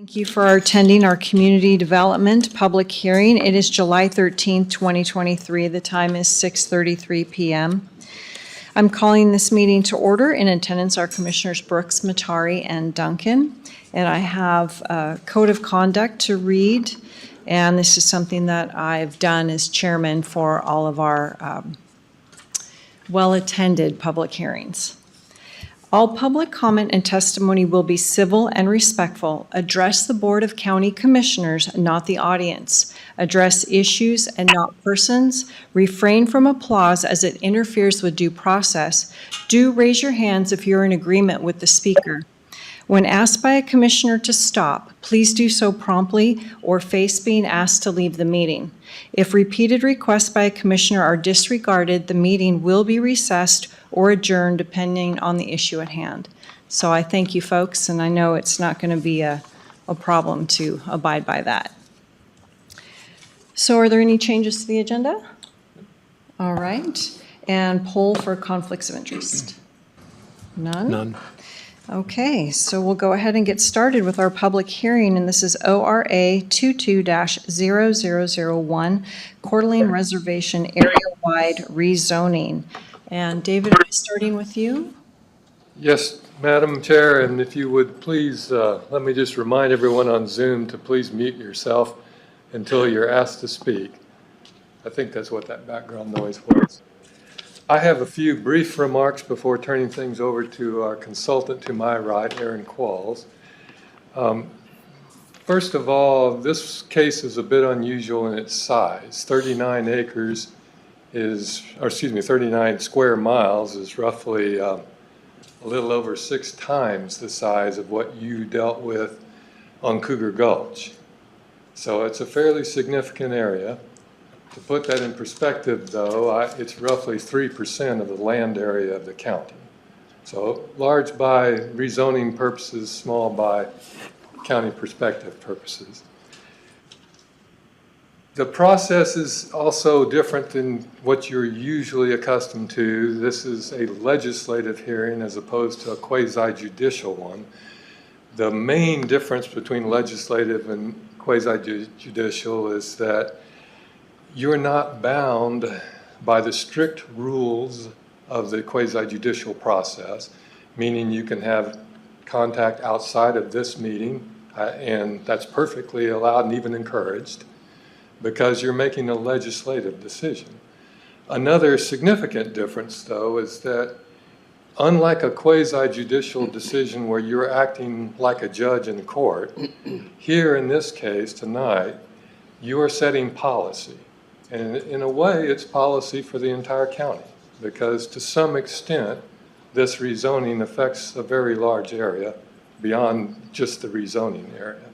Thank you for attending our community development public hearing. It is July 13th, 2023. The time is 6:33 p.m. I'm calling this meeting to order. In attendance are Commissioners Brooks, Matari, and Duncan. And I have a code of conduct to read. And this is something that I've done as chairman for all of our well-attended public hearings. All public comment and testimony will be civil and respectful. Address the Board of County Commissioners, not the audience. Address issues and not persons. Refrain from applause as it interferes with due process. Do raise your hands if you're in agreement with the speaker. When asked by a commissioner to stop, please do so promptly or face being asked to leave the meeting. If repeated requests by a commissioner are disregarded, the meeting will be recessed or adjourned depending on the issue at hand. So I thank you folks, and I know it's not going to be a problem to abide by that. So are there any changes to the agenda? All right. And poll for conflicts of interest? None? None. Okay, so we'll go ahead and get started with our public hearing, and this is ORA 22-0001, Coeur d'Alene Reservation Area-Wide Rezoning. And David, are we starting with you? Yes, Madam Chair, and if you would please, let me just remind everyone on Zoom to please mute yourself until you're asked to speak. I think that's what that background noise was. I have a few brief remarks before turning things over to our consultant to my right, Aaron Qualls. First of all, this case is a bit unusual in its size. 39 acres is, or excuse me, 39 square miles is roughly a little over 6 times the size of what you dealt with on Cougar Gulch. So it's a fairly significant area. To put that in perspective, though, it's roughly 3% of the land area of the county. So large by rezoning purposes, small by county perspective purposes. The process is also different than what you're usually accustomed to. This is a legislative hearing as opposed to a quasi-judicial one. The main difference between legislative and quasi-judicial is that you're not bound by the strict rules of the quasi-judicial process, meaning you can have contact outside of this meeting, and that's perfectly allowed and even encouraged, because you're making a legislative decision. Another significant difference, though, is that unlike a quasi-judicial decision where you're acting like a judge in court, here in this case tonight, you are setting policy. And in a way, it's policy for the entire county, because to some extent, this rezoning affects a very large area beyond just the rezoning area.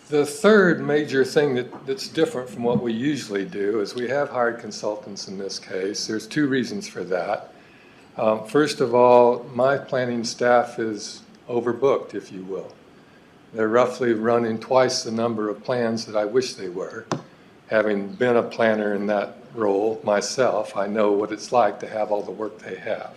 The third major thing that's different from what we usually do is we have hired consultants in this case. There's 2 reasons for that. First of all, my planning staff is overbooked, if you will. They're roughly running twice the number of plans that I wish they were. Having been a planner in that role myself, I know what it's like to have all the work they have.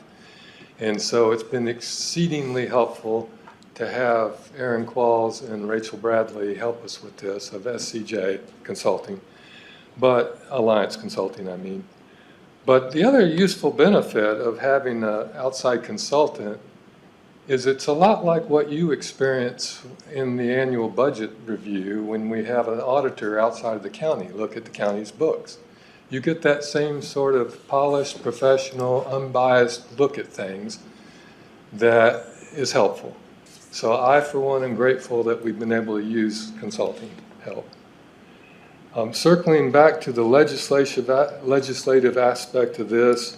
And so it's been exceedingly helpful to have Aaron Qualls and Rachel Bradley help us with this of SCJ Consulting, but Alliance Consulting, I mean. But the other useful benefit of having an outside consultant is it's a lot like what you experience in the annual budget review when we have an auditor outside of the county look at the county's books. You get that same sort of polished, professional, unbiased look at things that is helpful. So I, for one, am grateful that we've been able to use consulting help. Circling back to the legislative aspect of this,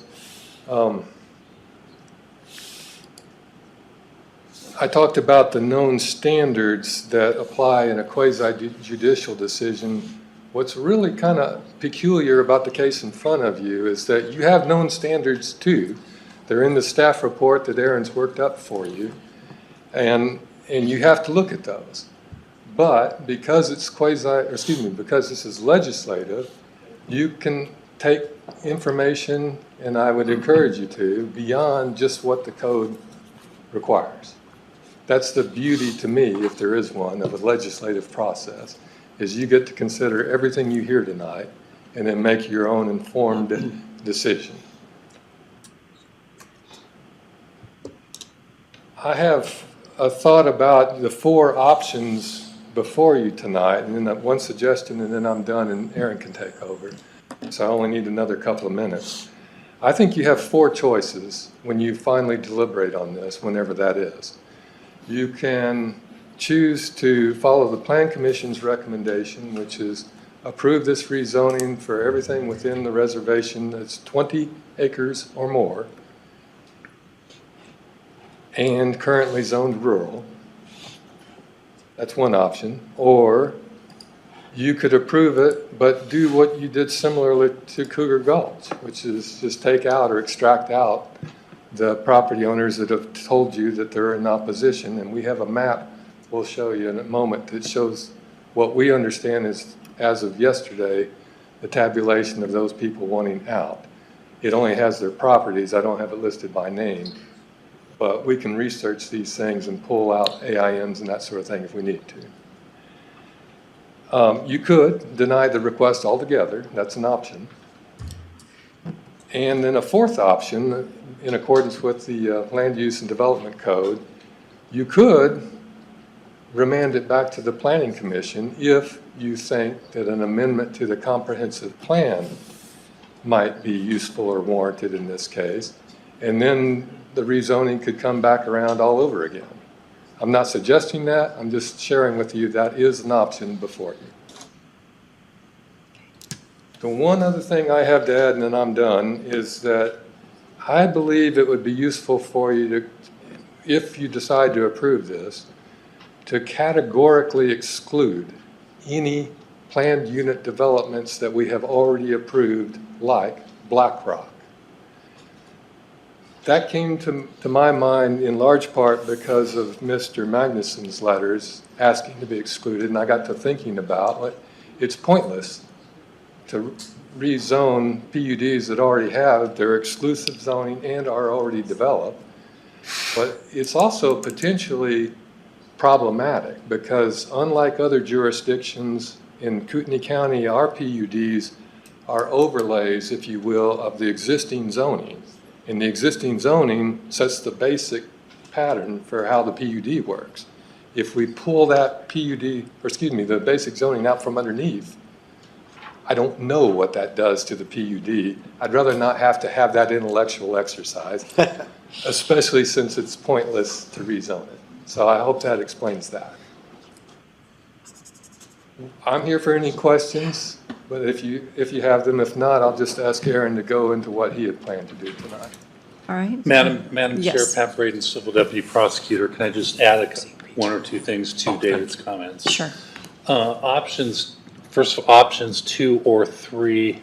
I talked about the known standards that apply in a quasi-judicial decision. What's really kind of peculiar about the case in front of you is that you have known standards too. They're in the staff report that Aaron's worked up for you, and you have to look at those. But because it's because this is legislative, you can take information, and I would encourage you to, beyond just what the code requires. That's the beauty to me, if there is one, of a legislative process, is you get to consider everything you hear tonight and then make your own informed decision. I have a thought about the 4 options before you tonight, and then one suggestion, and then I'm done, and Aaron can take over. So I only need another couple of minutes. I think you have 4 choices when you finally deliberate on this, whenever that is. You can choose to follow the Plan Commission's recommendation, which is approve this rezoning for everything within the reservation that's 20 acres or more and currently zoned rural. That's one option. Or you could approve it, but do what you did similarly to Cougar Gulch, which is just take out or extract out the property owners that have told you that they're in opposition. And we have a map we'll show you in a moment that shows what we understand is, as of yesterday, the tabulation of those people wanting out. It only has their properties. I don't have it listed by name. But we can research these things and pull out AINs and that sort of thing if we need to. You could deny the request altogether. That's an option. And then a 4th option, in accordance with the Land Use and Development Code, you could remand it back to the Planning Commission if you think that an amendment to the comprehensive plan might be useful or warranted in this case. And then the rezoning could come back around all over again. I'm not suggesting that. I'm just sharing with you that is an option before you. The one other thing I have to add, and then I'm done, is that I believe it would be useful for you to, if you decide to approve this, to categorically exclude any planned unit developments that we have already approved, like Black Rock. That came to my mind in large part because of Mr. Magnuson's letters asking to be excluded, and I got to thinking about it's pointless to rezone PUDs that already have their exclusive zoning and are already developed. But it's also potentially problematic because unlike other jurisdictions in Kootenai County, our PUDs are overlays, if you will, of the existing zoning. And the existing zoning sets the basic pattern for how the PUD works. If we pull that PUD, or excuse me, the basic zoning out from underneath, I don't know what that does to the PUD. I'd rather not have to have that intellectual exercise, especially since it's pointless to rezone it. So I hope that explains that. I'm here for any questions, but if you have them, if not, I'll just ask Aaron to go into what he had planned to do tonight. All right. Madam Chair, Yes. Pat Braden, Civil Deputy Prosecutor. Can I just add one or two things to David's comments? Sure. First of all, options 2 or 3,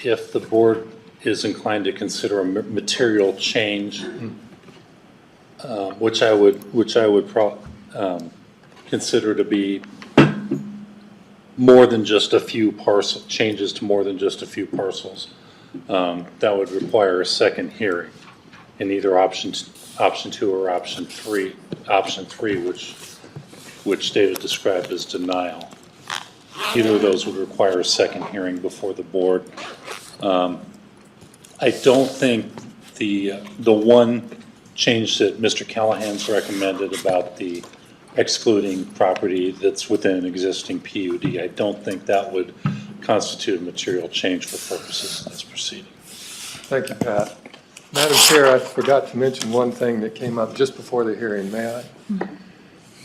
if the board is inclined to consider a material change, which I would consider to be more than just a few changes to more than just a few parcels. That would require a second hearing in either option 2 or option 3. Option 3, which David described as denial. Either of those would require a second hearing before the board. I don't think the one change that Mr. Callahan's recommended about the excluding property that's within an existing PUD, I don't think that would constitute a material change for purposes of this proceeding. Thank you, Pat. Madam Chair, I forgot to mention one thing that came up just before the hearing. May I? Mm-hmm.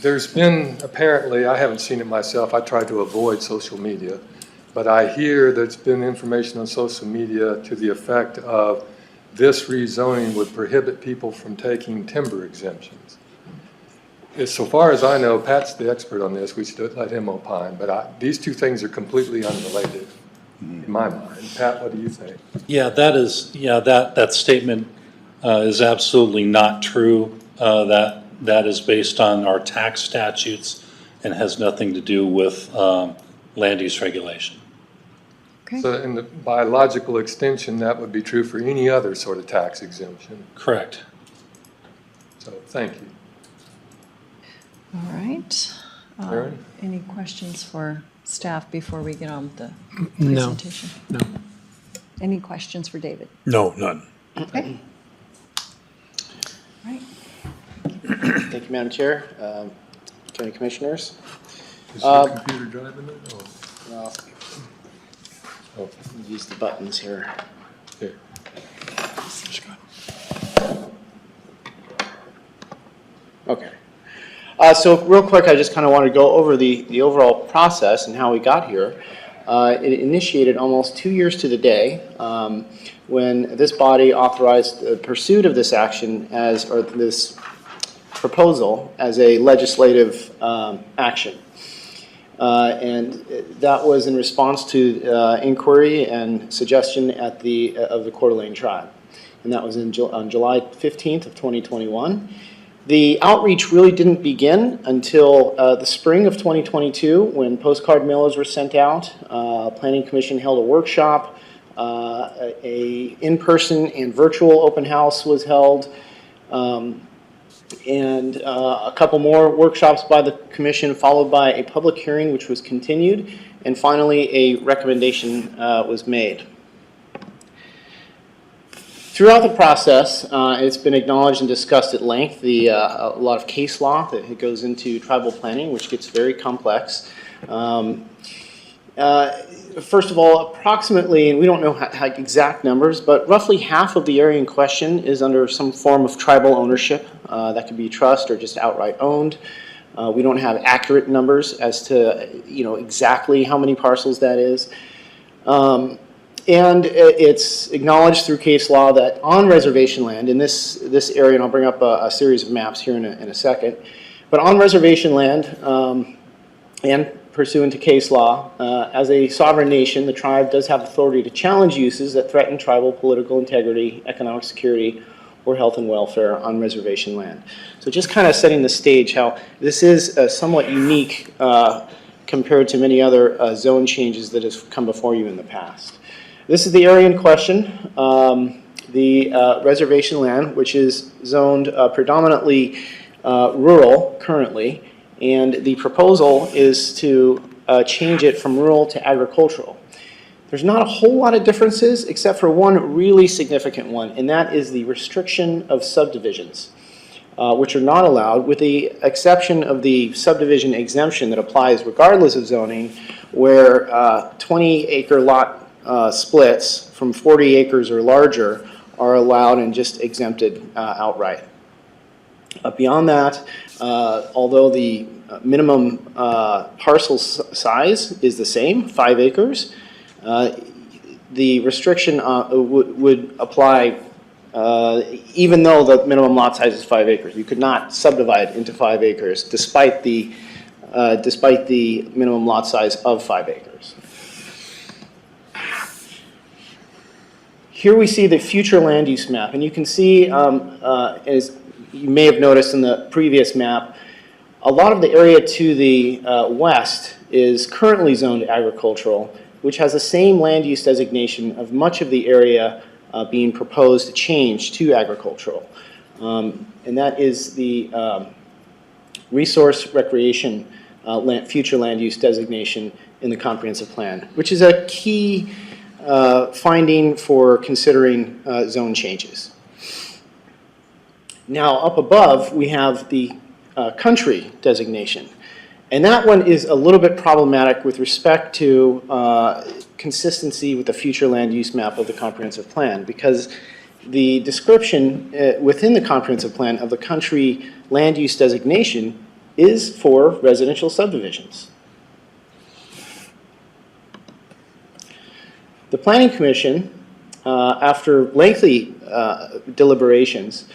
There's been, apparently, I haven't seen it myself, I try to avoid social media, but I hear there's been information on social media to the effect of this rezoning would prohibit people from taking timber exemptions. So far as I know, Pat's the expert on this, we should let him opine, but these two things are completely unrelated in my mind. Pat, what do you think? Yeah, that statement is absolutely not true. That is based on our tax statutes and has nothing to do with land use regulation. Okay. So in the biological extension, that would be true for any other sort of tax exemption. Correct. So thank you. All right. Aaron? Any questions for staff before we get on with the No. presentation? No. Any questions for David? No, none. Okay. All right. Thank you, Madam Chair, County Commissioners. Is your computer driving it? Oh, Well, oh, use the buttons here. here. Okay. So real quick, I just kind of want to go over the overall process and how we got here. It initiated almost 2 years to the day when this body authorized the pursuit of this action or this proposal as a legislative action. And that was in response to inquiry and suggestion of the Coeur d'Alene tribe. And that was on July 15th of 2021. The outreach really didn't begin until the spring of 2022 when postcard mailers were sent out. Planning Commission held a workshop. A in-person and virtual open house was held. And a couple more workshops by the commission, followed by a public hearing which was continued, and finally a recommendation was made. Throughout the process, it's been acknowledged and discussed at length a lot of case law that goes into tribal planning, which gets very complex. First of all, approximately, and we don't know exact numbers, but roughly half of the area in question is under some form of tribal ownership. That could be trust or just outright owned. We don't have accurate numbers as to exactly how many parcels that is. And it's acknowledged through case law that on reservation land in this area, and I'll bring up a series of maps here in a second, but on reservation land and pursuant to case law, as a sovereign nation, the tribe does have authority to challenge uses that threaten tribal political integrity, economic security, or health and welfare on reservation land. So just kind of setting the stage how this is somewhat unique compared to many other zone changes that have come before you in the past. This is the area in question, the reservation land, which is zoned predominantly rural currently, and the proposal is to change it from rural to agricultural. There's not a whole lot of differences except for one really significant one, and that is the restriction of subdivisions, which are not allowed with the exception of the subdivision exemption that applies regardless of zoning, where 20-acre lot splits from 40 acres or larger are allowed and just exempted outright. Beyond that, although the minimum parcel size is the same, 5 acres, the restriction would apply even though the minimum lot size is 5 acres. You could not subdivide into 5 acres despite the minimum lot size of 5 acres. Here we see the future land use map, and you can see, as you may have noticed in the previous map, a lot of the area to the west is currently zoned agricultural, which has the same land use designation of much of the area being proposed to change to agricultural. And that is the resource recreation future land use designation in the comprehensive plan, which is a key finding for considering zone changes. Now up above we have the country designation, and that one is a little bit problematic with respect to consistency with the future land use map of the comprehensive plan, because the description within the comprehensive plan of the country land use designation is for residential subdivisions. The Planning Commission, after lengthy deliberations,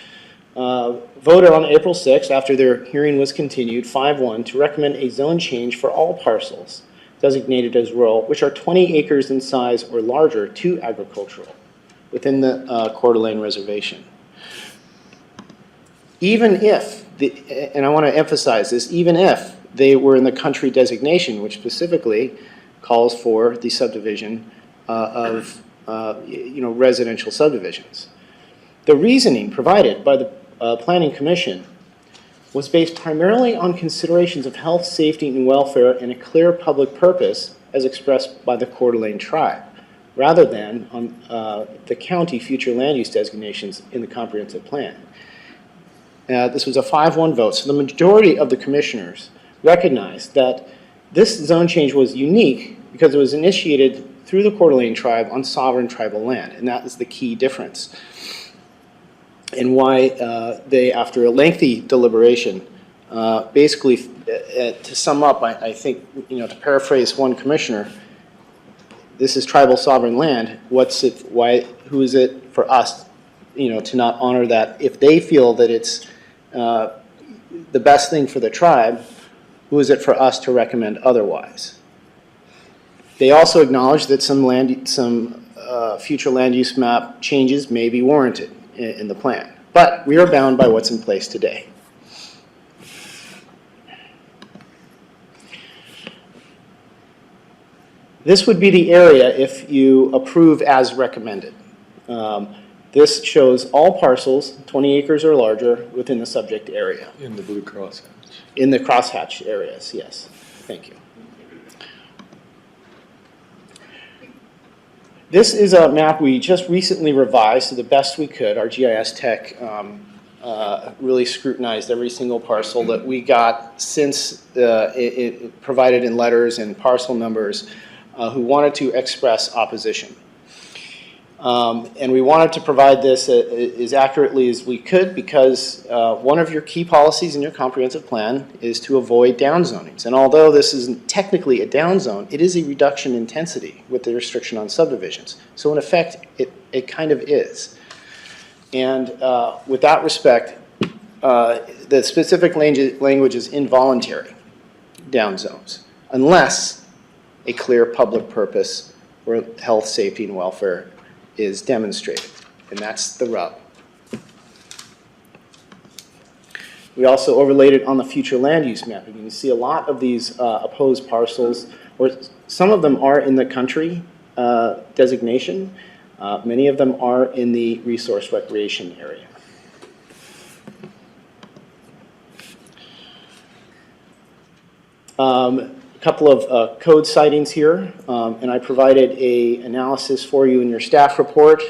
voted on April 6th, after their hearing was continued, 5-1, to recommend a zone change for all parcels designated as rural, which are 20 acres in size or larger, to agricultural within the Coeur d'Alene Reservation. Even if, and I want to emphasize this, even if they were in the country designation, which specifically calls for the subdivision of residential subdivisions. The reasoning provided by the Planning Commission was based primarily on considerations of health, safety, and welfare and a clear public purpose as expressed by the Coeur d'Alene tribe, rather than on the county future land use designations in the comprehensive plan. This was a 5-1 vote, so the majority of the commissioners recognized that this zone change was unique because it was initiated through the Coeur d'Alene tribe on sovereign tribal land, and that is the key difference. And why they, after a lengthy deliberation, basically, to sum up, I think, to paraphrase one commissioner, this is tribal sovereign land. What's it? Why? Who is it for us, to not honor that? If they feel that it's the best thing for the tribe, who is it for us to recommend otherwise? They also acknowledge that some future land use map changes may be warranted in the plan, but we are bound by what's in place today. This would be the area if you approve as recommended. This shows all parcels, 20 acres or larger, within the subject area. In the blue crosshatch. In the crosshatch areas, yes. Thank you. This is a map we just recently revised to the best we could. Our GIS tech really scrutinized every single parcel that we got since it provided in letters and parcel numbers who wanted to express opposition. And we wanted to provide this as accurately as we could because one of your key policies in your comprehensive plan is to avoid downzonings. And although this isn't technically a downzone, it is a reduction in intensity with the restriction on subdivisions. So in effect, it kind of is. And with that respect, the specific language is involuntary downzones, unless a clear public purpose or health, safety, and welfare is demonstrated, and that's the rub. We also overlaid it on the future land use map. You can see a lot of these opposed parcels, or some of them are in the country designation. Many of them are in the resource recreation area. A couple of code sightings here, and I provided an analysis for you in your staff report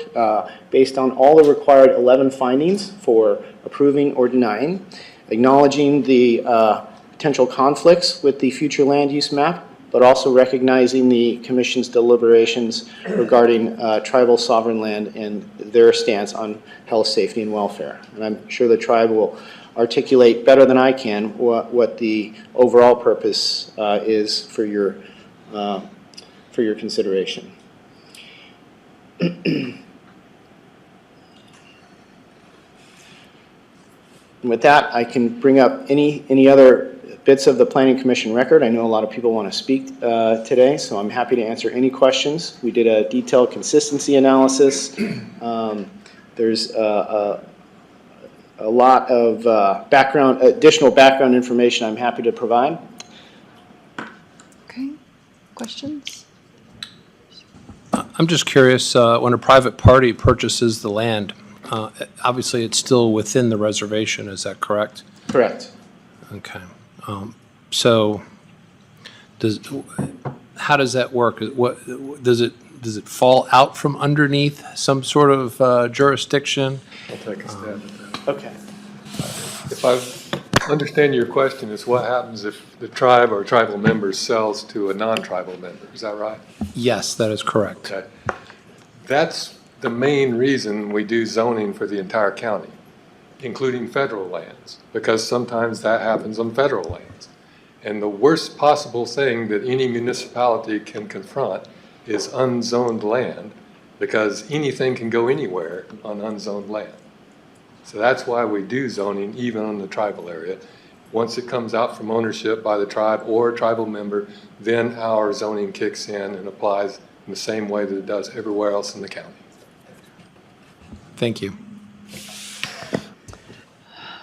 based on all the required 11 findings for approving or denying, acknowledging the potential conflicts with the future land use map, but also recognizing the Commission's deliberations regarding tribal sovereign land and their stance on health, safety, and welfare. And I'm sure the tribe will articulate better than I can what the overall purpose is for your consideration. And with that, I can bring up any other bits of the Planning Commission record. I know a lot of people want to speak today, so I'm happy to answer any questions. We did a detailed consistency analysis. There's a lot of additional background information I'm happy to provide. Okay, questions? I'm just curious, when a private party purchases the land, obviously it's still within the reservation, is that correct? Correct. Okay. So how does that work? Does it fall out from underneath some sort of jurisdiction? I'll take a stab at that. Okay. If I understand your question, is what happens if the tribe or tribal member sells to a non-tribal member, is that right? Yes, that is correct. Okay. That's the main reason we do zoning for the entire county, including federal lands, because sometimes that happens on federal lands. And the worst possible thing that any municipality can confront is unzoned land, because anything can go anywhere on unzoned land. So that's why we do zoning even on the tribal area. Once it comes out from ownership by the tribe or a tribal member, then our zoning kicks in and applies in the same way that it does everywhere else in the county. Thank you.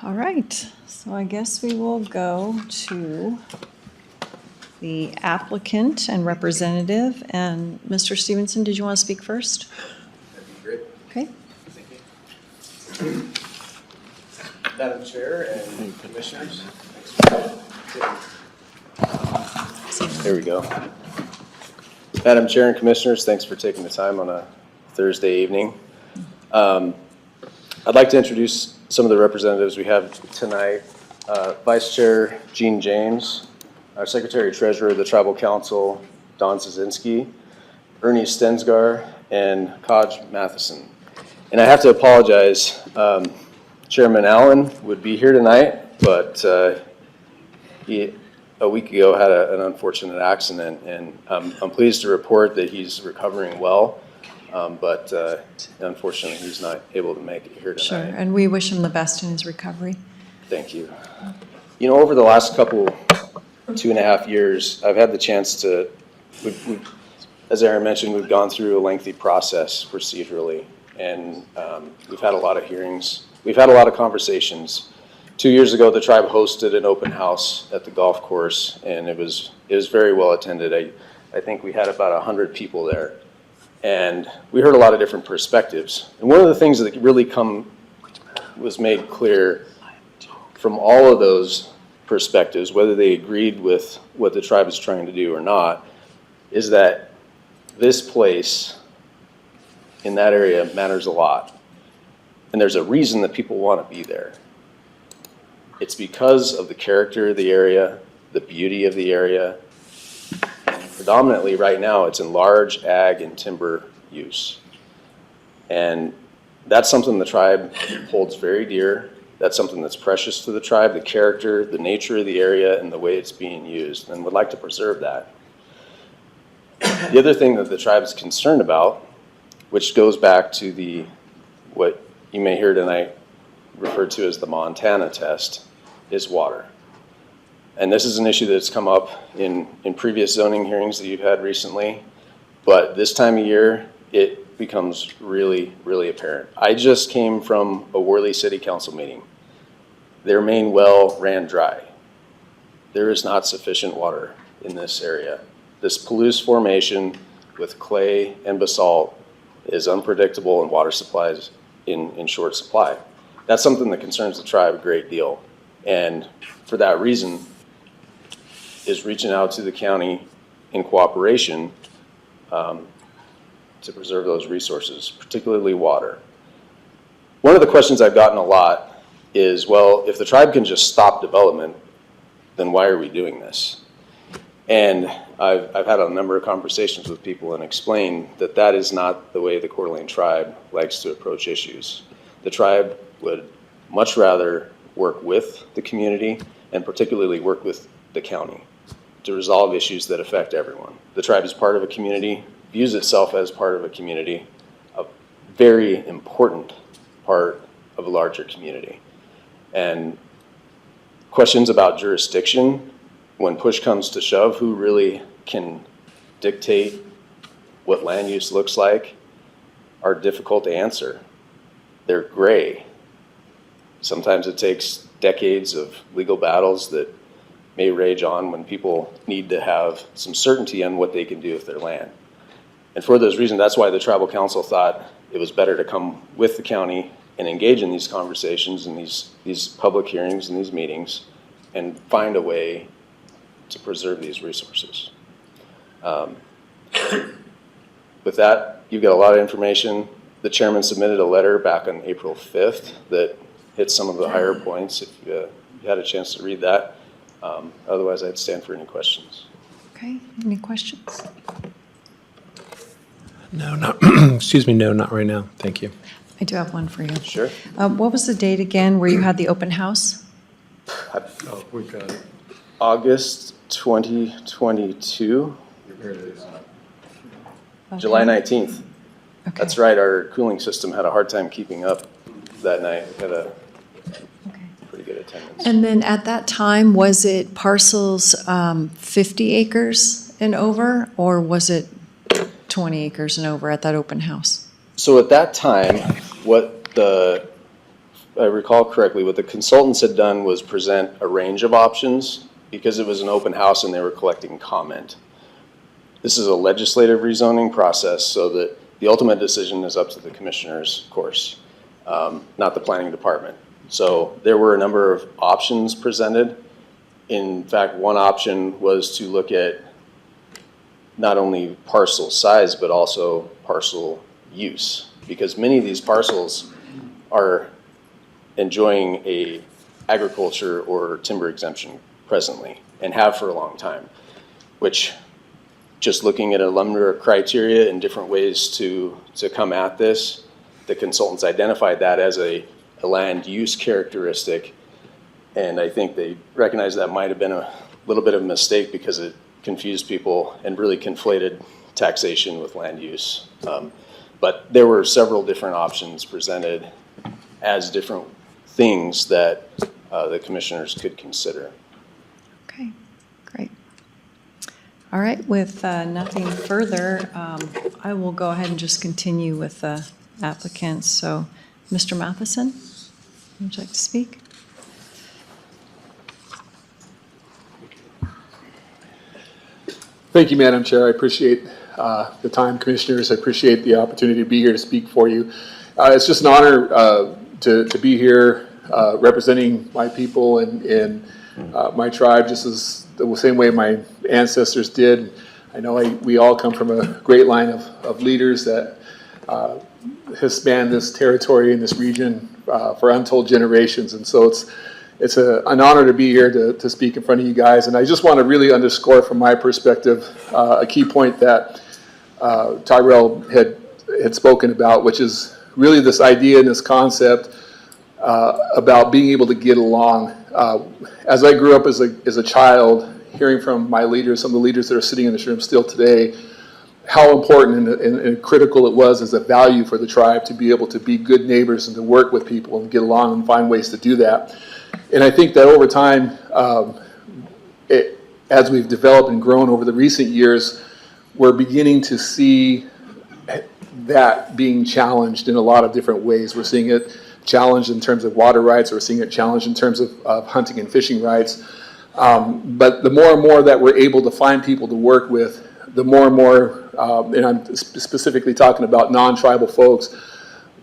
All right, so I guess we will go to the applicant and representative. And Mr. Stevenson, did you want to speak first? That'd be great. Okay. Thank you. Madam Chair and Commissioners. There we go. Madam Chair and Commissioners, thanks for taking the time on a Thursday evening. I'd like to introduce some of the representatives we have tonight. Vice Chair Gene James, our Secretary Treasurer of the Tribal Council, Don Szynski, Ernie Stensgar, and Kaj Matheson. And I have to apologize, Chairman Allen would be here tonight, but he a week ago had an unfortunate accident, and I'm pleased to report that he's recovering well, but unfortunately he's not able to make it here tonight. Sure, and we wish him the best in his recovery. Thank you. You know, over the last couple, 2.5 years, I've had the chance to, as Aaron mentioned, we've gone through a lengthy process procedurally, and we've had a lot of hearings. We've had a lot of conversations. 2 years ago, the tribe hosted an open house at the golf course, and it was very well attended. I think we had about 100 people there, and we heard a lot of different perspectives. And one of the things that really was made clear from all of those perspectives, whether they agreed with what the tribe is trying to do or not, is that this place in that area matters a lot. And there's a reason that people want to be there. It's because of the character of the area, the beauty of the area. Predominantly right now, it's in large ag and timber use. And that's something the tribe holds very dear. That's something that's precious to the tribe, the character, the nature of the area, and the way it's being used, and would like to preserve that. The other thing that the tribe is concerned about, which goes back to what you may hear tonight referred to as the Montana test, is water. And this is an issue that's come up in previous zoning hearings that you've had recently, but this time of year, it becomes really, really apparent. I just came from a Worley City Council meeting. Their main well ran dry. There is not sufficient water in this area. This Palouse formation with clay and basalt is unpredictable, and water supplies in short supply. That's something that concerns the tribe a great deal. And for that reason, is reaching out to the county in cooperation to preserve those resources, particularly water. One of the questions I've gotten a lot is, well, if the tribe can just stop development, then why are we doing this? And I've had a number of conversations with people and explained that that is not the way the Coeur d'Alene tribe likes to approach issues. The tribe would much rather work with the community, and particularly work with the county, to resolve issues that affect everyone. The tribe is part of a community, views itself as part of a community, a very important part of a larger community. And questions about jurisdiction, when push comes to shove, who really can dictate what land use looks like, are difficult to answer. They're gray. Sometimes it takes decades of legal battles that may rage on when people need to have some certainty on what they can do with their land. And for those reasons, that's why the tribal council thought it was better to come with the county and engage in these conversations and these public hearings and these meetings and find a way to preserve these resources. With that, you've got a lot of information. The chairman submitted a letter back on April 5th that hits some of the higher points, if you had a chance to read that. Otherwise, I'd stand for any questions. Okay, any questions? No, not, excuse me, no, not right now. Thank you. I do have one for you. Sure. What was the date again where you had the open house? Oh, we got it. August 2022, Here it is. July 19th. Okay. That's right, our cooling system had a hard time keeping up that night. We had a Okay. pretty good attendance. And then at that time, was it parcels 50 acres and over, or was it 20 acres and over at that open house? So at that time, I recall correctly, what the consultants had done was present a range of options because it was an open house and they were collecting comment. This is a legislative rezoning process, so that the ultimate decision is up to the commissioners, of course, not the planning department. So there were a number of options presented. In fact, one option was to look at not only parcel size, but also parcel use, because many of these parcels are enjoying a agriculture or timber exemption presently and have for a long time, which just looking at a number of criteria and different ways to come at this, the consultants identified that as a land use characteristic. And I think they recognized that might have been a little bit of a mistake because it confused people and really conflated taxation with land use. But there were several different options presented as different things that the commissioners could consider. Okay, great. All right, with nothing further, I will go ahead and just continue with the applicants. So, Mr. Matheson, would you like to speak? Thank you, Madam Chair. I appreciate the time, Commissioners. I appreciate the opportunity to be here to speak for you. It's just an honor to be here representing my people and my tribe, just as the same way my ancestors did. I know we all come from a great line of leaders that has spanned this territory and this region for untold generations. And so it's an honor to be here to speak in front of you guys. And I just want to really underscore from my perspective a key point that Tyrell had spoken about, which is really this idea and this concept about being able to get along. As I grew up as a child, hearing from my leaders, some of the leaders that are sitting in this room still today, how important and critical it was as a value for the tribe to be able to be good neighbors and to work with people and get along and find ways to do that. And I think that over time, as we've developed and grown over the recent years, we're beginning to see that being challenged in a lot of different ways. We're seeing it challenged in terms of water rights. We're seeing it challenged in terms of hunting and fishing rights. But the more and more that we're able to find people to work with, the more and more, and I'm specifically talking about non-tribal folks,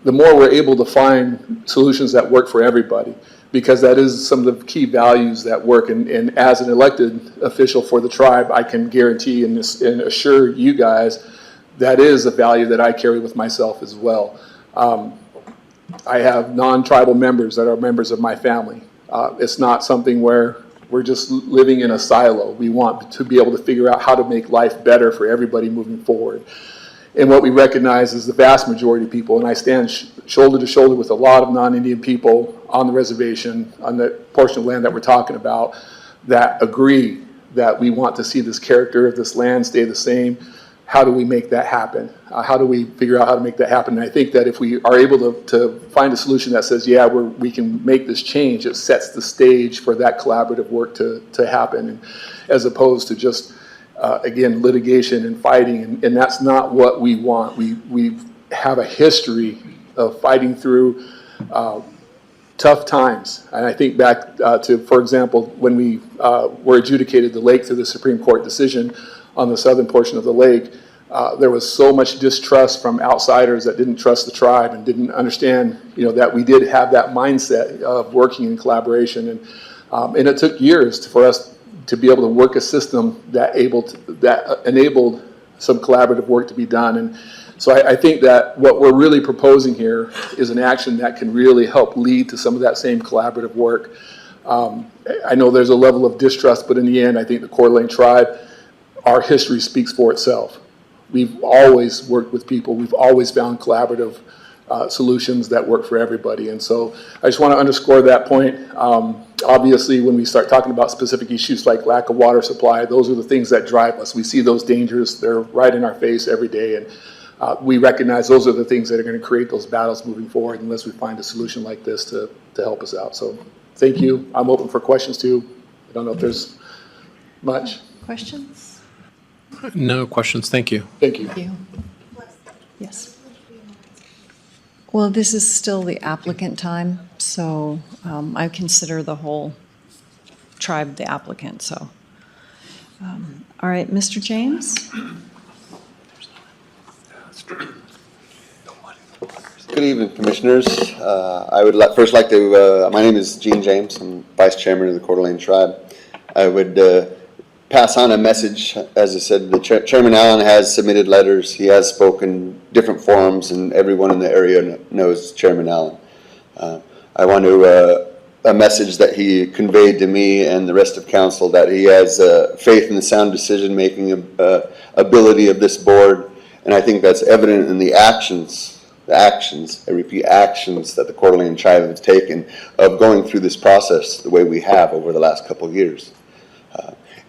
the more we're able to find solutions that work for everybody, because that is some of the key values that work. And as an elected official for the tribe, I can guarantee and assure you guys that is a value that I carry with myself as well. I have non-tribal members that are members of my family. It's not something where we're just living in a silo. We want to be able to figure out how to make life better for everybody moving forward. And what we recognize is the vast majority of people, and I stand shoulder to shoulder with a lot of non-Indian people on the reservation, on the portion of land that we're talking about, that agree that we want to see this character of this land stay the same. How do we make that happen? How do we figure out how to make that happen? And I think that if we are able to find a solution that says, yeah, we can make this change, it sets the stage for that collaborative work to happen, and as opposed to just, again, litigation and fighting. And that's not what we want. We have a history of fighting through tough times. And I think back to, for example, when we were adjudicated the lake through the Supreme Court decision on the southern portion of the lake, there was so much distrust from outsiders that didn't trust the tribe and didn't understand, that we did have that mindset of working in collaboration. And it took years for us to be able to work a system that enabled some collaborative work to be done. And so I think that what we're really proposing here is an action that can really help lead to some of that same collaborative work. I know there's a level of distrust, but in the end, I think the Coeur d'Alene tribe, our history speaks for itself. We've always worked with people. We've always found collaborative solutions that work for everybody. And so I just want to underscore that point. Obviously, when we start talking about specific issues like lack of water supply, those are the things that drive us. We see those dangers. They're right in our face every day. And we recognize those are the things that are going to create those battles moving forward unless we find a solution like this to help us out. So thank you. I'm open for questions too. I don't know if there's much. Questions? No questions, thank you. Thank you. Thank you. Yes. Well, this is still the applicant time, so I consider the whole tribe the applicant, so. All right, Mr. James? Good evening, Commissioners. I would first like to, my name is Gene James. I'm Vice Chairman of the Coeur d'Alene Tribe. I would pass on a message. As I said, Chairman Allen has submitted letters. He has spoken different forums, and everyone in the area knows Chairman Allen. I want to, a message that he conveyed to me and the rest of council, that he has faith in the sound decision-making ability of this board, and I think that's evident in the actions, I repeat, actions that the Coeur d'Alene Tribe has taken of going through this process the way we have over the last couple of years.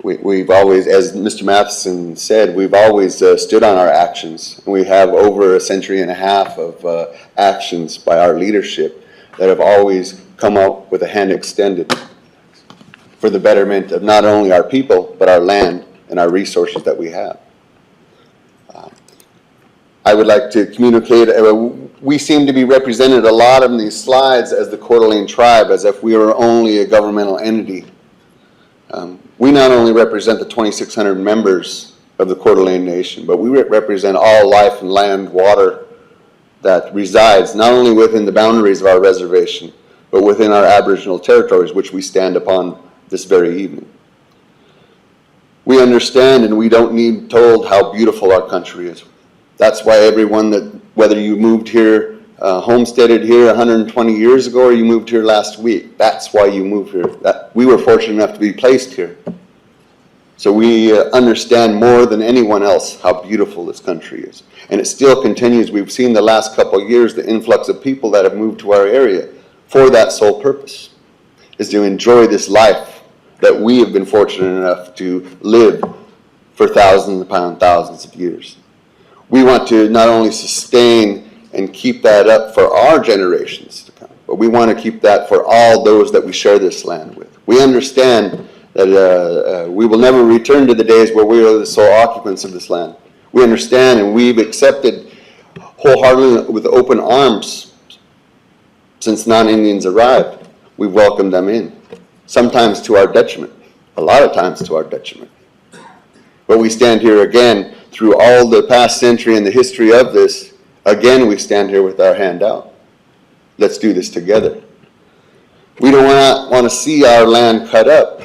We've always, as Mr. Matheson said, we've always stood on our actions. We have over a century and a half of actions by our leadership that have always come out with a hand extended for the betterment of not only our people, but our land and our resources that we have. I would like to communicate, we seem to be represented a lot in these slides as the Coeur d'Alene Tribe, as if we were only a governmental entity. We not only represent the 2,600 members of the Coeur d'Alene Nation, but we represent all life and land, water that resides not only within the boundaries of our reservation, but within our Aboriginal territories, which we stand upon this very evening. We understand, and we don't need told how beautiful our country is. That's why everyone that, whether you moved here, homesteaded here 120 years ago, or you moved here last week, that's why you moved here. We were fortunate enough to be placed here. So we understand more than anyone else how beautiful this country is. And it still continues. We've seen the last couple of years the influx of people that have moved to our area for that sole purpose, is to enjoy this life that we have been fortunate enough to live for thousands upon thousands of years. We want to not only sustain and keep that up for our generations to come, but we want to keep that for all those that we share this land with. We understand that we will never return to the days where we are the sole occupants of this land. We understand, and we've accepted wholeheartedly with open arms since non-Indians arrived. We've welcomed them in, sometimes to our detriment, a lot of times to our detriment. But we stand here again through all the past century and the history of this. Again, we stand here with our hand out. Let's do this together. We don't want to see our land cut up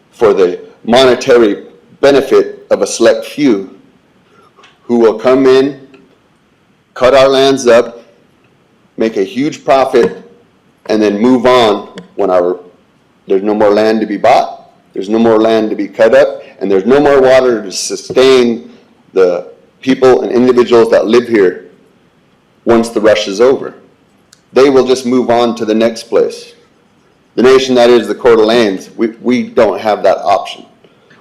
for the monetary benefit of a select few who will come in, cut our lands up, make a huge profit, and then move on when there's no more land to be bought, there's no more land to be cut up, and there's no more water to sustain the people and individuals that live here once the rush is over. They will just move on to the next place. The nation that is the Coeur d'Alenes, we don't have that option.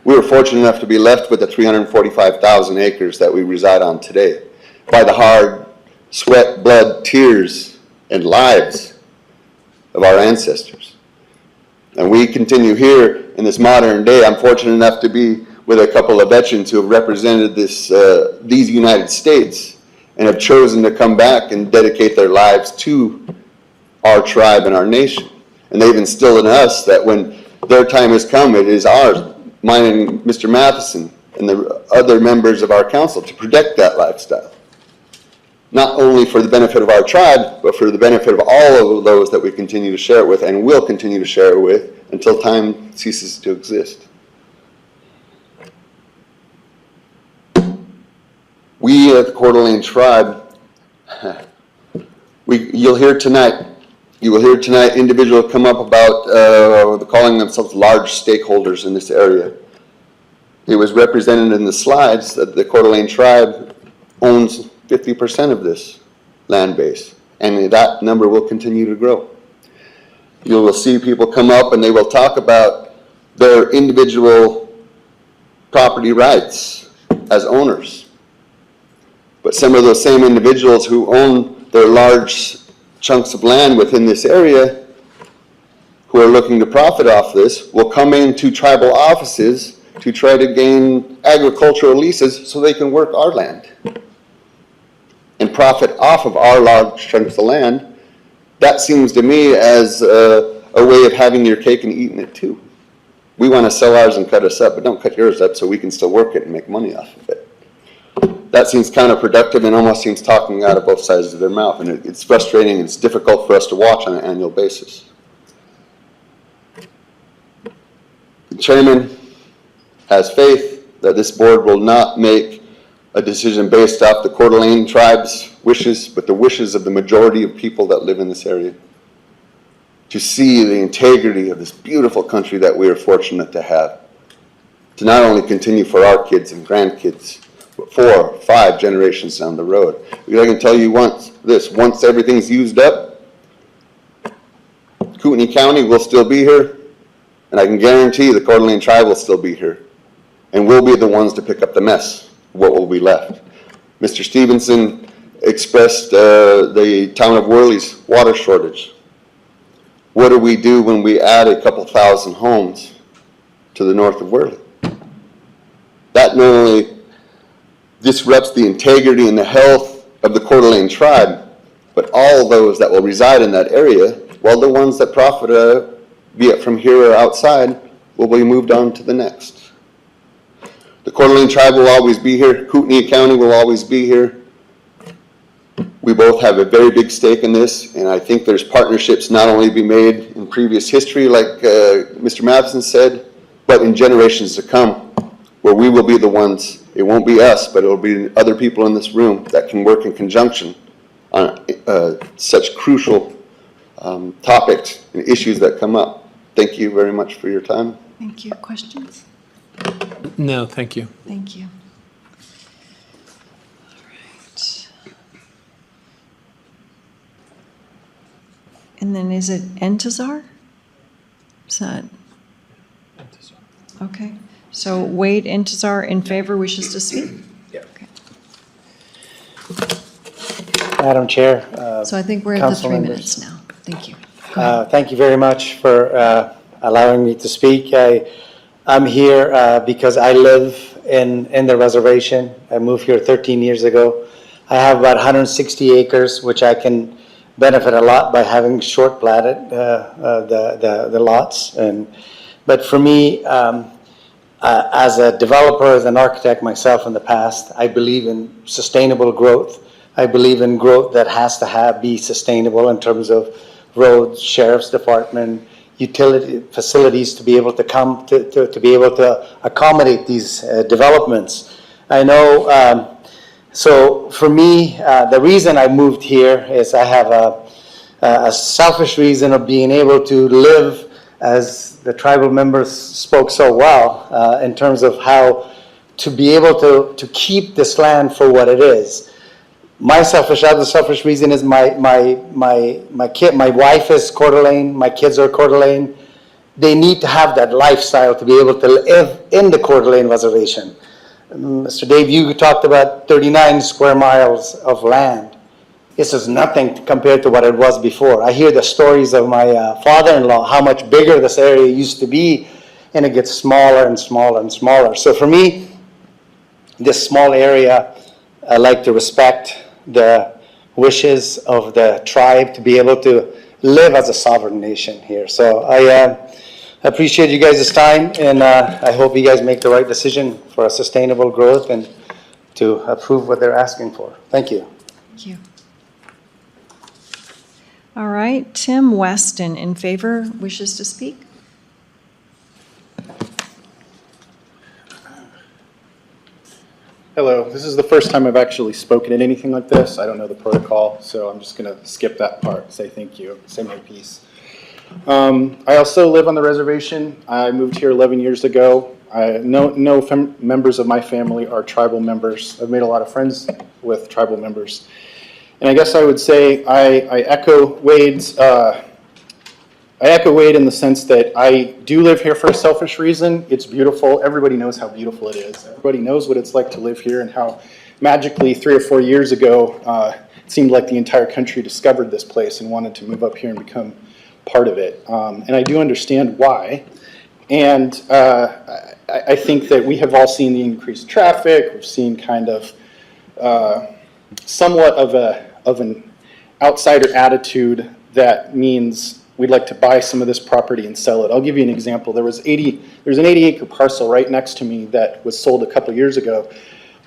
We were fortunate enough to be left with the 345,000 acres that we reside on today by the hard sweat, blood, tears, and lives of our ancestors. And we continue here in this modern day. I'm fortunate enough to be with a couple of veterans who have represented these United States and have chosen to come back and dedicate their lives to our tribe and our nation. And they've instilled in us that when their time has come, it is ours, mine and Mr. Matheson and the other members of our council, to protect that lifestyle. Not only for the benefit of our tribe, but for the benefit of all of those that we continue to share it with and will continue to share it with until time ceases to exist. We at the Coeur d'Alene Tribe, you will hear tonight individuals come up about calling themselves large stakeholders in this area. It was represented in the slides that the Coeur d'Alene Tribe owns 50% of this land base, and that number will continue to grow. You will see people come up and they will talk about their individual property rights as owners. But some of those same individuals who own their large chunks of land within this area, who are looking to profit off this, will come into tribal offices to try to gain agricultural leases so they can work our land and profit off of our large chunks of land. That seems to me as a way of having your cake and eating it too. We want to sell ours and cut us up, but don't cut yours up so we can still work it and make money off of it. that seems counterproductive and almost seems talking out of both sides of their mouth. And it's frustrating and it's difficult for us to watch on an annual basis. The chairman has faith that this board will not make a decision based off the Coeur d'Alene tribe's wishes, but the wishes of the majority of people that live in this area. To see the integrity of this beautiful country that we are fortunate to have. To not only continue for our kids and grandkids, but 4 or 5 generations down the road. Because I can tell you once everything's used up, Kootenai County will still be here, and I can guarantee the Coeur d'Alene tribe will still be here. And we'll be the ones to pick up the mess, what will be left. Mr. Stevenson expressed the town of Worley's water shortage. What do we do when we add a couple thousand homes to the north of Worley? That not only disrupts the integrity and the health of the Coeur d'Alene tribe, but all those that will reside in that area, while the ones that profit, be it from here or outside, will be moved on to the next. The Coeur d'Alene tribe will always be here. Kootenai County will always be here. We both have a very big stake in this, and I think there's partnerships not only be made in previous history, like Mr. Matheson said, but in generations to come, where we will be the ones, it won't be us, but it will be other people in this room that can work in conjunction on such crucial topics and issues that come up. Thank you very much for your time. Thank you. Questions? No, thank you. Thank you. All right. And then is it Entazar? Is that? Okay. So Wade Entazar in favor wishes to speak? Yeah. Okay. Madam Chair. So I think we're at the council 3 members. minutes now. Thank you. Go ahead. Thank you very much for allowing me to speak. I'm here because I live in the reservation. I moved here 13 years ago. I have about 160 acres, which I can benefit a lot by having short platted the lots. But for me, as a developer, as an architect myself in the past, I believe in sustainable growth. I believe in growth that has to be sustainable in terms of roads, sheriff's department, utility facilities to be able to come to be able to accommodate these developments. I know. So for me, the reason I moved here is I have a selfish reason of being able to live, as the tribal members spoke so well, in terms of how to be able to keep this land for what it is. My other selfish reason is my wife is Coeur d'Alene, my kids are Coeur d'Alene. They need to have that lifestyle to be able to live in the Coeur d'Alene reservation. Mr. Dave, you talked about 39 square miles of land. This is nothing compared to what it was before. I hear the stories of my father-in-law, how much bigger this area used to be, and it gets smaller and smaller and smaller. So for me, this small area, I like to respect the wishes of the tribe to be able to live as a sovereign nation here. So I appreciate you guys' time, and I hope you guys make the right decision for a sustainable growth and to approve what they're asking for. Thank you. Thank you. All right, Tim Weston in favor wishes to speak? Hello, this is the first time I've actually spoken at anything like this. I don't know the protocol, so I'm just going to skip that part, say thank you, say my piece. I also live on the reservation. I moved here 11 years ago. No members of my family are tribal members. I've made a lot of friends with tribal members. And I guess I would say I echo Wade's. I echo Wade in the sense that I do live here for a selfish reason. It's beautiful. Everybody knows how beautiful it is. Everybody knows what it's like to live here and how magically 3 or 4 years ago, it seemed like the entire country discovered this place and wanted to move up here and become part of it. And I do understand why. And I think that we have all seen the increased traffic. We've seen kind of somewhat of an outsider attitude that means we'd like to buy some of this property and sell it. I'll give you an example. There's an 80-acre parcel right next to me that was sold a couple years ago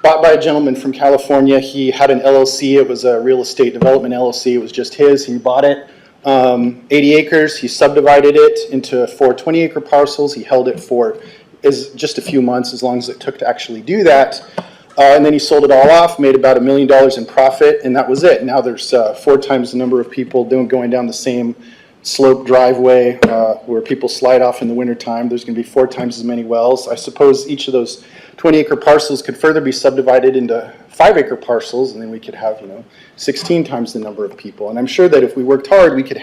bought by a gentleman from California. He had an LLC. It was a real estate development LLC. It was just his. He bought it. 80 acres. He subdivided it into 4 20-acre parcels. He held it for just a few months, as long as it took to actually do that. And then he sold it all off, made about $1 million in profit, and that was it. Now there's 4 times the number of people going down the same slope driveway where people slide off in the wintertime. There's going to be 4 times as many wells. I suppose each of those 20-acre parcels could further be subdivided into 5-acre parcels, and then we could have, 16 times the number of people. And I'm sure that if we worked hard, we could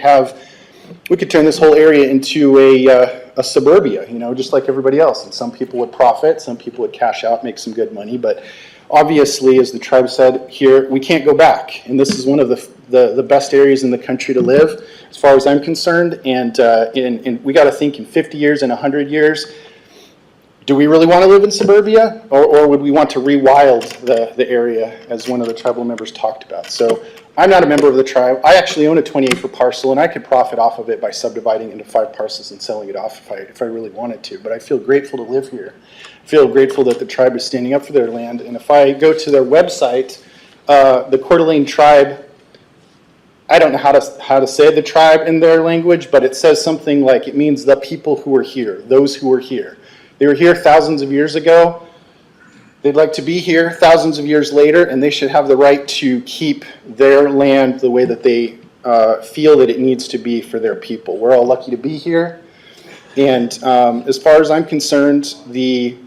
turn this whole area into a suburbia, just like everybody else. And some people would profit, some people would cash out, make some good money. But obviously, as the tribe said here, we can't go back. And this is one of the best areas in the country to live, as far as I'm concerned. And we got to think in 50 years and 100 years, do we really want to live in suburbia, or would we want to rewild the area, as one of the tribal members talked about? So I'm not a member of the tribe. I actually own a 20-acre parcel, and I could profit off of it by subdividing into 5 parcels and selling it off if I really wanted to. But I feel grateful to live here. I feel grateful that the tribe is standing up for their land. And if I go to their website, the Coeur d'Alene tribe, I don't know how to say the tribe in their language, but it says something like, it means the people who are here, those who are here. They were here thousands of years ago. They'd like to be here thousands of years later, and they should have the right to keep their land the way that they feel that it needs to be for their people. We're all lucky to be here. And as far as I'm concerned, the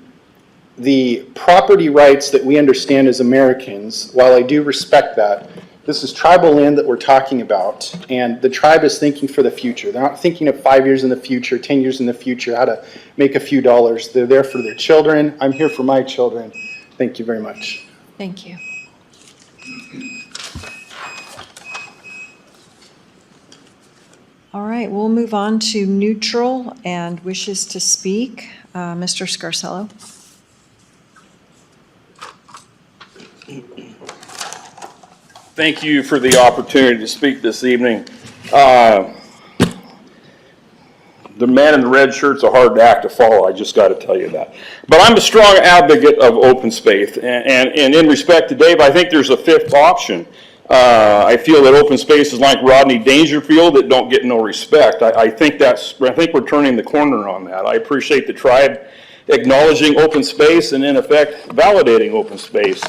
property rights that we understand as Americans, while I do respect that, this is tribal land that we're talking about, and the tribe is thinking for the future. They're not thinking of 5 years in the future, 10 years in the future, how to make a few dollars. They're there for their children. I'm here for my children. Thank you very much. Thank you. All right, we'll move on to neutral and wishes to speak. Mr. Scarsello. Thank you for the opportunity to speak this evening. The man in the red shirt's a hard act to follow, I just got to tell you that. But I'm a strong advocate of open space, and in respect to Dave, I think there's a 5th option. I feel that open space is like Rodney Dangerfield that don't get no respect. I think we're turning the corner on that. I appreciate the tribe acknowledging open space and in effect validating open space.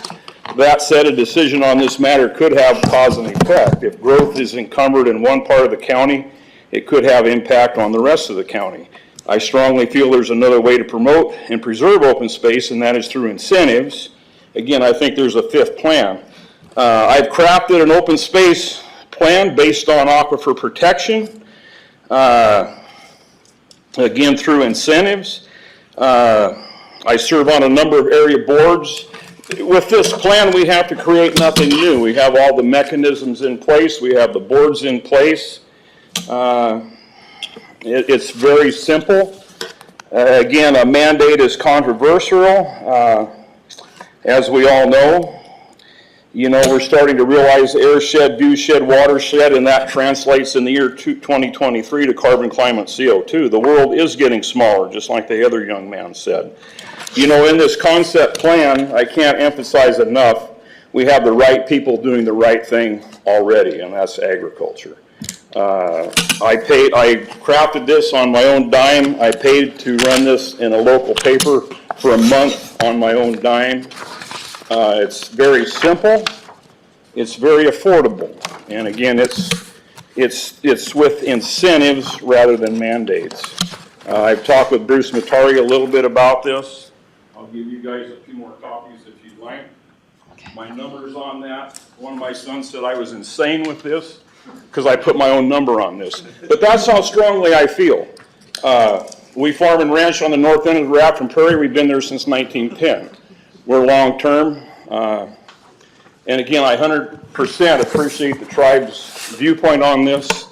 That said, a decision on this matter could have cause and effect. If growth is encumbered in one part of the county, it could have impact on the rest of the county. I strongly feel there's another way to promote and preserve open space, and that is through incentives. Again, I think there's a 5th plan. I've crafted an open space plan based on aquifer protection, again through incentives. I serve on a number of area boards. With this plan, we have to create nothing new. We have all the mechanisms in place. We have the boards in place. It's very simple. Again, a mandate is controversial, as we all know. We're starting to realize air shed, view shed, water shed, and that translates in the year 2023 to carbon, climate, CO2. The world is getting smaller, just like the other young man said. In this concept plan, I can't emphasize enough, we have the right people doing the right thing already, and that's agriculture. I crafted this on my own dime. I paid to run this in a local paper for a month on my own dime. It's very simple. It's very affordable. And again, it's with incentives rather than mandates. I've talked with Bruce Matari a little bit about this. I'll give you guys a few more copies if you'd like. My number's on that. One of my sons said I was insane with this because I put my own number on this. But that's how strongly I feel. We farm and ranch on the north end of the Rafton Prairie. We've been there since 1910. We're long-term. And again, I 100% appreciate the tribe's viewpoint on this.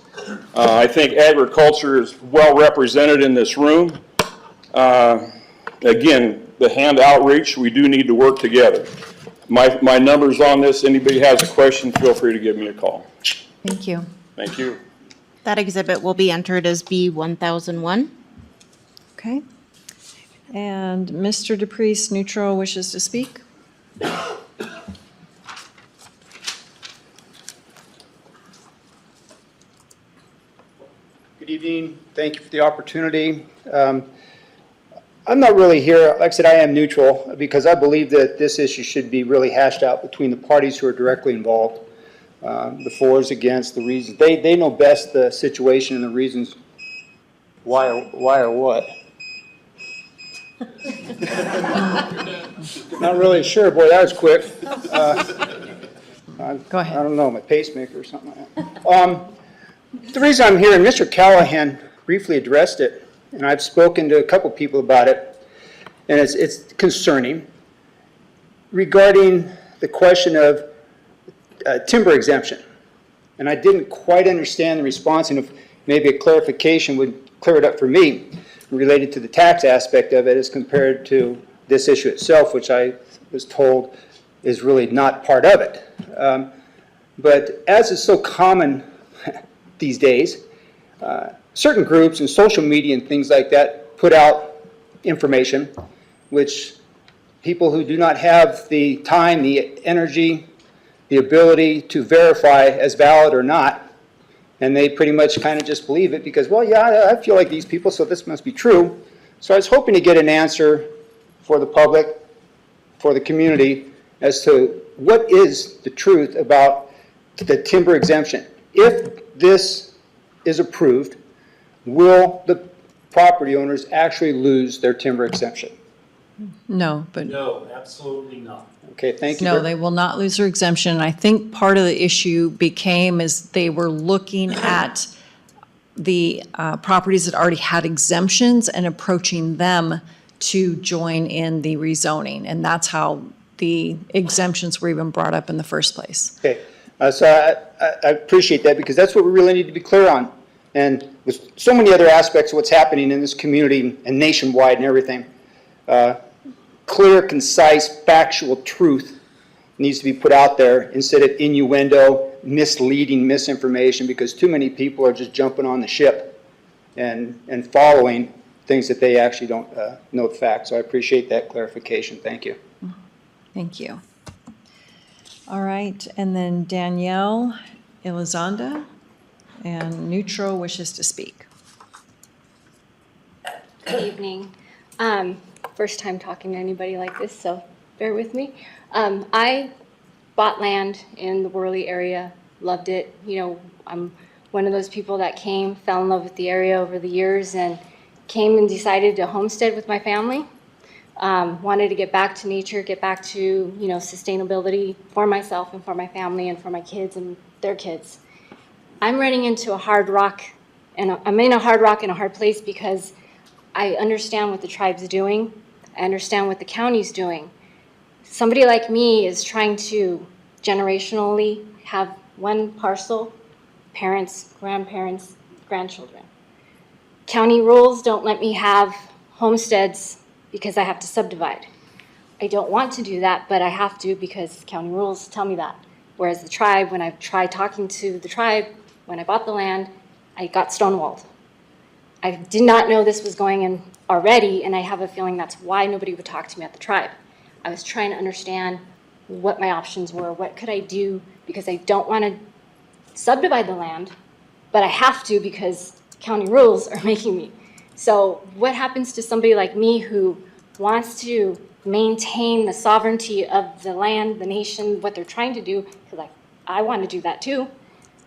I think agriculture is well represented in this room. Again, the hand outreach, we do need to work together. My number's on this. Anybody has a question, feel free to give me a call. Thank you. Thank you. That exhibit will be entered as B1001. Okay. And Mr. DePriest, neutral, wishes to speak? Good evening. Thank you for the opportunity. I'm not really here, like I said, I am neutral because I believe that this issue should be really hashed out between the parties who are directly involved. The fors, against, the reasons. They know best the situation and the reasons why or what. Not really sure. Boy, that was quick. Go ahead. I don't know, my pacemaker or something like that. The reason I'm here, and Mr. Callahan briefly addressed it, and I've spoken to a couple people about it, and it's concerning, regarding the question of timber exemption. And I didn't quite understand the response, and if maybe a clarification would clear it up for me, related to the tax aspect of it as compared to this issue itself, which I was told is really not part of it. But as is so common these days, certain groups and social media and things like that put out information which people who do not have the time, the energy, the ability to verify as valid or not, and they pretty much kind of just believe it because, well, yeah, I feel like these people, so this must be true. So I was hoping to get an answer for the public, for the community, as to what is the truth about the timber exemption. If this is approved, will the property owners actually lose their timber exemption? No, but No, absolutely not. Okay, thank you. no, they will not lose their exemption. I think part of the issue became is they were looking at the properties that already had exemptions and approaching them to join in the rezoning. And that's how the exemptions were even brought up in the first place. Okay, so I appreciate that because that's what we really need to be clear on. And with so many other aspects of what's happening in this community and nationwide and everything, clear, concise, factual truth needs to be put out there instead of innuendo, misleading misinformation, because too many people are just jumping on the ship and following things that they actually don't know the facts. So I appreciate that clarification. Thank you. Thank you. All right, and then Danielle Elizondo, and Neutral wishes to speak. Good evening. First time talking to anybody like this, so bear with me. I bought land in the Worley area, loved it. You know, I'm one of those people that fell in love with the area over the years and came and decided to homestead with my family. Wanted to get back to nature, get back to, you know, sustainability for myself and for my family and for my kids and their kids. I'm running into a hard rock, and I'm in a hard rock in a hard place because I understand what the tribe's doing. I understand what the county's doing. Somebody like me is trying to generationally have one parcel, parents, grandparents, grandchildren. County rules don't let me have homesteads because I have to subdivide. I don't want to do that, but I have to because county rules tell me that. Whereas the tribe, when I tried talking to the tribe, when I bought the land, I got stonewalled. I did not know this was going in already, and I have a feeling that's why nobody would talk to me at the tribe. I was trying to understand what my options were, what could I do, because I don't want to subdivide the land, but I have to because county rules are making me. So what happens to somebody like me who wants to maintain the sovereignty of the land, the nation, what they're trying to do, because I want to do that too,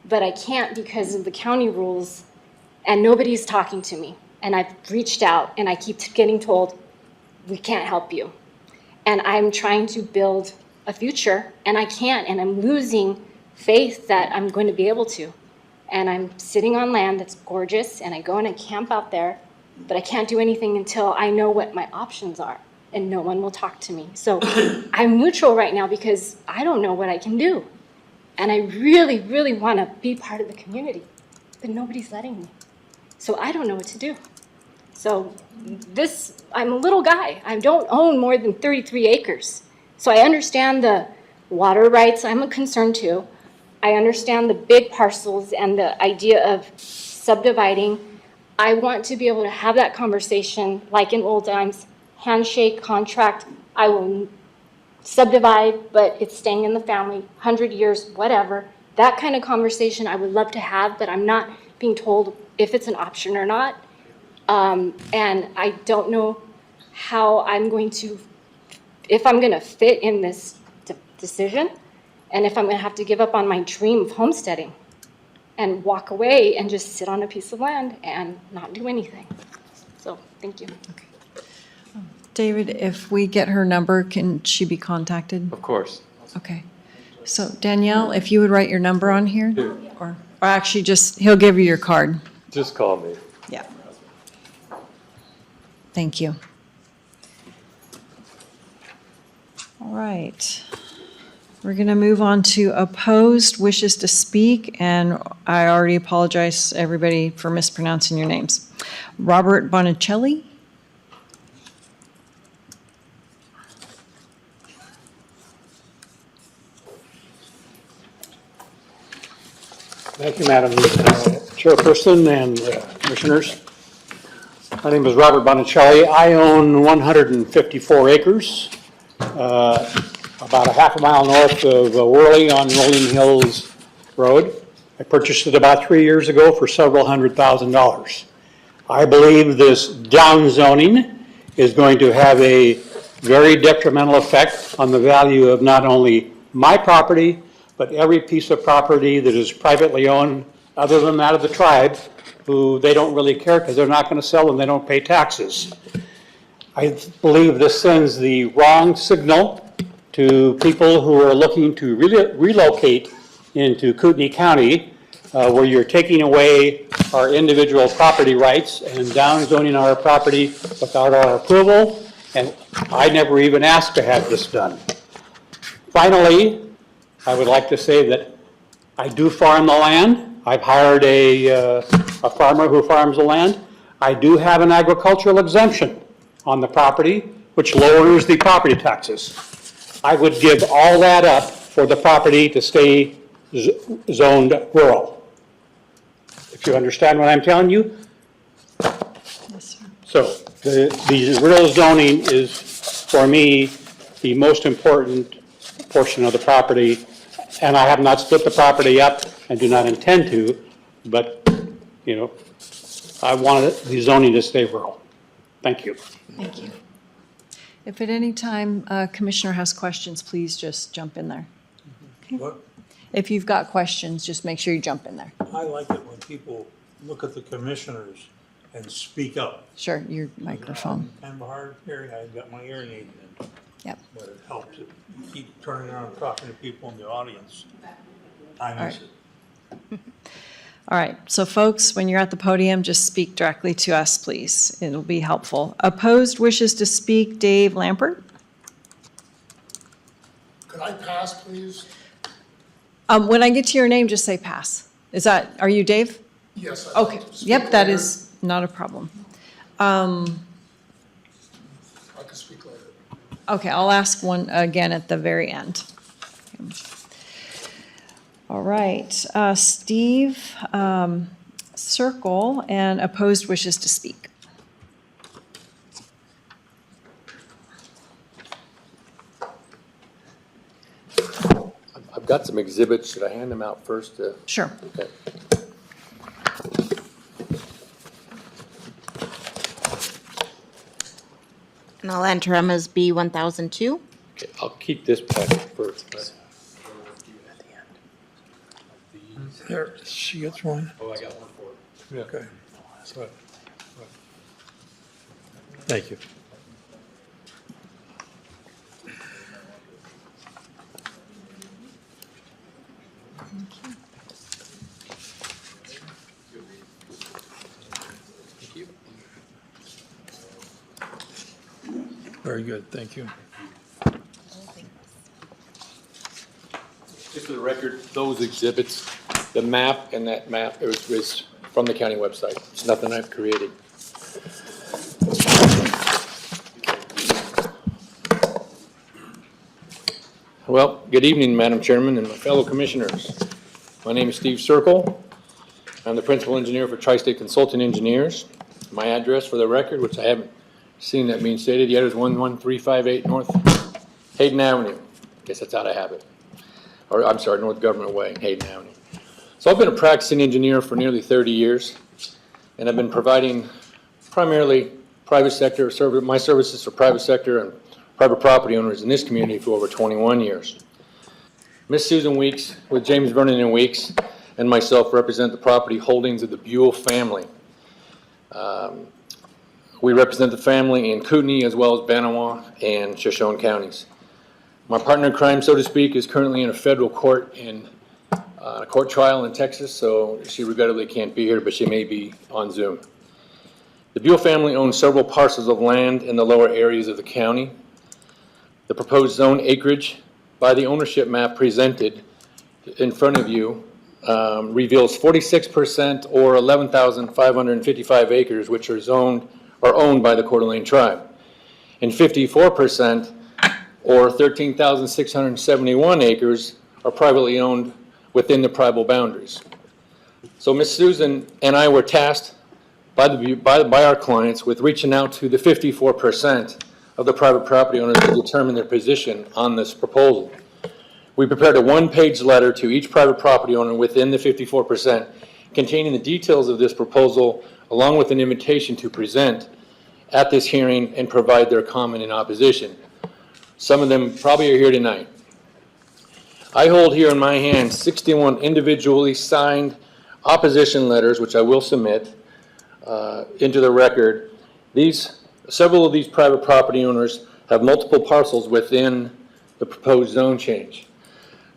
but I can't because of the county rules, and nobody's talking to me. And I've reached out, and I keep getting told, we can't help you. And I'm trying to build a future, and I can't, and I'm losing faith that I'm going to be able to. And I'm sitting on land that's gorgeous, and I go and I camp out there, but I can't do anything until I know what my options are, and no one will talk to me. So I'm neutral right now because I don't know what I can do. And I really, really want to be part of the community, but nobody's letting me. So I don't know what to do. So I'm a little guy. I don't own more than 33 acres. So I understand the water rights. I'm a concern too. I understand the big parcels and the idea of subdividing. I want to be able to have that conversation like in old times, handshake, contract. I will subdivide, but it's staying in the family, 100 years, whatever. That kind of conversation I would love to have, but I'm not being told if it's an option or not. And I don't know how I'm going to, if I'm going to fit in this decision, and if I'm going to have to give up on my dream of homesteading and walk away and just sit on a piece of land and not do anything. So, thank you. David, if we get her number, can she be contacted? Of course. Okay. So Danielle, if you would write your number on here, or actually just, he'll give you your card. Just call me. Yeah. Thank you. All right. We're going to move on to opposed wishes to speak, and I already apologize, everybody, for mispronouncing your names. Robert Bonicelli. Thank you, Madam Chairperson and Commissioners. My name is Robert Bonicelli. I own 154 acres, about a half a mile north of Worley on Rolling Hills Road. I purchased it about 3 years ago for several $100,000. I believe this downzoning is going to have a very detrimental effect on the value of not only my property, but every piece of property that is privately owned, other than that of the tribe, who they don't really care because they're not going to sell and they don't pay taxes. I believe this sends the wrong signal to people who are looking to relocate into Kootenai County, where you're taking away our individual property rights and downzoning our property without our approval, and I never even asked to have this done. Finally, I would like to say that I do farm the land. I've hired a farmer who farms the land. I do have an agricultural exemption on the property, which lowers the property taxes. I would give all that up for the property to stay zoned rural. If you understand what I'm telling you. Yes, sir. So the rural zoning is, for me, the most important portion of the property, and I have not split the property up and do not intend to, but, you know, I want the zoning to stay rural. Thank you. Thank you. If at any time a commissioner has questions, please just jump in there. Okay. What? If you've got questions, just make sure you jump in there. I like it when people look at the commissioners and speak up. Sure, your microphone. I'm hard of hearing, I've got my hearing aid in. Yep. But it helps if you keep turning around and talking to people in the audience. I miss it. All right, so folks, when you're at the podium, just speak directly to us, please. It'll be helpful. Opposed wishes to speak, Dave Lampert. Could I pass, please? When I get to your name, just say pass. Are you Dave? Yes. I'd Okay, like to speak yep, that later. is not a problem. I can speak later. Okay, I'll ask one again at the very end. All right, Steve Circle, and opposed wishes to speak. I've got some exhibits. Should I hand them out first? Sure. Okay. And I'll enter them as B1002. Okay, I'll keep this packet first. But... There, she gets one. Oh, I got one for her. Yeah. Okay. Right. Thank you. Very good, thank you. Just for the record, those exhibits, the map and that map is from the county website. It's nothing I've created. Well, good evening, Madam Chairman and my fellow commissioners. My name is Steve Circle. I'm the principal engineer for Tri-State Consulting Engineers. My address for the record, which I haven't seen that being stated yet, is 11358 North Hayden Avenue, guess that's out of habit. Or, I'm sorry, North Government Way, Hayden Avenue. So I've been a practicing engineer for nearly 30 years, and I've been providing primarily private sector, my services for private sector and private property owners in this community for over 21 years. Miss Susan Weeks with James Vernon and Weeks and myself represent the property holdings of the Buell family. We represent the family in Kootenai as well as Banawa and Shoshone counties. My partner in crime, so to speak, is currently in a federal court in a court trial in Texas, so she regrettably can't be here, but she may be on Zoom. The Buell family owns several parcels of land in the lower areas of the county. The proposed zone acreage by the ownership map presented in front of you reveals 46% or 11,555 acres which are owned by the Coeur d'Alene tribe, and 54% or 13,671 acres are privately owned within the tribal boundaries. So Ms. Susan and I were tasked by our clients with reaching out to the 54% of the private property owners to determine their position on this proposal. We prepared a one-page letter to each private property owner within the 54% containing the details of this proposal along with an invitation to present at this hearing and provide their comment in opposition. Some of them probably are here tonight. I hold here in my hand 61 individually signed opposition letters, which I will submit into the record. Several of these private property owners have multiple parcels within the proposed zone change.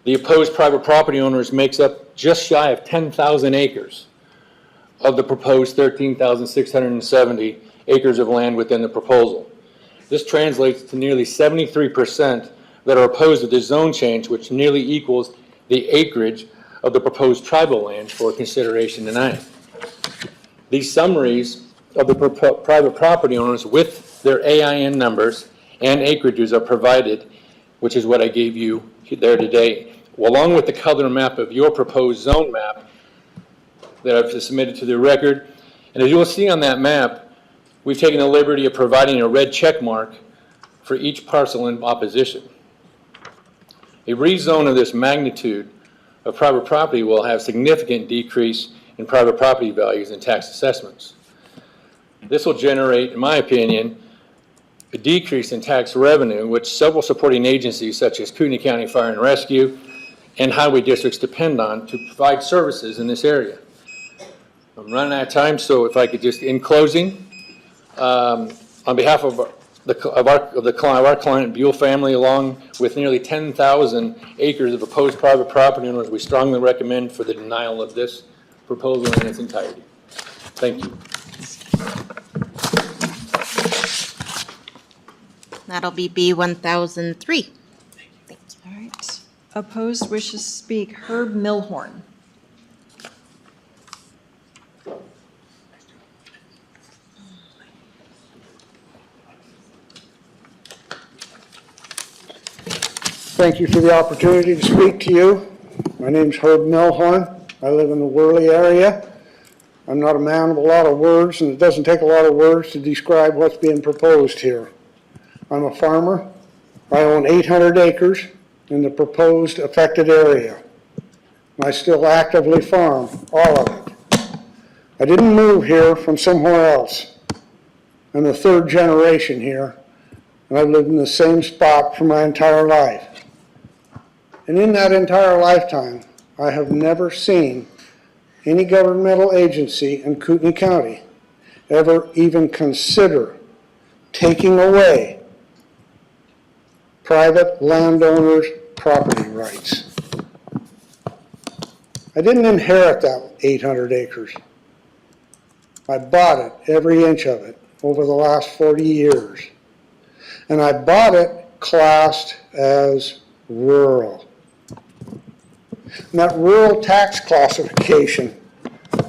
The opposed private property owners makes up just shy of 10,000 acres of the proposed 13,670 acres of land within the proposal. This translates to nearly 73% that are opposed to this zone change, which nearly equals the acreage of the proposed tribal land for consideration tonight. These summaries of the private property owners with their AIN numbers and acreages are provided, which is what I gave you there today, along with the color map of your proposed zone map that I've submitted to the record. And as you will see on that map, we've taken the liberty of providing a red check mark for each parcel in opposition. A rezone of this magnitude of private property will have significant decrease in private property values and tax assessments. This will generate, in my opinion, a decrease in tax revenue, which several supporting agencies such as Kootenai County Fire and Rescue and highway districts depend on to provide services in this area. I'm running out of time, so if I could just, in closing, on behalf of our client, Buell family, along with nearly 10,000 acres of opposed private property owners, we strongly recommend for the denial of this proposal in its entirety. Thank you. That'll be B1003. All right. Opposed wishes to speak. Herb Milhorn. Thank you for the opportunity to speak to you. My name's Herb Milhorn. I live in the Worley area. I'm not a man of a lot of words, and it doesn't take a lot of words to describe what's being proposed here. I'm a farmer. I own 800 acres in the proposed affected area. I still actively farm all of it. I didn't move here from somewhere else. I'm the third generation here, and I've lived in the same spot for my entire life. And in that entire lifetime, I have never seen any governmental agency in Kootenai County ever even consider taking away private landowners' property rights. I didn't inherit that 800 acres. I bought it, every inch of it, over the last 40 years. And I bought it classed as rural. And that rural tax classification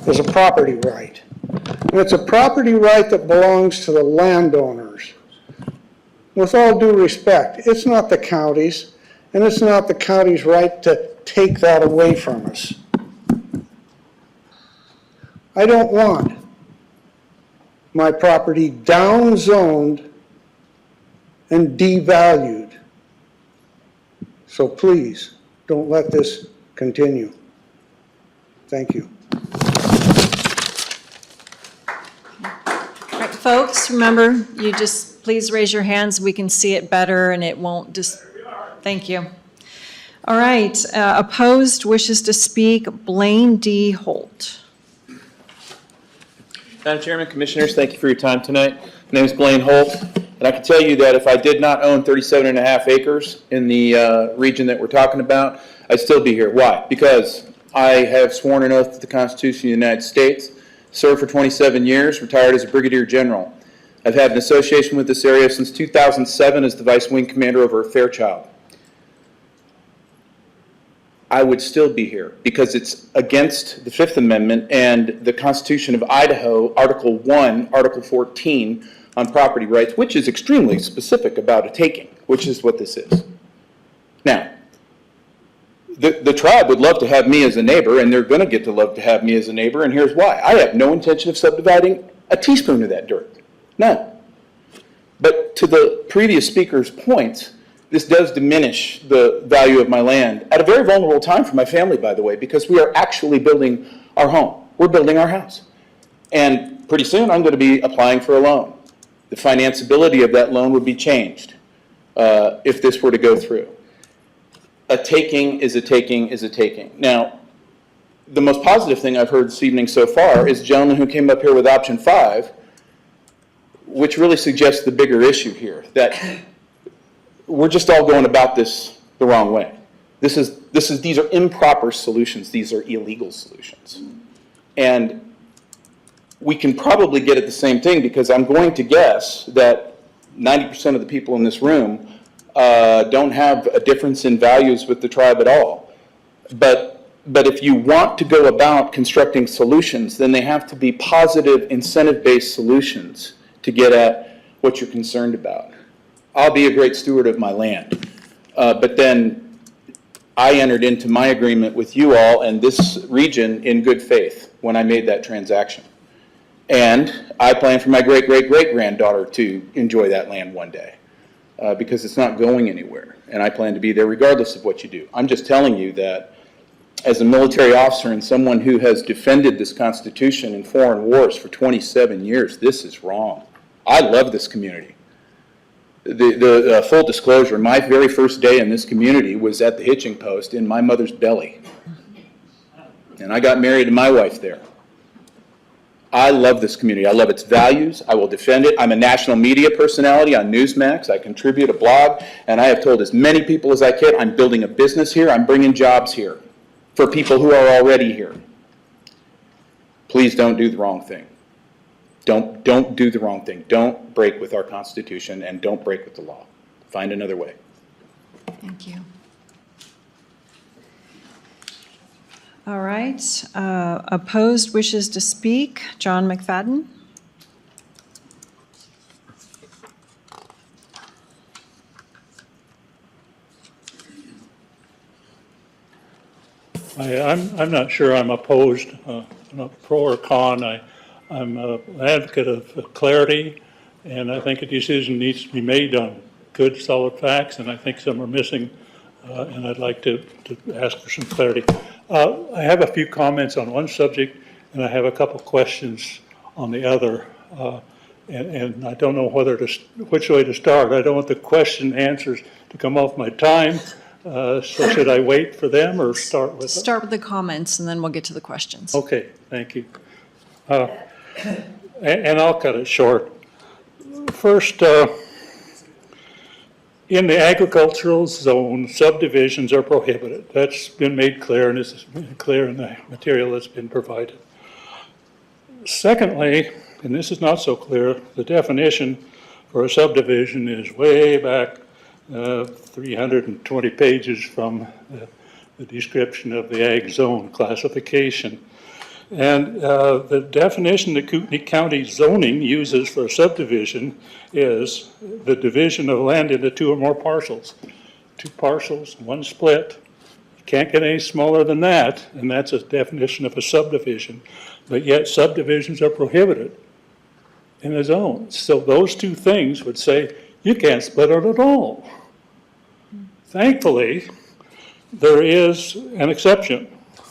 is a property right. And it's a property right that belongs to the landowners. With all due respect, it's not the county's, and it's not the county's right to take that away from us. I don't want my property downzoned and devalued So please, don't let this continue. Thank you. All right, folks, remember, you just, please raise your hands. We can see it better and it won't just, thank you. All right, opposed, wishes to speak, Blaine D. Holt. Madam Chairman, Commissioners, thank you for your time tonight. My name is Blaine Holt, and I can tell you that if I did not own 37.5 acres in the region that we're talking about, I'd still be here. Why? Because I have sworn an oath to the Constitution of the United States, served for 27 years, retired as a Brigadier General. I've had an association with this area since 2007 as the Vice Wing Commander over Fairchild. I would still be here because it's against the Fifth Amendment and the Constitution of Idaho, Article 1, Article 14 on property rights, which is extremely specific about a taking, which is what this is. Now, the tribe would love to have me as a neighbor, and they're going to get to love to have me as a neighbor, and here's why. I have no intention of subdividing a teaspoon of that dirt. None. But to the previous speaker's point, this does diminish the value of my land at a very vulnerable time for my family, by the way, because we are actually building our home. We're building our house. And pretty soon I'm going to be applying for a loan. The financeability of that loan would be changed if this were to go through. A taking is a taking is a taking. Now, the most positive thing I've heard this evening so far is the gentleman who came up here with option 5, which really suggests the bigger issue here, that we're just all going about this the wrong way. These are improper solutions. These are illegal solutions. And we can probably get at the same thing because I'm going to guess that 90% of the people in this room don't have a difference in values with the tribe at all. But if you want to go about constructing solutions, then they have to be positive, incentive-based solutions to get at what you're concerned about. I'll be a great steward of my land. But then I entered into my agreement with you all and this region in good faith when I made that transaction. And I plan for my great-great-great-granddaughter to enjoy that land one day because it's not going anywhere. And I plan to be there regardless of what you do. I'm just telling you that as a military officer and someone who has defended this Constitution in foreign wars for 27 years, this is wrong. I love this community. The full disclosure, my very first day in this community was at the hitching post in my mother's belly. And I got married to my wife there. I love this community. I love its values. I will defend it. I'm a national media personality on Newsmax. I contribute a blog, and I have told as many people as I can, I'm building a business here. I'm bringing jobs here for people who are already here. Please don't do the wrong thing. Don't do the wrong thing. Don't break with our Constitution and don't break with the law. Find another way. Thank you. All right, opposed wishes to speak, John McFadden. I'm not sure I'm opposed, not pro or con. I'm an advocate of clarity, and I think a decision needs to be made on good, solid facts, and I think some are missing, and I'd like to ask for some clarity. I have a few comments on one subject, and I have a couple questions on the other, and I don't know which way to start. I don't want the question answers to come off my time, so should I wait for them or start with them? Start with the comments, and then we'll get to the questions. Okay, thank you. And I'll cut it short. First, in the agricultural zone, subdivisions are prohibited. That's been made clear, and it's been clear in the material that's been provided. Secondly, and this is not so clear, the definition for a subdivision is way back 320 pages from the description of the ag zone classification. And the definition that Kootenai County zoning uses for a subdivision is the division of land into 2 or more parcels. 2 parcels, 1 split. You can't get any smaller than that, and that's a definition of a subdivision. But yet subdivisions are prohibited in the zone. So those 2 things would say you can't split it at all. Thankfully, there is an exception,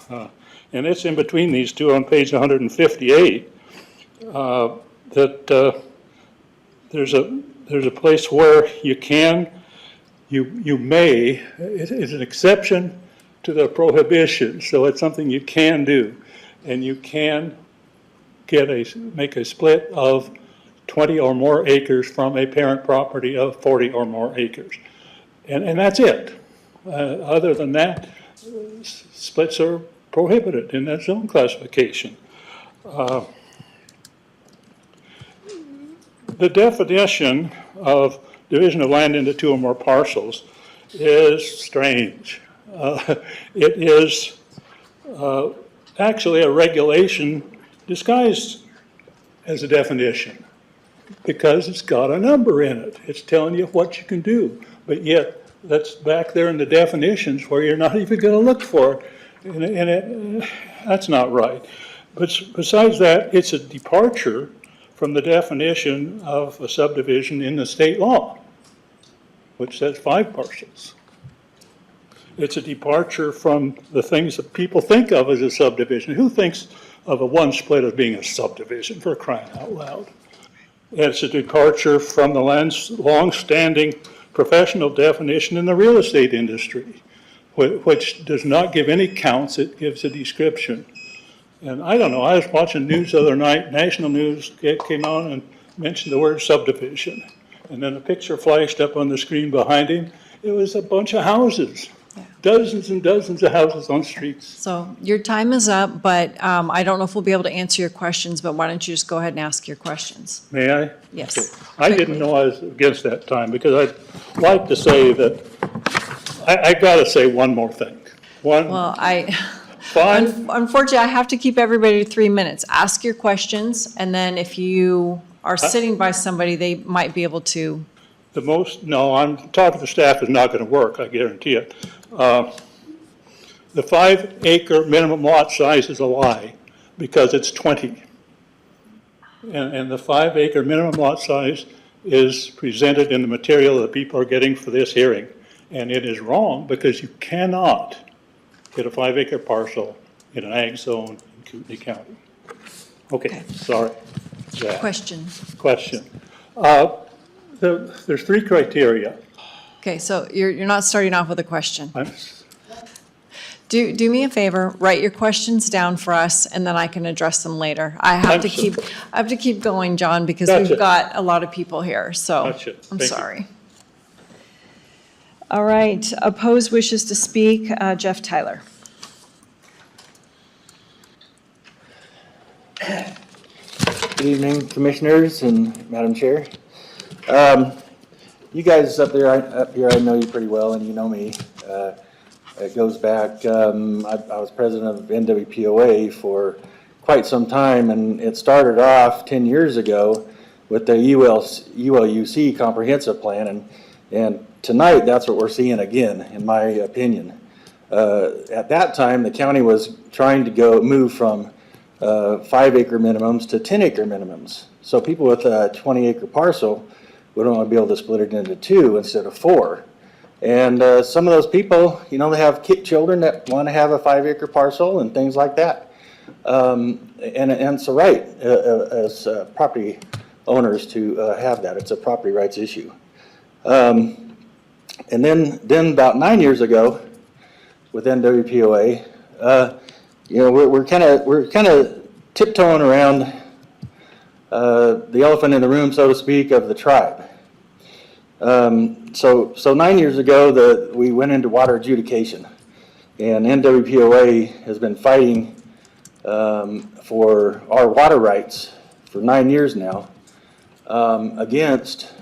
and it's in between these two on page 158, that there's a place where you may, it's an exception to the prohibition, so it's something you can do, and you can make a split of 20 or more acres from a parent property of 40 or more acres. And that's it. Other than that, splits are prohibited in that zone classification. The definition of division of land into two or more parcels is strange. It is actually a regulation disguised as a definition because it's got a number in it. It's telling you what you can do, but yet that's back there in the definitions where you're not even going to look for it, that's not right. But besides that, it's a departure from the definition of a subdivision in the state law, which says 5 parcels. It's a departure from the things that people think of as a subdivision. Who thinks of a one split as being a subdivision, for crying out loud? It's a departure from the long-standing professional definition in the real estate industry, which does not give any counts, it gives a description. And I don't know, I was watching news the other night, national news came on and mentioned the word subdivision. And then a picture flashed up on the screen behind him. It was a bunch of houses, dozens and dozens of houses on streets. So your time is up, but I don't know if we'll be able to answer your questions, but why don't you just go ahead and ask your questions? May I? Yes. Okay. I didn't know I was against that time because I'd like to say that, I got to say one more thing. Well, unfortunately, I have to keep everybody to 3 minutes. Ask your questions, and then if you are sitting by somebody, they might be able to. No, I'm talking to staff is not going to work, I guarantee it. The 5-acre minimum lot size is a lie because it's 20. And the 5-acre minimum lot size is presented in the material that people are getting for this hearing. And it is wrong because you cannot get a 5-acre parcel in an ag zone in Kootenai County. Okay. Sorry. Question. There's 3 criteria. Okay, so you're not starting off with a question. Do me a favor, write your questions down for us, and then I can address them later. I have to keep going, John, because we've got a lot of people here, so I'm sorry. All right, opposed wishes to speak, Jeff Tyler. Good evening, Commissioners and Madam Chair. You guys up here, I know you pretty well, and you know me. It goes back, I was president of NWPOA for quite some time, and it started off 10 years ago with the ULUC comprehensive plan, and tonight that's what we're seeing again, in my opinion. At that time, the county was trying to move from 5-acre minimums to 10-acre minimums. So people with a 20-acre parcel would only be able to split it into 2 instead of 4. And some of those people, you know, they have children that want to have a 5-acre parcel and things like that. And it's a right as property owners to have that. It's a property rights issue. And then about 9 years ago, with NWPOA, you know, we're kind of tiptoeing around the elephant in the room, so to speak, of the tribe. So 9 years ago, we went into water adjudication, and NWPOA has been fighting for our water rights for 9 years now against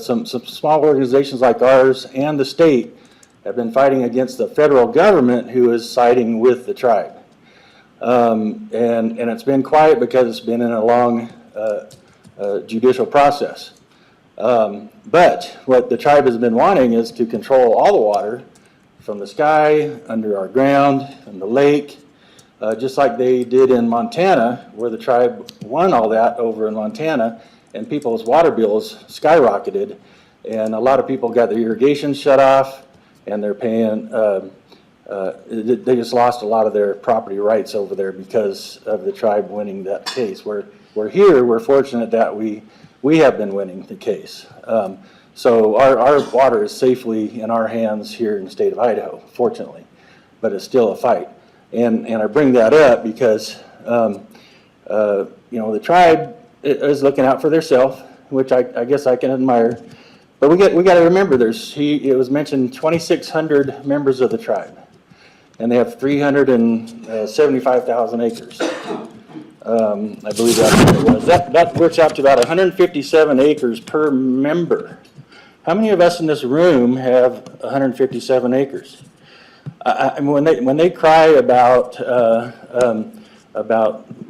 some small organizations like ours, and the state have been fighting against the federal government, who is siding with the tribe. And it's been quiet because it's been in a long judicial process. But what the tribe has been wanting is to control all the water from the sky, under our ground, from the lake, just like they did in Montana, where the tribe won all that over in Montana, and people's water bills skyrocketed, and a lot of people got their irrigation shut off, and they're paying, they just lost a lot of their property rights over there because of the tribe winning that case. We're here, we're fortunate that we have been winning the case. So our water is safely in our hands here in the state of Idaho, fortunately, but it's still a fight. And I bring that up because, the tribe is looking out for themselves, which I guess I can admire. But we got to remember, it was mentioned 2,600 members of the tribe, and they have 375,000 acres. I believe that's what it was. That works out to about 157 acres per member. How many of us in this room have 157 acres? When they cry about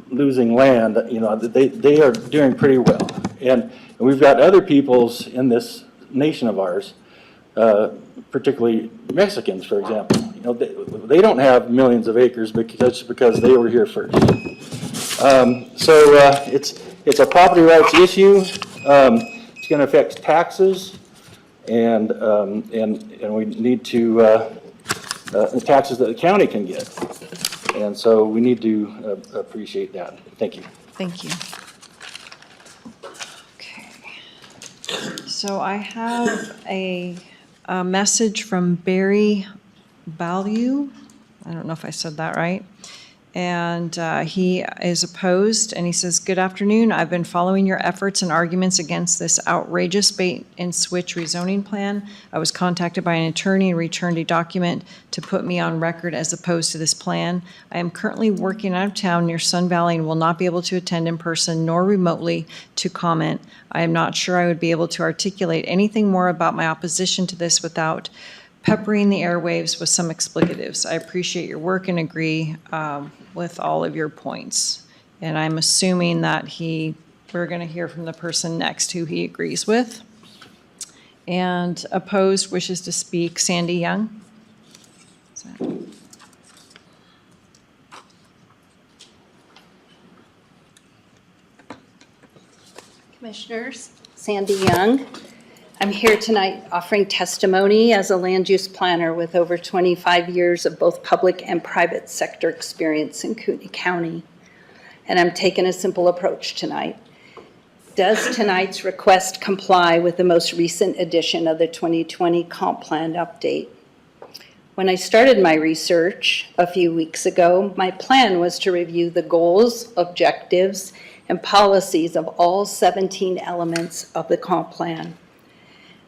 losing land, they are doing pretty well. And we've got other peoples in this nation of ours, particularly Mexicans, for example. They don't have millions of acres because they were here first. It's a property rights issue. It's going to affect taxes, and we need to the taxes that the county can get, and so we need to appreciate that. Thank you. Thank you. Okay. So I have a message from Barry Ballew. I don't know if I said that right. And he is opposed, and he says, "Good afternoon. I've been following your efforts and arguments against this outrageous bait and switch rezoning plan. I was contacted by an attorney and returned a document to put me on record as opposed to this plan. I am currently working out of town near Sun Valley and will not be able to attend in person nor remotely to comment. I am not sure I would be able to articulate anything more about my opposition to this without peppering the airwaves with some explicatives. I appreciate your work and agree with all of your points." And I'm assuming that we're going to hear from the person next who he agrees with. And opposed wishes to speak Sandy Young. Commissioners, Sandy Young. I'm here tonight offering testimony as a land use planner with over 25 years of both public and private sector experience in Kootenai County. And I'm taking a simple approach tonight. Does tonight's request comply with the most recent edition of the 2020 Comp Plan update? When I started my research a few weeks ago, my plan was to review the goals, objectives, and policies of all 17 elements of the Comp Plan.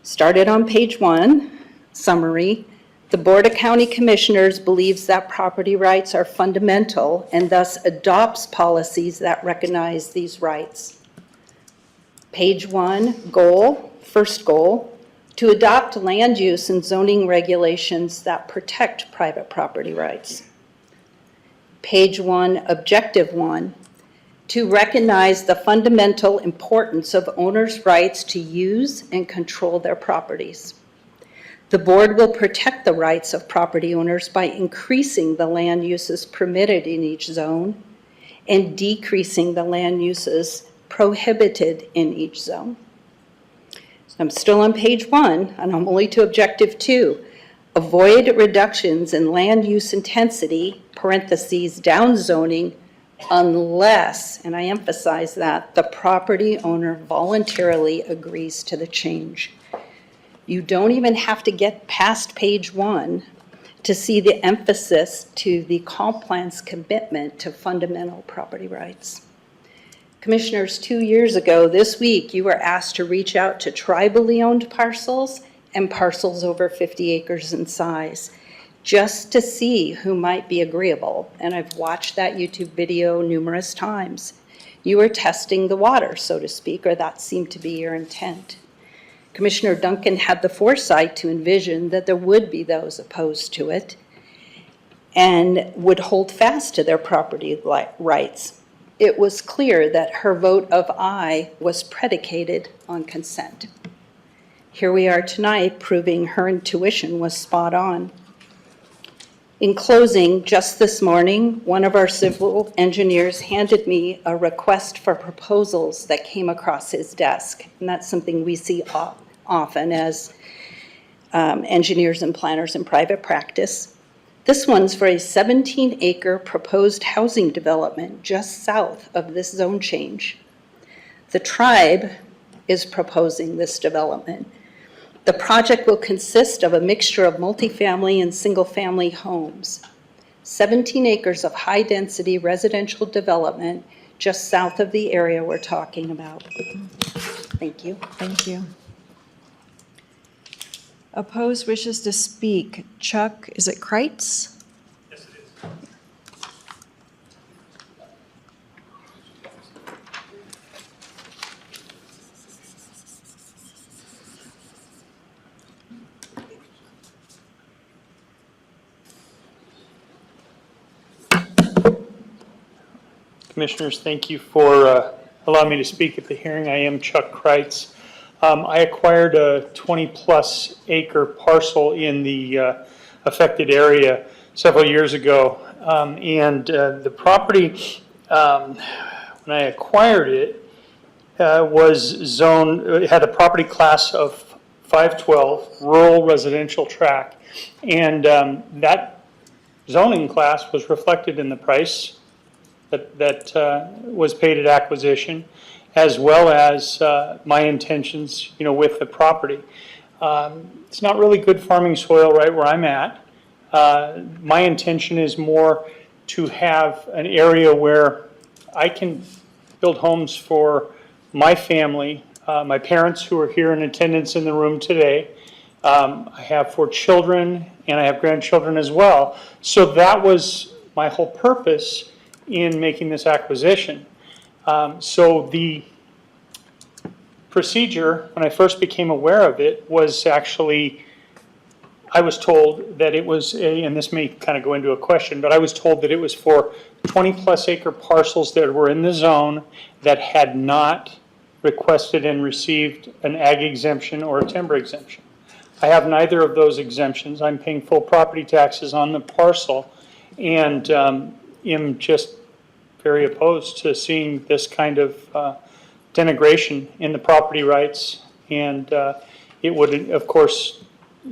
Started on page 1, summary. The Board of County Commissioners believes that property rights are fundamental and thus adopts policies that recognize these rights. Page 1, goal, first goal, to adopt land use and zoning regulations that protect private property rights. Page 1, objective 1, to recognize the fundamental importance of owners' rights to use and control their properties. The board will protect the rights of property owners by increasing the land uses permitted in each zone and decreasing the land uses prohibited in each zone. I'm still on page 1, and I'm only to objective 2. Avoid reductions in land use intensity, parentheses, downzoning, unless, and I emphasize that, the property owner voluntarily agrees to the change. You don't even have to get past page 1 to see the emphasis to the comp plan's commitment to fundamental property rights. Commissioners, 2 years ago this week, you were asked to reach out to tribally owned parcels and parcels over 50 acres in size, just to see who might be agreeable. And I've watched that YouTube video numerous times. You were testing the water, so to speak, or that seemed to be your intent. Commissioner Duncan had the foresight to envision that there would be those opposed to it and would hold fast to their property rights. It was clear that her vote of aye was predicated on consent. Here we are tonight proving her intuition was spot on. In closing, just this morning, one of our civil engineers handed me a request for proposals that came across his desk. And that's something we see often as engineers and planners in private practice. This one's for a 17-acre proposed housing development just south of this zone change. The tribe is proposing this development. The project will consist of a mixture of multifamily and single-family homes. 17 acres of high-density residential development just south of the area we're talking about. Thank you. Thank you. Opposed wishes to speak. Chuck, is it Kreitz? Yes, it is. Commissioners, thank you for allowing me to speak at the hearing. I am Chuck Kreitz. I acquired a 20-plus acre parcel in the affected area several years ago. The property, when I acquired it, was zoned, it had a property class of 512, rural residential tract. And that zoning class was reflected in the price that was paid at acquisition, as well as my intentions, with the property. It's not really good farming soil right where I'm at. My intention is more to have an area where I can build homes for my family, my parents who are here in attendance in the room today. I have 4 children and I have grandchildren as well. So that was my whole purpose in making this acquisition. So the procedure, when I first became aware of it, was actually, I was told that it was and this may kind of go into a question, but I was told that it was for 20-plus acre parcels that were in the zone that had not requested and received an ag exemption or a timber exemption. I have neither of those exemptions. I'm paying full property taxes on the parcel, and am just very opposed to seeing this kind of denigration in the property rights, and it would, of course,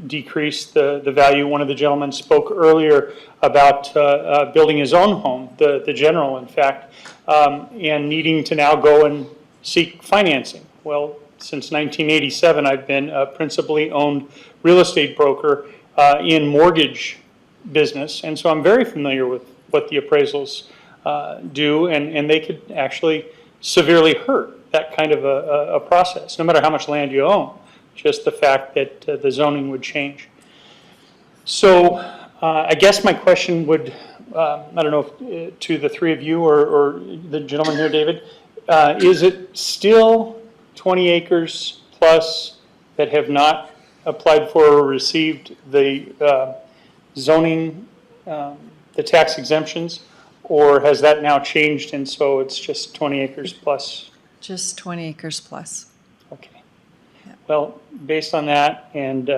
decrease the value. One of the gentlemen spoke earlier about building his own home, the general, in fact, and needing to now go and seek financing. Well, since 1987, I've been a principally owned real estate broker in mortgage business, and so I'm very familiar with what the appraisals do, and they could actually severely hurt that kind of a process, no matter how much land you own, just the fact that the zoning would change. So I guess my question would, I don't know if, to the 3 of you or the gentleman here, David, is it still 20 acres plus that have not applied for or received the zoning, the tax exemptions, or has that now changed and so it's just 20 acres plus? Just 20 acres plus. Okay. Well, based on that and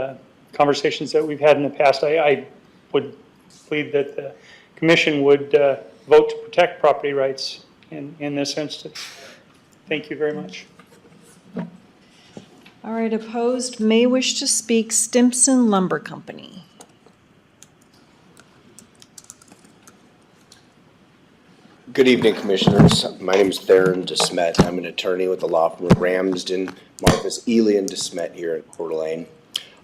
conversations that we've had in the past, I would plead that the commission would vote to protect property rights in this instance. Thank you very much. All right, opposed may wish to speak. Stimson Lumber Company. Good evening, Commissioners. My name is Theron DeSmet. I'm an attorney with the law firm of Ramsden, Marcus, Ely, and DeSmet here in Coeur d'Alene.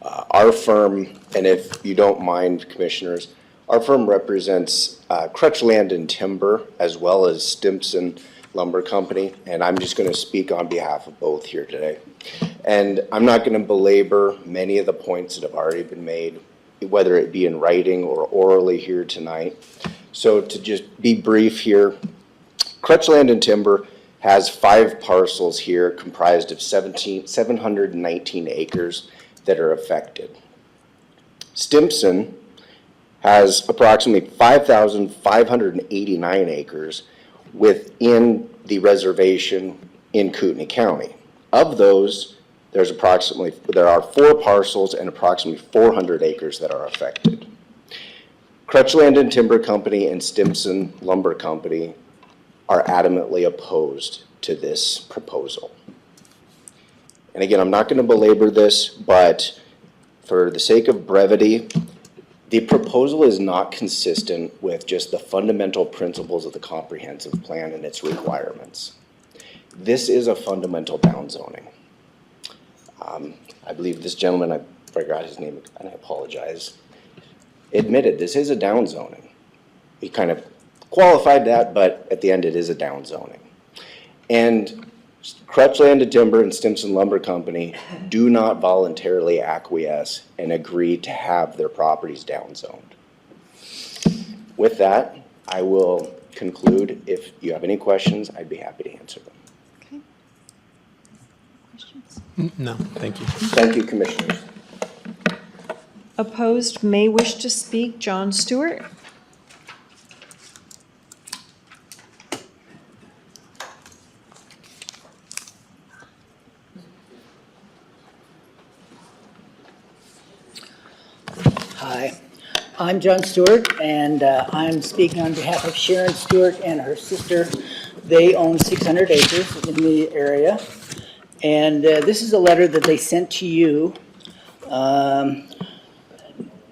Our firm, and if you don't mind, Commissioners, our firm represents Crutchland and Timber as well as Stimson Lumber Company, and I'm just going to speak on behalf of both here today. And I'm not going to belabor many of the points that have already been made, whether it be in writing or orally here tonight. So to just be brief here, Crutchland and Timber has 5 parcels here comprised of 719 acres that are affected. Stimson has approximately 5,589 acres within the reservation in Kootenai County. Of those, there are 4 parcels and approximately 400 acres that are affected. Crutchland and Timber Company and Stimson Lumber Company are adamantly opposed to this proposal. And again, I'm not going to belabor this, but For the sake of brevity, the proposal is not consistent with just the fundamental principles of the comprehensive plan and its requirements. This is a fundamental downzoning. I believe this gentleman, I forgot his name, and I apologize, admitted this is a downzoning. He kind of qualified that, but at the end it is a downzoning. And Crutchland to Timber and Stimson Lumber Company do not voluntarily acquiesce and agree to have their properties downzoned. With that, I will conclude. If you have any questions, I'd be happy to answer them. No, thank you. Thank you, Commissioners. Opposed may wish to speak. John Stewart. Hi, I'm John Stewart, and I'm speaking on behalf of Sharon Stewart and her sister. They own 600 acres in the area, and this is a letter that they sent to you.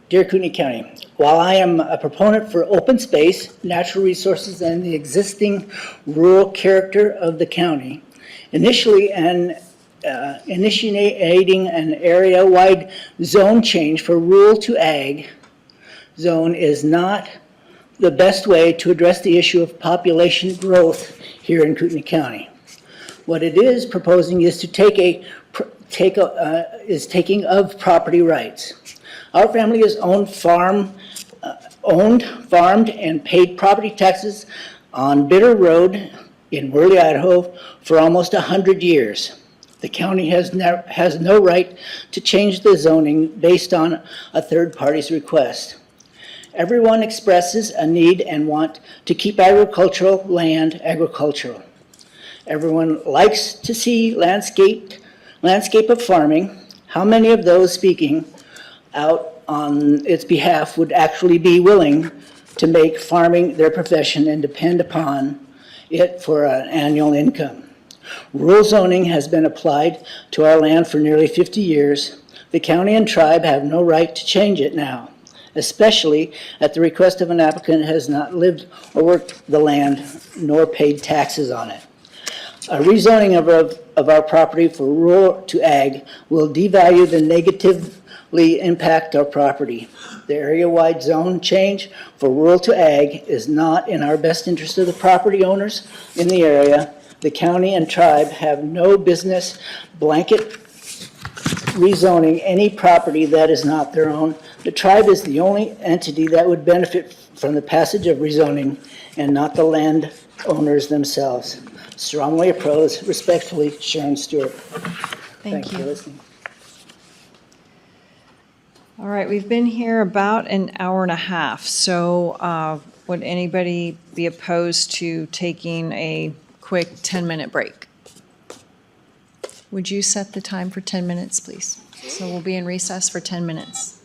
Dear Kootenai County, while I am a proponent for open space, natural resources, and the existing rural character of the county, initiating an area-wide zone change for rural to ag zone is not the best way to address the issue of population growth here in Kootenai County. What it is proposing is to taking of property rights. Our family has owned, farmed, and paid property taxes on Bitter Road in Worley, Idaho for almost 100 years. The county has no right to change the zoning based on a third party's request. Everyone expresses a need and want to keep agricultural land agricultural. Everyone likes to see landscape of farming. How many of those speaking out on its behalf would actually be willing to make farming their profession and depend upon it for an annual income? Rural zoning has been applied to our land for nearly 50 years. The county and tribe have no right to change it now, especially at the request of an applicant who has not lived or worked the land nor paid taxes on it. A rezoning of our property for rural to ag will devalue the negatively impact our property. The area-wide zone change for rural to ag is not in our best interest of the property owners in the area. The county and tribe have no business blanket rezoning any property that is not their own. The tribe is the only entity that would benefit from the passage of rezoning and not the land owners themselves. Strongly opposed. Respectfully, Sharon Stewart. Thank you. For listening. All right, we've been here about an hour and a half, so would anybody be opposed to taking a quick 10-minute break? Would you set the time for 10 minutes, please? So we'll be in recess for 10 minutes.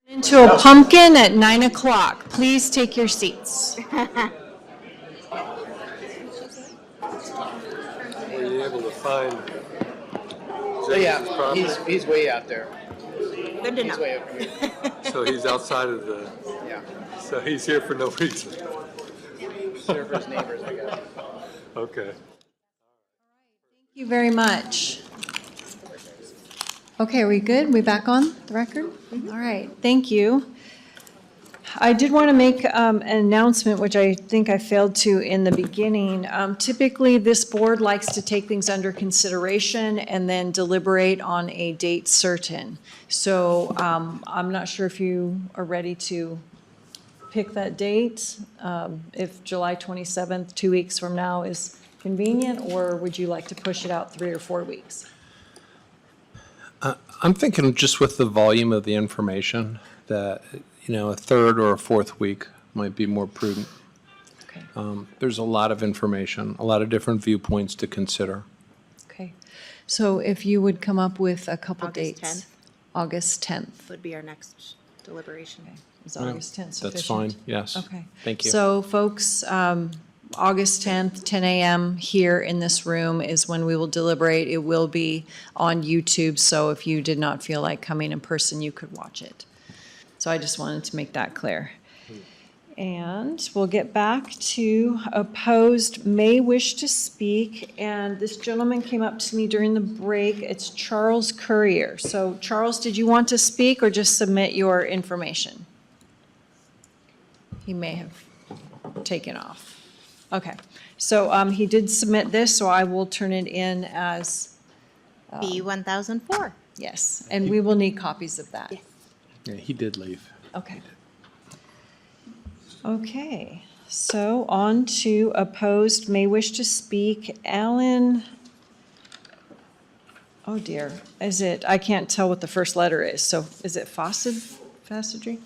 Into a pumpkin at 9 o'clock. Please take your seats. Were you able to find So James's property? he's way out there. Good to He's know. way over here. So he's outside of the, Yeah. so he's here for no reason. Here for his neighbors, I guess. Okay. Thank you very much. Okay, are we good? We back on the record? All right, thank you. I did want to make an announcement, which I think I failed to in the beginning. Typically, this board likes to take things under consideration and then deliberate on a date certain. So I'm not sure if you are ready to pick that date, if July 27th, 2 weeks from now, is convenient, or would you like to push it out 3 or 4 weeks? I'm thinking just with the volume of the information that, a third or a fourth week might be more prudent. Okay. There's a lot of information, a lot of different viewpoints to consider. Okay. So if you would come up with a couple August dates. 10th. August 10th. Would be our next deliberation. Is August 10th sufficient? That's fine, yes. Okay. Thank you. So folks, August 10th, 10 a.m. here in this room is when we will deliberate. It will be on YouTube, so if you did not feel like coming in person, you could watch it. So I just wanted to make that clear. And we'll get back to opposed may wish to speak. And this gentleman came up to me during the break. It's Charles Courier. So Charles, did you want to speak or just submit your information? He may have taken off. Okay, so he did submit this, so I will turn it in as, B1004. yes, and we will need copies of that. Yeah, he did leave. Okay. Okay, so on to opposed may wish to speak. Alan, oh dear, is it, I can't tell what the first letter is, so is it Fassadry?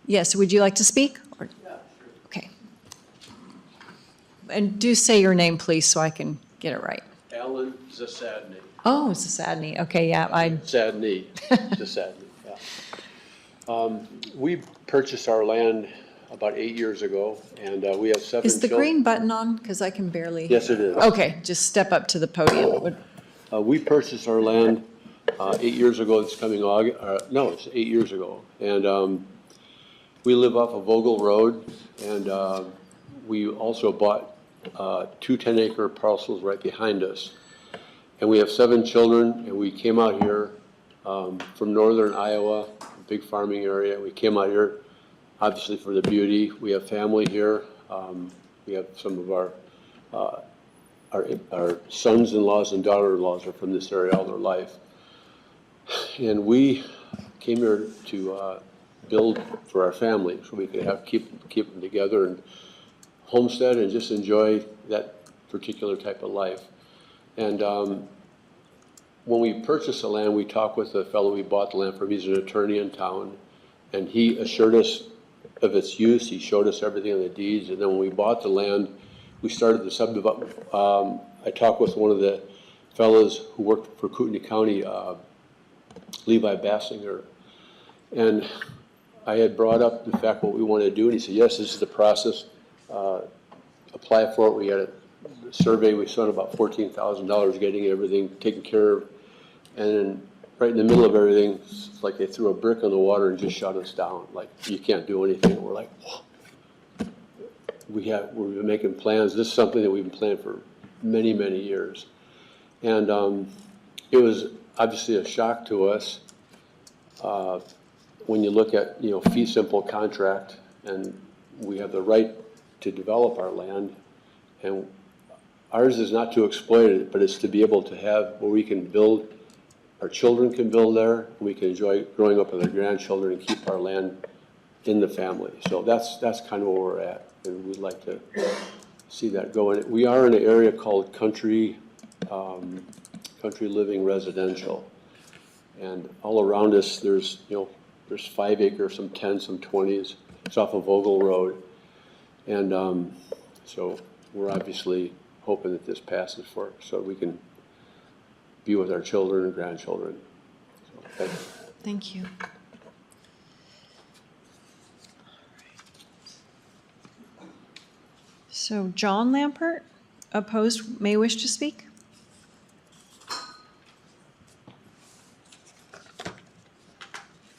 Yes, would you like to speak? Or- Okay. And do say your name, please, so I can get it right. Alan Zasadny. Oh, Zasadny, okay, yeah, Zasadny, Zasadny, yeah. We purchased our land about 8 years ago, and we have 7 Is the children. green button on? Because I can barely. Yes, it is. Okay, just step up to the podium. We purchased our land 8 years ago, it's coming August, no, it's 8 years ago. And we live off of Vogel Road, and we also bought 2 10-acre parcels right behind us. And we have 7 children, and we came out here from northern Iowa, a big farming area. We came out here, obviously, for the beauty. We have family here. We have some of our sons-in-laws and daughter-in-laws are from this area all their life. And we came here to build for our family, so we could keep them together and homestead and just enjoy that particular type of life. And when we purchased the land, we talked with the fellow we bought the land from. He's an attorney in town, and he assured us of its use. He showed us everything on the deeds, and then when we bought the land, we started the subdivision. I talked with one of the fellows who worked for Kootenai County, Levi Bassinger, and I had brought up the fact what we wanted to do, and he said, yes, this is the process. Apply for it. We had a survey. We spent about $14,000 getting everything taken care of. And then right in the middle of everything, it's like they threw a brick on the water and just shut us down. Like, you can't do anything. And we're like, whoa. We've been making plans. This is something that we've been planning for many, many years. And it was obviously a shock to us when you look at, fee simple contract, and we have the right to develop our land, and ours is not to exploit it, but it's to be able to have where we can build, our children can build there, and we can enjoy growing up with our grandchildren and keep our land in the family. So that's kind of where we're at, and we'd like to see that go. And we are in an area called country living residential, and all around us there's 5 acres, some 10, some 20s. It's off of Vogel Road. And so we're obviously hoping that this passes so we can be with our children and grandchildren. So, thank you. Thank you. So John Lampert, opposed, may wish to speak?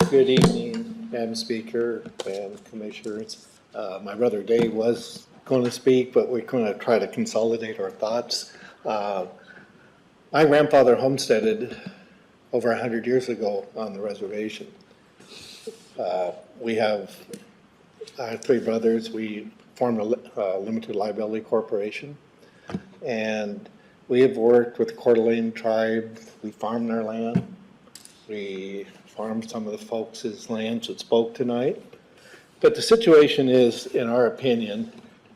Good evening, Madam Speaker and Commissioners. My brother Dave was going to speak, but we're going to try to consolidate our thoughts. My grandfather homesteaded over 100 years ago on the reservation. We have three brothers. We formed a limited liability corporation, and we have worked with the Coeur d'Alene tribe. We farmed their land. We farmed some of the folks' lands that spoke tonight. But the situation is, in our opinion,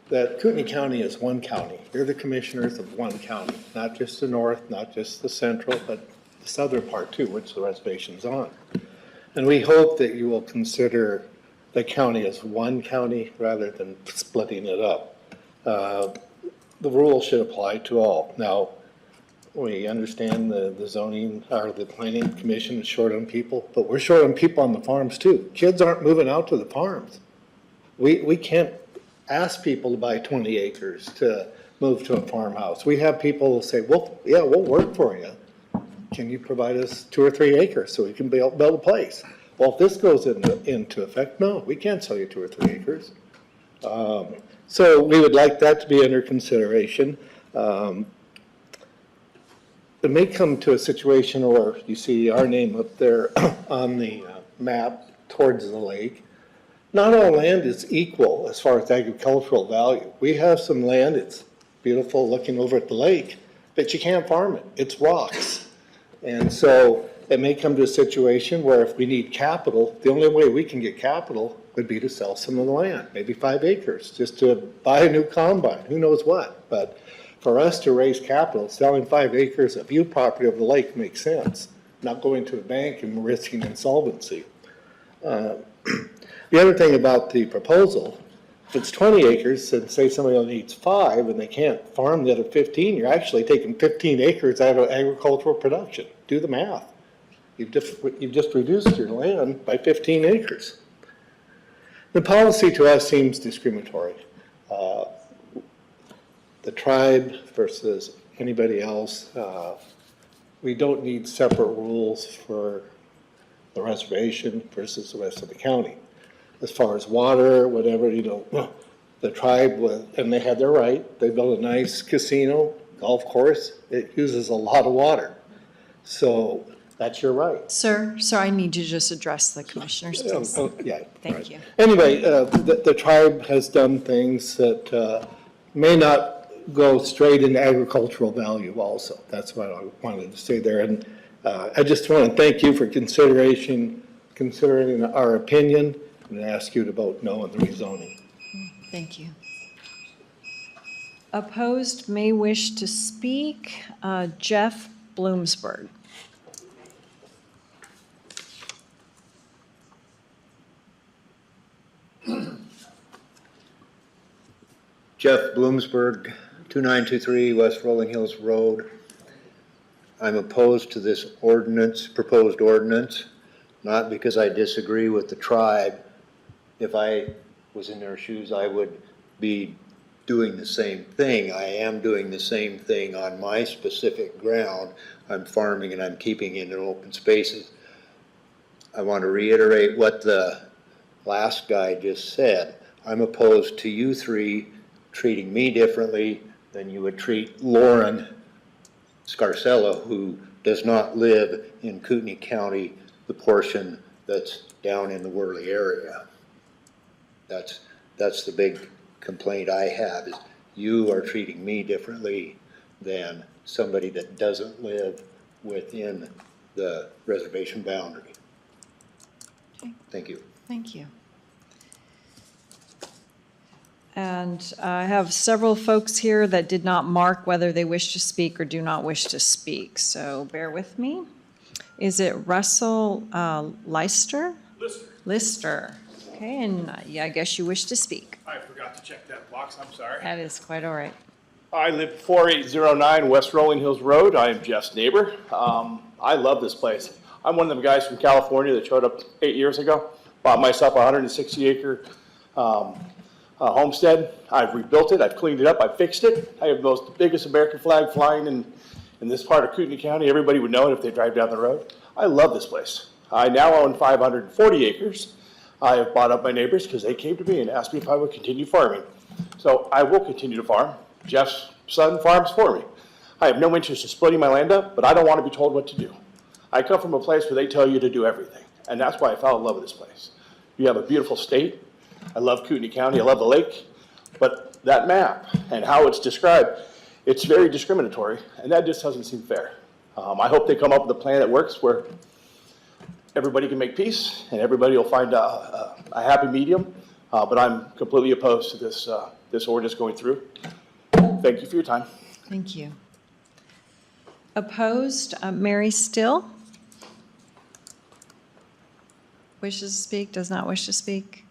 that Kootenai County is one county. You're the commissioners of one county, not just the north, not just the central, but the southern part too, which the reservation's on. And we hope that you will consider the county as one county rather than splitting it up. The rule should apply to all. Now, we understand the zoning, or the planning commission is short on people, but we're short on people on the farms too. Kids aren't moving out to the farms. We can't ask people to buy 20 acres to move to a farmhouse. We have people say, well, yeah, we'll work for you. Can you provide us 2 or 3 acres so we can build a place? Well, if this goes into effect, no, we can't sell you 2 or 3 acres. So we would like that to be under consideration. It may come to a situation where you see our name up there on the map towards the lake. Not all land is equal as far as agricultural value. We have some land, it's beautiful looking over at the lake, but you can't farm it. It's rocks. And so it may come to a situation where if we need capital, the only way we can get capital would be to sell some of the land, maybe 5 acres, just to buy a new combine, who knows what. But for us to raise capital, selling 5 acres of view property over the lake makes sense, not going to a bank and risking insolvency. The other thing about the proposal, if it's 20 acres and say somebody only needs 5 and they can't farm the other 15, you're actually taking 15 acres out of agricultural production. Do the math. You've just reduced your land by 15 acres. The policy to us seems discriminatory. The tribe versus anybody else, we don't need separate rules for the reservation versus the rest of the county. As far as water, whatever, the tribe, and they had their right, they built a nice casino, golf course, it uses a lot of water. So that's your right. Sir, I need you to just address the commissioners, please. Yeah. Thank right. you. Anyway, the tribe has done things that may not go straight into agricultural value also. That's what I wanted to say there. And I just want to thank you for considering our opinion and ask you to vote no on the rezoning. Thank you. Opposed may wish to speak. Jeff Bloomsburg. Jeff Bloomsburg, 2923 West Rolling Hills Road. I'm opposed to this ordinance, proposed ordinance, not because I disagree with the tribe. If I was in their shoes, I would be doing the same thing. I am doing the same thing on my specific ground. I'm farming and I'm keeping it in open spaces. I want to reiterate what the last guy just said. I'm opposed to you three treating me differently than you would treat Lauren Scarcella, who does not live in Kootenai County, the portion that's down in the Worley area. That's the big complaint I have, is you are treating me differently than somebody that doesn't live within the reservation boundary. Okay. Thank you. Thank you. And I have several folks here that did not mark whether they wish to speak or do not wish to speak, so bear with me. Is it Russell Lister? Lister. Okay, and yeah, I guess you wish to speak. I forgot to check that box, I'm sorry. That is quite all right. I live 4809 West Rolling Hills Road. I am Jeff's neighbor. I love this place. I'm one of them guys from California that showed up 8 years ago. Bought myself a 160 acre homestead. I've rebuilt it, I've cleaned it up, I've fixed it. I have the biggest American flag flying in this part of Kootenai County. Everybody would know it if they drive down the road. I love this place. I now own 540 acres. I have bought up my neighbors because they came to me and asked me if I would continue farming. So I will continue to farm. Jeff's son farms for me. I have no interest in splitting my land up, but I don't want to be told what to do. I come from a place where they tell you to do everything, and that's why I fell in love with this place. You have a beautiful state. I love Kootenai County. I love the lake. But that map and how it's described, it's very discriminatory, and that just doesn't seem fair. I hope they come up with a plan that works where everybody can make peace and everybody will find a happy medium. But I'm completely opposed to this ordinance going through. Thank you for your time. Thank you. Opposed, Mary Still. Wishes to speak, does not wish to speak.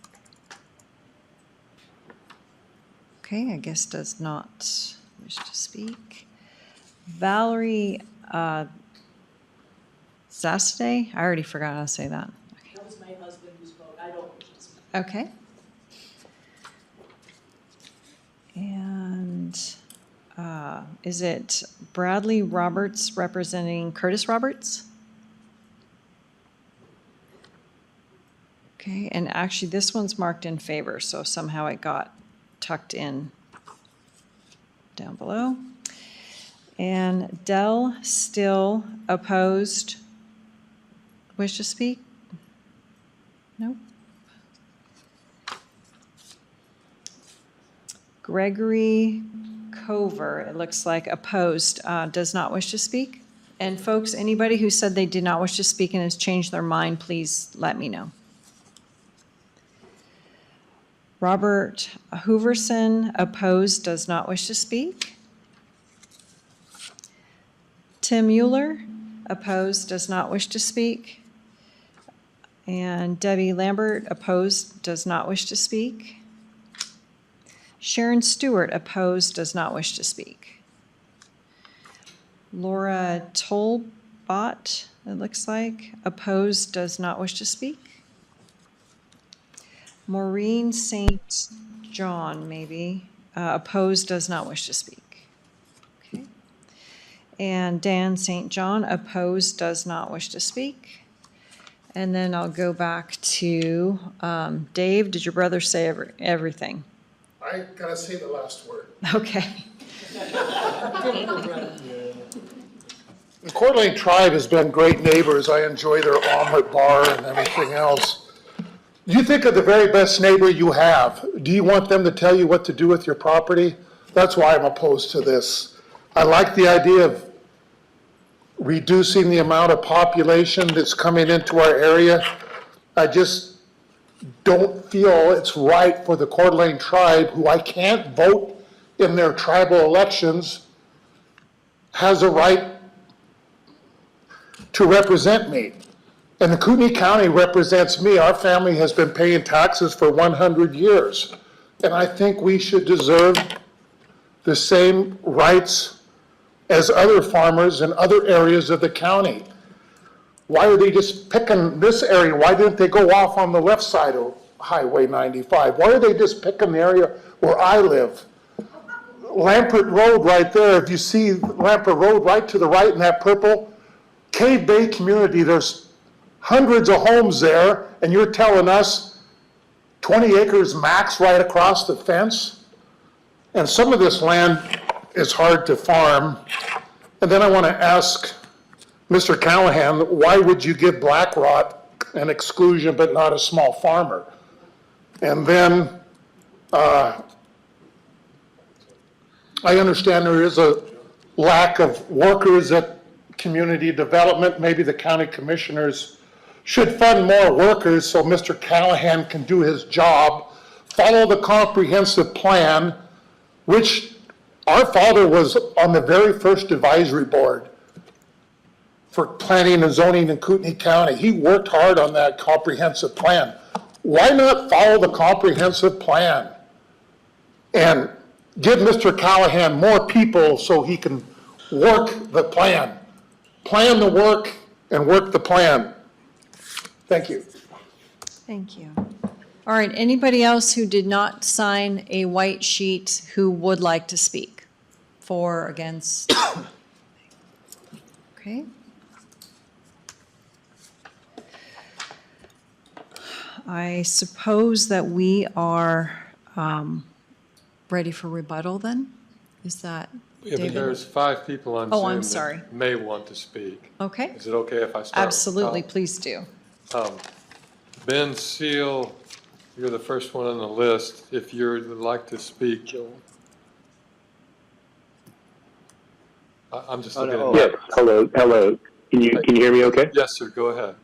Okay, I guess does not wish to speak. Valerie Zastay, I already forgot how to say that. That was my husband who spoke. I don't wish to speak. Okay. And is it Bradley Roberts representing Curtis Roberts? Okay, and actually this one's marked in favor, so somehow it got tucked in down below. And Dell Still opposed. Wish to speak? Nope. Gregory Cover, it looks like opposed, does not wish to speak. And folks, anybody who said they did not wish to speak and has changed their mind, please let me know. Robert Hooverson, opposed, does not wish to speak. Tim Mueller, opposed, does not wish to speak. And Debbie Lambert, opposed, does not wish to speak. Sharon Stewart, opposed, does not wish to speak. Laura Tolbot, it looks like, opposed, does not wish to speak. Maureen St. John, maybe, opposed, does not wish to speak. Okay. And Dan St. John, opposed, does not wish to speak. And then I'll go back to Dave. Did your brother say everything? I gotta say the last word. Okay. The Coeur d'Alene Tribe has been great neighbors. I enjoy their omelet bar and everything else. You think of the very best neighbor you have. Do you want them to tell you what to do with your property? That's why I'm opposed to this. I like the idea of reducing the amount of population that's coming into our area. I just don't feel it's right for the Coeur d'Alene Tribe, who I can't vote in their tribal elections, has a right to represent me. And the Kootenai County represents me. Our family has been paying taxes for 100 years. And I think we should deserve the same rights as other farmers in other areas of the county. Why are they just picking this area? Why didn't they go off on the left side of Highway 95? Why are they just picking the area where I live? Lampert Road right there, if you see Lampert Road right to the right in that purple, Cave Bay community, there's hundreds of homes there, and you're telling us 20 acres max right across the fence? And some of this land is hard to farm. And then I want to ask Mr. Callahan, why would you give black rot an exclusion but not a small farmer? And then I understand there is a lack of workers at community development. Maybe the county commissioners should fund more workers so Mr. Callahan can do his job, follow the comprehensive plan, which our father was on the very first advisory board for planning and zoning in Kootenai County. He worked hard on that comprehensive plan. Why not follow the comprehensive plan and give Mr. Callahan more people so he can work the plan? Plan the work and work the plan. Thank you. Thank you. All right, anybody else who did not sign a white sheet who would like to speak? For, against? Okay. I suppose that we are ready for rebuttal then? Is that David? There's 5 people on Oh, I'm Zoom sorry. that may want to speak. Okay. Is it okay if I start? Absolutely, please do. Ben Seal, you're the first one on the list. If you would like to speak. Joel. I'm just looking at. Yes, hello. Can you hear me okay? Yes, sir, go ahead.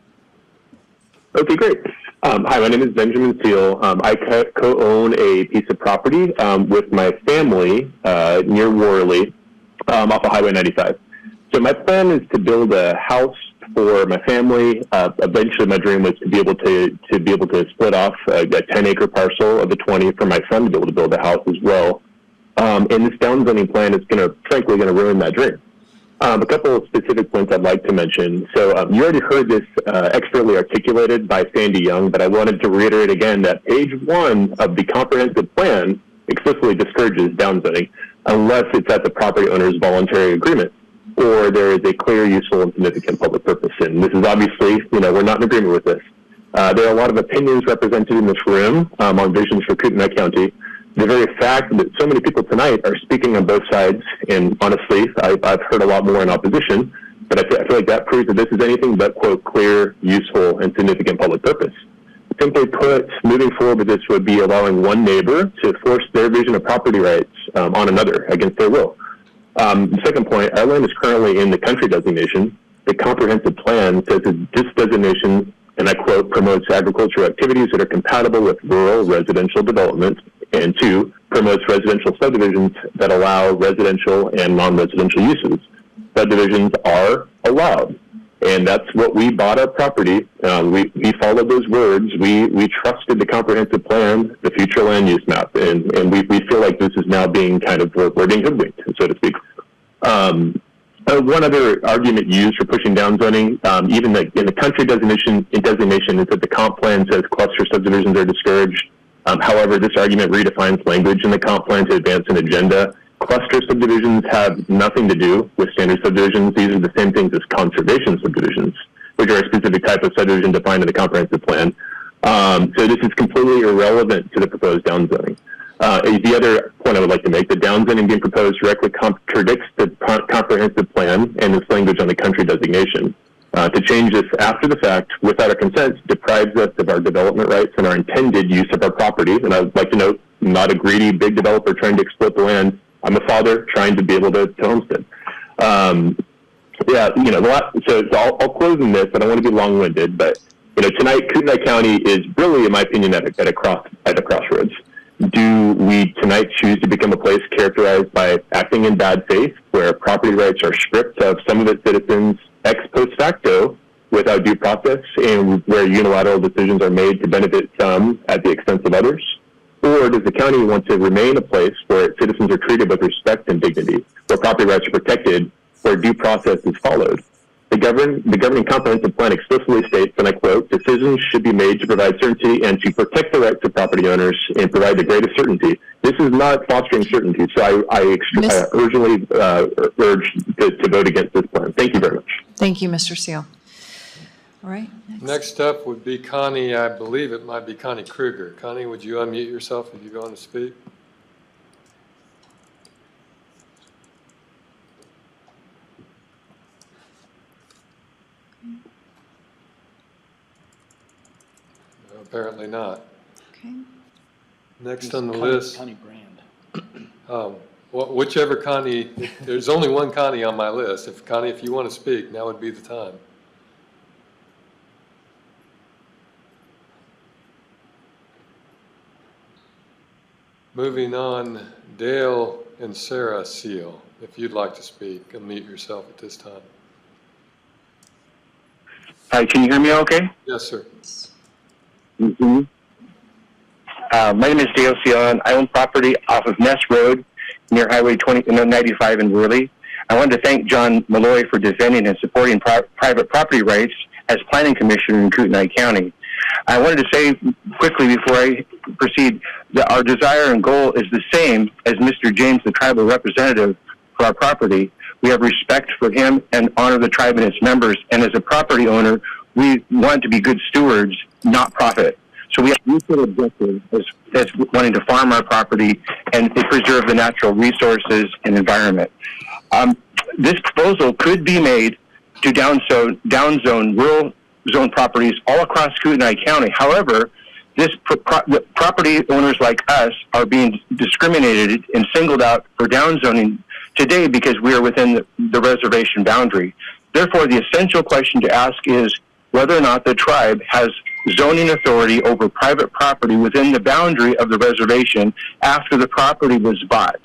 Okay, great. Hi, my name is Benjamin Seal. I co-own a piece of property with my family near Worley off of Highway 95. So my plan is to build a house for my family. Eventually, my dream was to be able to split off a 10-acre parcel of the 20 for my son to be able to build a house as well. And this downzoning plan is frankly going to ruin that dream. A couple of specific points I'd like to mention. So you already heard this expertly articulated by Sandy Young, but I wanted to reiterate again that page 1 of the comprehensive plan explicitly discourages downzoning unless it's at the property owner's voluntary agreement or there is a clear, useful, and significant public purpose. And this is obviously, we're not in agreement with this. There are a lot of opinions represented in this room on visions for Kootenai County. The very fact that so many people tonight are speaking on both sides, and honestly, I've heard a lot more in opposition, but I feel like that proves that this is anything but, quote, clear, useful, and significant public purpose. Simply put, moving forward with this would be allowing one neighbor to force their vision of property rights on another against their will. The second point, our land is currently in the country designation. The comprehensive plan says that this designation, and I quote, promotes agricultural activities that are compatible with rural residential development, and 2, promotes residential subdivisions that allow residential and non-residential uses. Subdivisions are allowed, and that's what we bought our property. We followed those words. We trusted the comprehensive plan, the future land use map, and we feel like this is now being we're being hoodwinked, so to speak. One other argument used for pushing down zoning, even in the country designation, is that the comp plan says cluster subdivisions are discouraged. However, this argument redefines language in the comp plan to advance an agenda. Cluster subdivisions have nothing to do with standard subdivisions. These are the same things as conservation subdivisions, which are a specific type of subdivision defined in the comprehensive plan. So this is completely irrelevant to the proposed downzoning. The other point I would like to make, the downzoning being proposed directly contradicts the comprehensive plan and its language on the country designation. To change this after the fact, without our consent, deprives us of our development rights and our intended use of our property. And I would like to note, I'm not a greedy big developer trying to exploit the land. I'm a father trying to be able to homestead. So I'll close in this. I don't want to be long-winded, but tonight Kootenai County is really, in my opinion, at a crossroads. Do we tonight choose to become a place characterized by acting in bad faith, where property rights are stripped of some of its citizens ex post facto without due process, and where unilateral decisions are made to benefit some at the expense of others? Or does the county want to remain a place where its citizens are treated with respect and dignity, where property rights are protected, where due process is followed? The governing comprehensive plan explicitly states, and I quote, decisions should be made to provide certainty and to protect the rights of property owners and provide the greatest certainty. This is not fostering certainty, so I urgently urge to vote against this plan. Thank you very much. Thank you, Mr. Seal. All right. Next up would be Connie, I believe it might be Connie Kruger. Connie, would you unmute yourself if you're going to speak? Apparently not. Okay. Next on the list. Connie Brand. Whichever Connie, there's only one Connie on my list. Connie, if you want to speak, now would be the time. Moving on, Dale and Sarah Seal, if you'd like to speak, unmute yourself at this time. Hi, can you hear me okay? Yes, sir. Mm-hmm. My name is Dale Seal. I own property off of Ness Road near Highway 95 in Worley. I wanted to thank John Malloy for defending and supporting private property rights as planning commissioner in Kootenai County. I wanted to say quickly before I proceed that our desire and goal is the same as Mr. James, the tribal representative for our property. We have respect for him and honor the tribe and its members. And as a property owner, we want to be good stewards, not profit. So we have mutual objectives as wanting to farm our property and to preserve the natural resources and environment. This proposal could be made to downzone rural zone properties all across Kootenai County. However, property owners like us are being discriminated and singled out for downzoning today because we are within the reservation boundary. Therefore, the essential question to ask is whether or not the tribe has zoning authority over private property within the boundary of the reservation after the property was bought.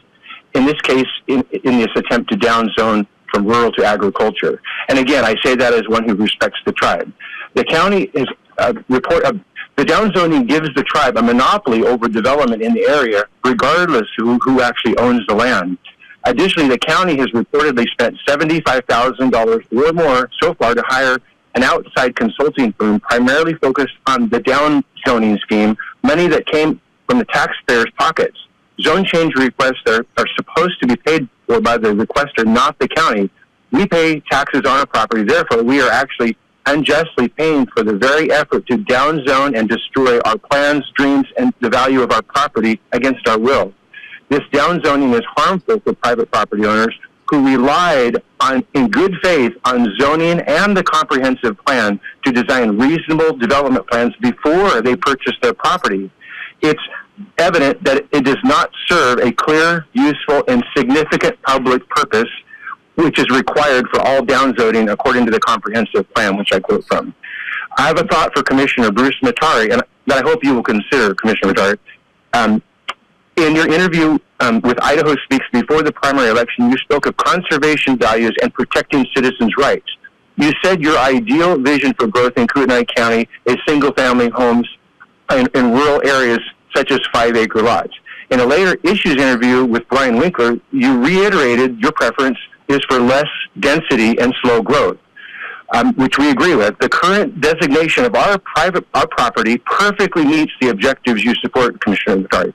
In this case, in this attempt to downzone from rural to agriculture. And again, I say that as one who respects the tribe. The county is the downzoning gives the tribe a monopoly over development in the area, regardless of who actually owns the land. Additionally, the county has reportedly spent $75,000 or more so far to hire an outside consulting firm primarily focused on the downzoning scheme, money that came from the taxpayers' pockets. Zone change requests are supposed to be paid for by the requester, not the county. We pay taxes on our property, therefore we are actually unjustly paying for the very effort to downzone and destroy our plans, dreams, and the value of our property against our will. This downzoning is harmful for private property owners who relied on, in good faith, on zoning and the comprehensive plan to design reasonable development plans before they purchased their property. It's evident that it does not serve a clear, useful, and significant public purpose, which is required for all downzoning according to the comprehensive plan, which I quote from. I have a thought for Commissioner Bruce Matari, and that I hope you will consider, Commissioner Matari. In your interview with Idaho Speaks before the primary election, you spoke of conservation values and protecting citizens' rights. You said your ideal vision for growth in Kootenai County is single-family homes in rural areas such as 5-acre lots. In a later issues interview with Brian Winkler, you reiterated your preference is for less density and slow growth, which we agree with. The current designation of our property perfectly meets the objectives you support, Commissioner McCarty.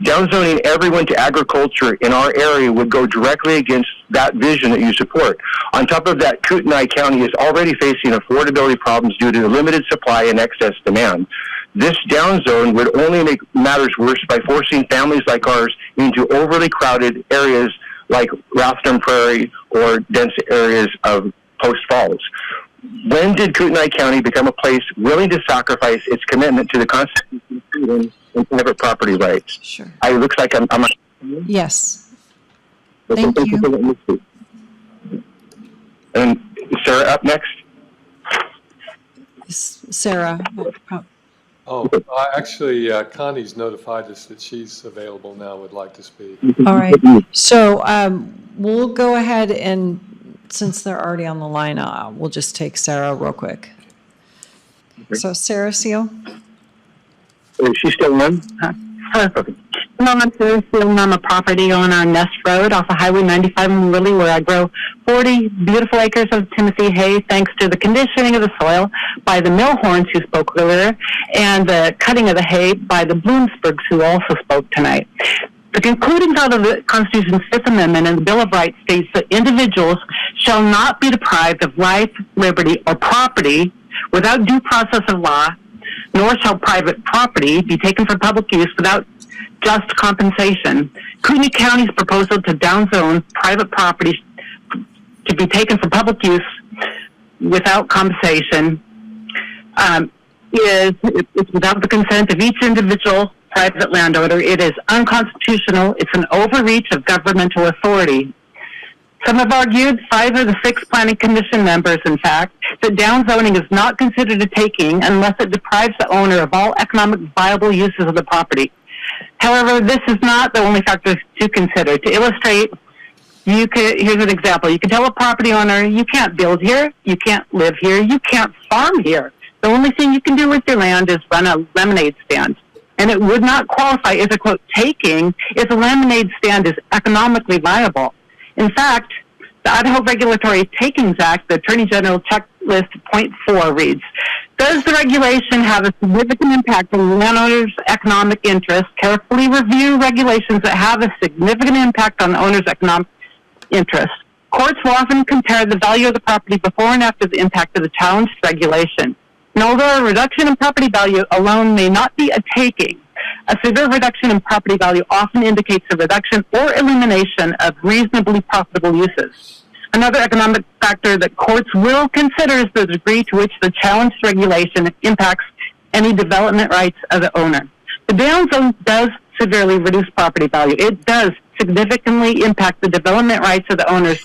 Downzoning everyone to agriculture in our area would go directly against that vision that you support. On top of that, Kootenai County is already facing affordability problems due to limited supply and excess demand. This downzone would only make matters worse by forcing families like ours into overly crowded areas like Rathdown Prairie or dense areas of Post Falls. When did Kootenai County become a place willing to sacrifice its commitment to the Constitution freedom and private property rights? Sure. It looks like I'm Yes. Thank you. And Sarah up next. Sarah. Actually, Connie's notified us that she's available now, would like to speak. All right. So we'll go ahead and, since they're already on the line, we'll just take Sarah real quick. So Sarah Seal? Is she still on? Hello, I'm Sarah Seal, and I'm a property owner on Nest Road off of Highway 95 in Lilly, where I grow 40 beautiful acres of Timothy hay thanks to the conditioning of the soil by the Millhorns who spoke earlier and the cutting of the hay by the Bloomsburgs who also spoke tonight. The concluding thought of the Constitution's Fifth Amendment and the Bill of Rights states that individuals shall not be deprived of life, liberty, or property without due process of law, nor shall private property be taken for public use without just compensation. Kootenai County's proposal to downzone private property to be taken for public use without compensation is without the consent of each individual private landowner. It is unconstitutional. It's an overreach of governmental authority. Some have argued, 5 of the 6 Planning Commission members, in fact, that downzoning is not considered a taking unless it deprives the owner of all economic viable uses of the property. However, this is not the only factor to consider. To illustrate, here's an example. You can tell a property owner, you can't build here, you can't live here, you can't farm here. The only thing you can do with your land is run a lemonade stand. And it would not qualify as a, quote, taking if a lemonade stand is economically viable. In fact, the Idaho Regulatory Takings Act, the Attorney General Checklist .4 reads, Does the regulation have a significant impact on landowners' economic interests? Carefully review regulations that have a significant impact on the owner's economic interests. Courts will often compare the value of the property before and after the impact of the challenged regulation. And although a reduction in property value alone may not be a taking, a severe reduction in property value often indicates a reduction or elimination of reasonably profitable uses. Another economic factor that courts will consider is the degree to which the challenged regulation impacts any development rights of the owner. The down zone does severely reduce property value. It does significantly impact the development rights of the owners.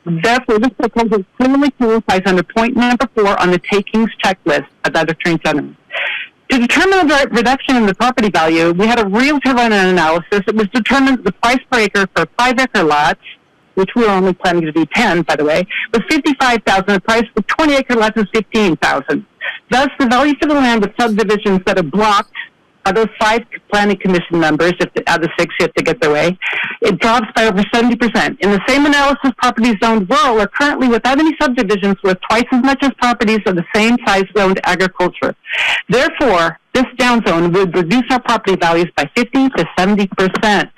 Therefore, this proposal clearly qualifies under point number 4 on the takings checklist of the Attorney General. To determine the reduction in the property value, we had a realtor run an analysis. It was determined that the price per acre for 5-acre lots, which we were only planning to do 10, by the way, was $55,000. The price for 20-acre lots is $15,000. Thus, the value for the land with subdivisions that are blocked by those 5 planning commission members, if out of the 6 you have to get their way, it drops by over 70%. In the same analysis, properties zoned rural are currently without any subdivisions worth twice as much as properties of the same size zoned agriculture. Therefore, this down zone would reduce our property values by 50 to 70%.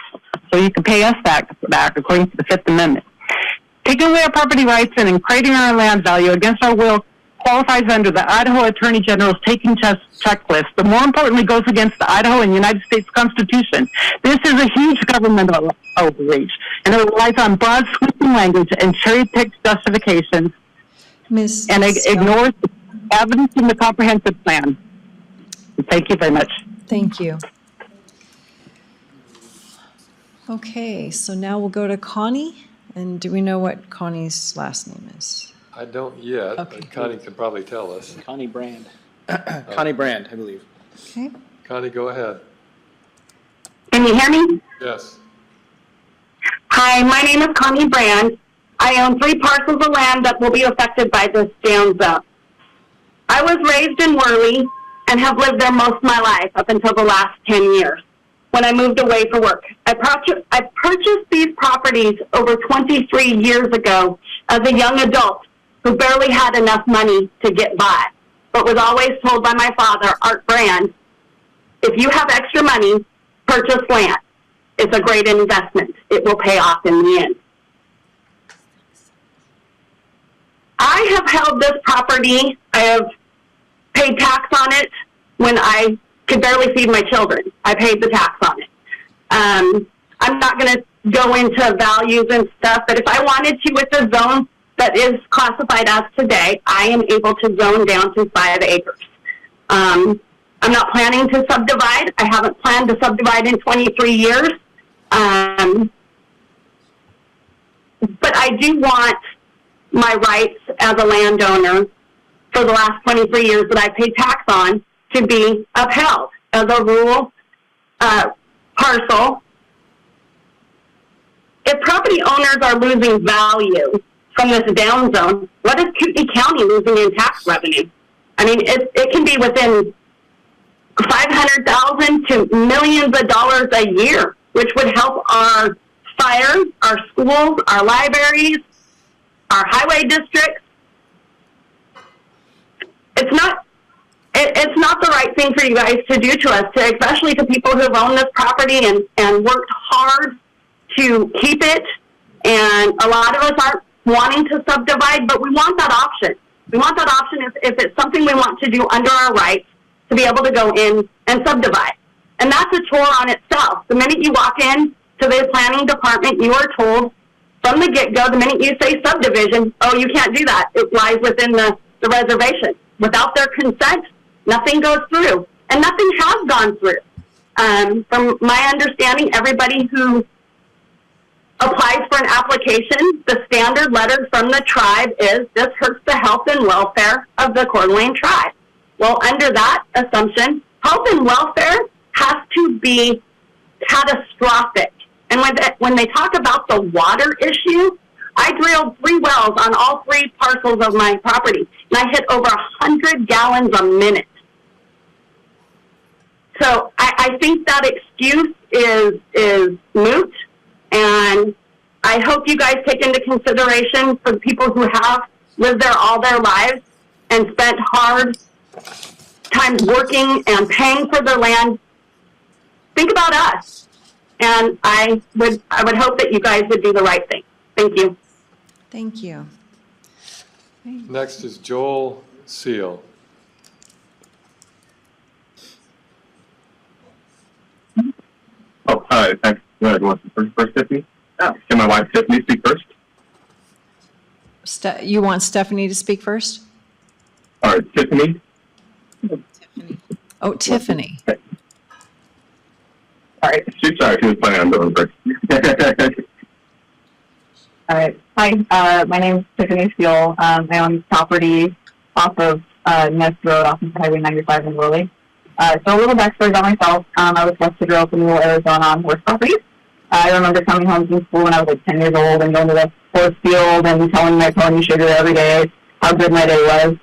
So you can pay us back according to the Fifth Amendment. Taking away our property rights and encroaching our land value against our will qualifies under the Idaho Attorney General's taking checklist, but more importantly goes against the Idaho and United States Constitution. This is a huge governmental overreach, and it relies on broad sweeping language and cherry-picked justifications, and it ignores the evidence in the comprehensive plan. Thank you very much. Thank you. Okay, so now we'll go to Connie. And do we know what Connie's last name is? I don't yet, Okay. but Connie can probably tell us. Connie Brand. Connie Brand, I believe. Okay. Connie, go ahead. Can you hear me? Yes. Hi, my name is Connie Brand. I own 3 parcels of land that will be affected by this down zone. I was raised in Worley and have lived there most of my life up until the last 10 years when I moved away for work. I purchased these properties over 23 years ago as a young adult who barely had enough money to get by, but was always told by my father, Art Brand, if you have extra money, purchase land. It's a great investment. It will pay off in the end. I have held this property. I have paid tax on it when I could barely feed my children. I paid the tax on it. I'm not going to go into values and stuff, but if I wanted to with the zone that is classified as today, I am able to zone down to 5 acres. I'm not planning to subdivide. I haven't planned to subdivide in 23 years. But I do want my rights as a landowner for the last 23 years that I paid tax on to be upheld as a rural parcel. If property owners are losing value from this down zone, what is Kootenai County losing in tax revenue? I mean, it can be within $500,000 to millions of dollars a year, which would help our fires, our schools, our libraries, our highway districts. It's not the right thing for you guys to do to us, especially to people who have owned this property and worked hard to keep it. And a lot of us aren't wanting to subdivide, but we want that option. We want that option if it's something we want to do under our rights to be able to go in and subdivide. And that's a chore on itself. The minute you walk in to the planning department, you are told from the get-go, the minute you say subdivision, oh, you can't do that. It lies within the reservation. Without their consent, nothing goes through. And nothing has gone through. From my understanding, everybody who applies for an application, the standard letter from the tribe is, this hurts the health and welfare of the Coeur d'Alene tribe. Well, under that assumption, health and welfare has to be catastrophic. And when they talk about the water issue, I drilled 3 wells on all 3 parcels of my property, and I hit over 100 gallons a minute. So I think that excuse is moot, and I hope you guys take into consideration for the people who have lived there all their lives and spent hard time working and paying for their land, think about us. And I would hope that you guys would do the right thing. Thank you. Thank you. Next is Joel Seal. Oh, hi, thanks. Who wants to speak first, Tiffany? Can my wife Tiffany speak first? You want Stephanie to speak first? All right, Tiffany? Oh, Tiffany. All right. She was planning on going first. All right. Hi, my name is Tiffany Steele. I own property off of Nest Road off of Highway 95 in Raleigh. So a little backstory about myself. I was blessed to grow up in rural Arizona on horse property. I remember coming home from school when I was like 10 years old and going to the horse field and telling my pony Sugar every day how good my day was.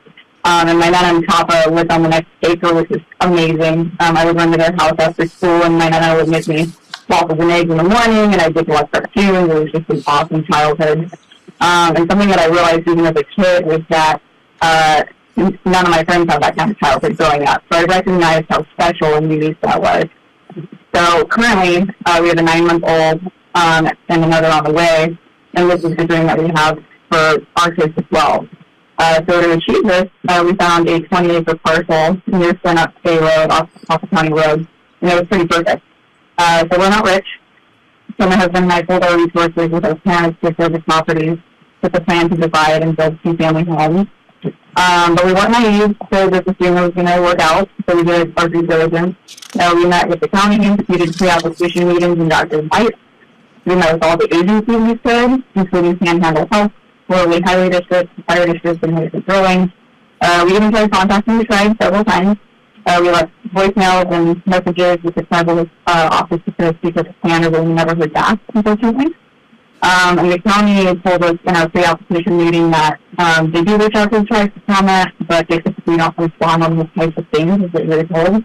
And my nana and papa lived on the next acre, which is amazing. I would run to their house after school, and my nana would make me waffles and eggs in the morning, and I'd get to watch cartoons. It was just an awesome childhood. And something that I realized even as a kid was that none of my friends had that kind of childhood growing up. So I recognized how special and unique that was. So currently, we have a 9-month-old and another on the way, and this is the dream that we have for our kids as well. So to achieve this, we found a 20-acre parcel near Sun-Up Bay Road off the county road, and it was pretty perfect. So we're not rich, so my husband and I pulled our resources with our parents to build the properties with the plan to divide and build 2 family homes. But we weren't naive, so that the assumed it was going to work out, so we did our due diligence. We met with the county, we did pre-application meetings and got advice. We met with all the agencies we could, including Panhandle Health, Raleigh Highway District, Fire District, and Hazen Drilling. We even tried contacting the tribe several times. We left voicemails and messages with the tribal office to speak with the planner, but we never heard back, unfortunately. And the county told us in our pre-application meeting that they do reach out to the tribe to comment, but they typically don't respond on these types of things, as they were told.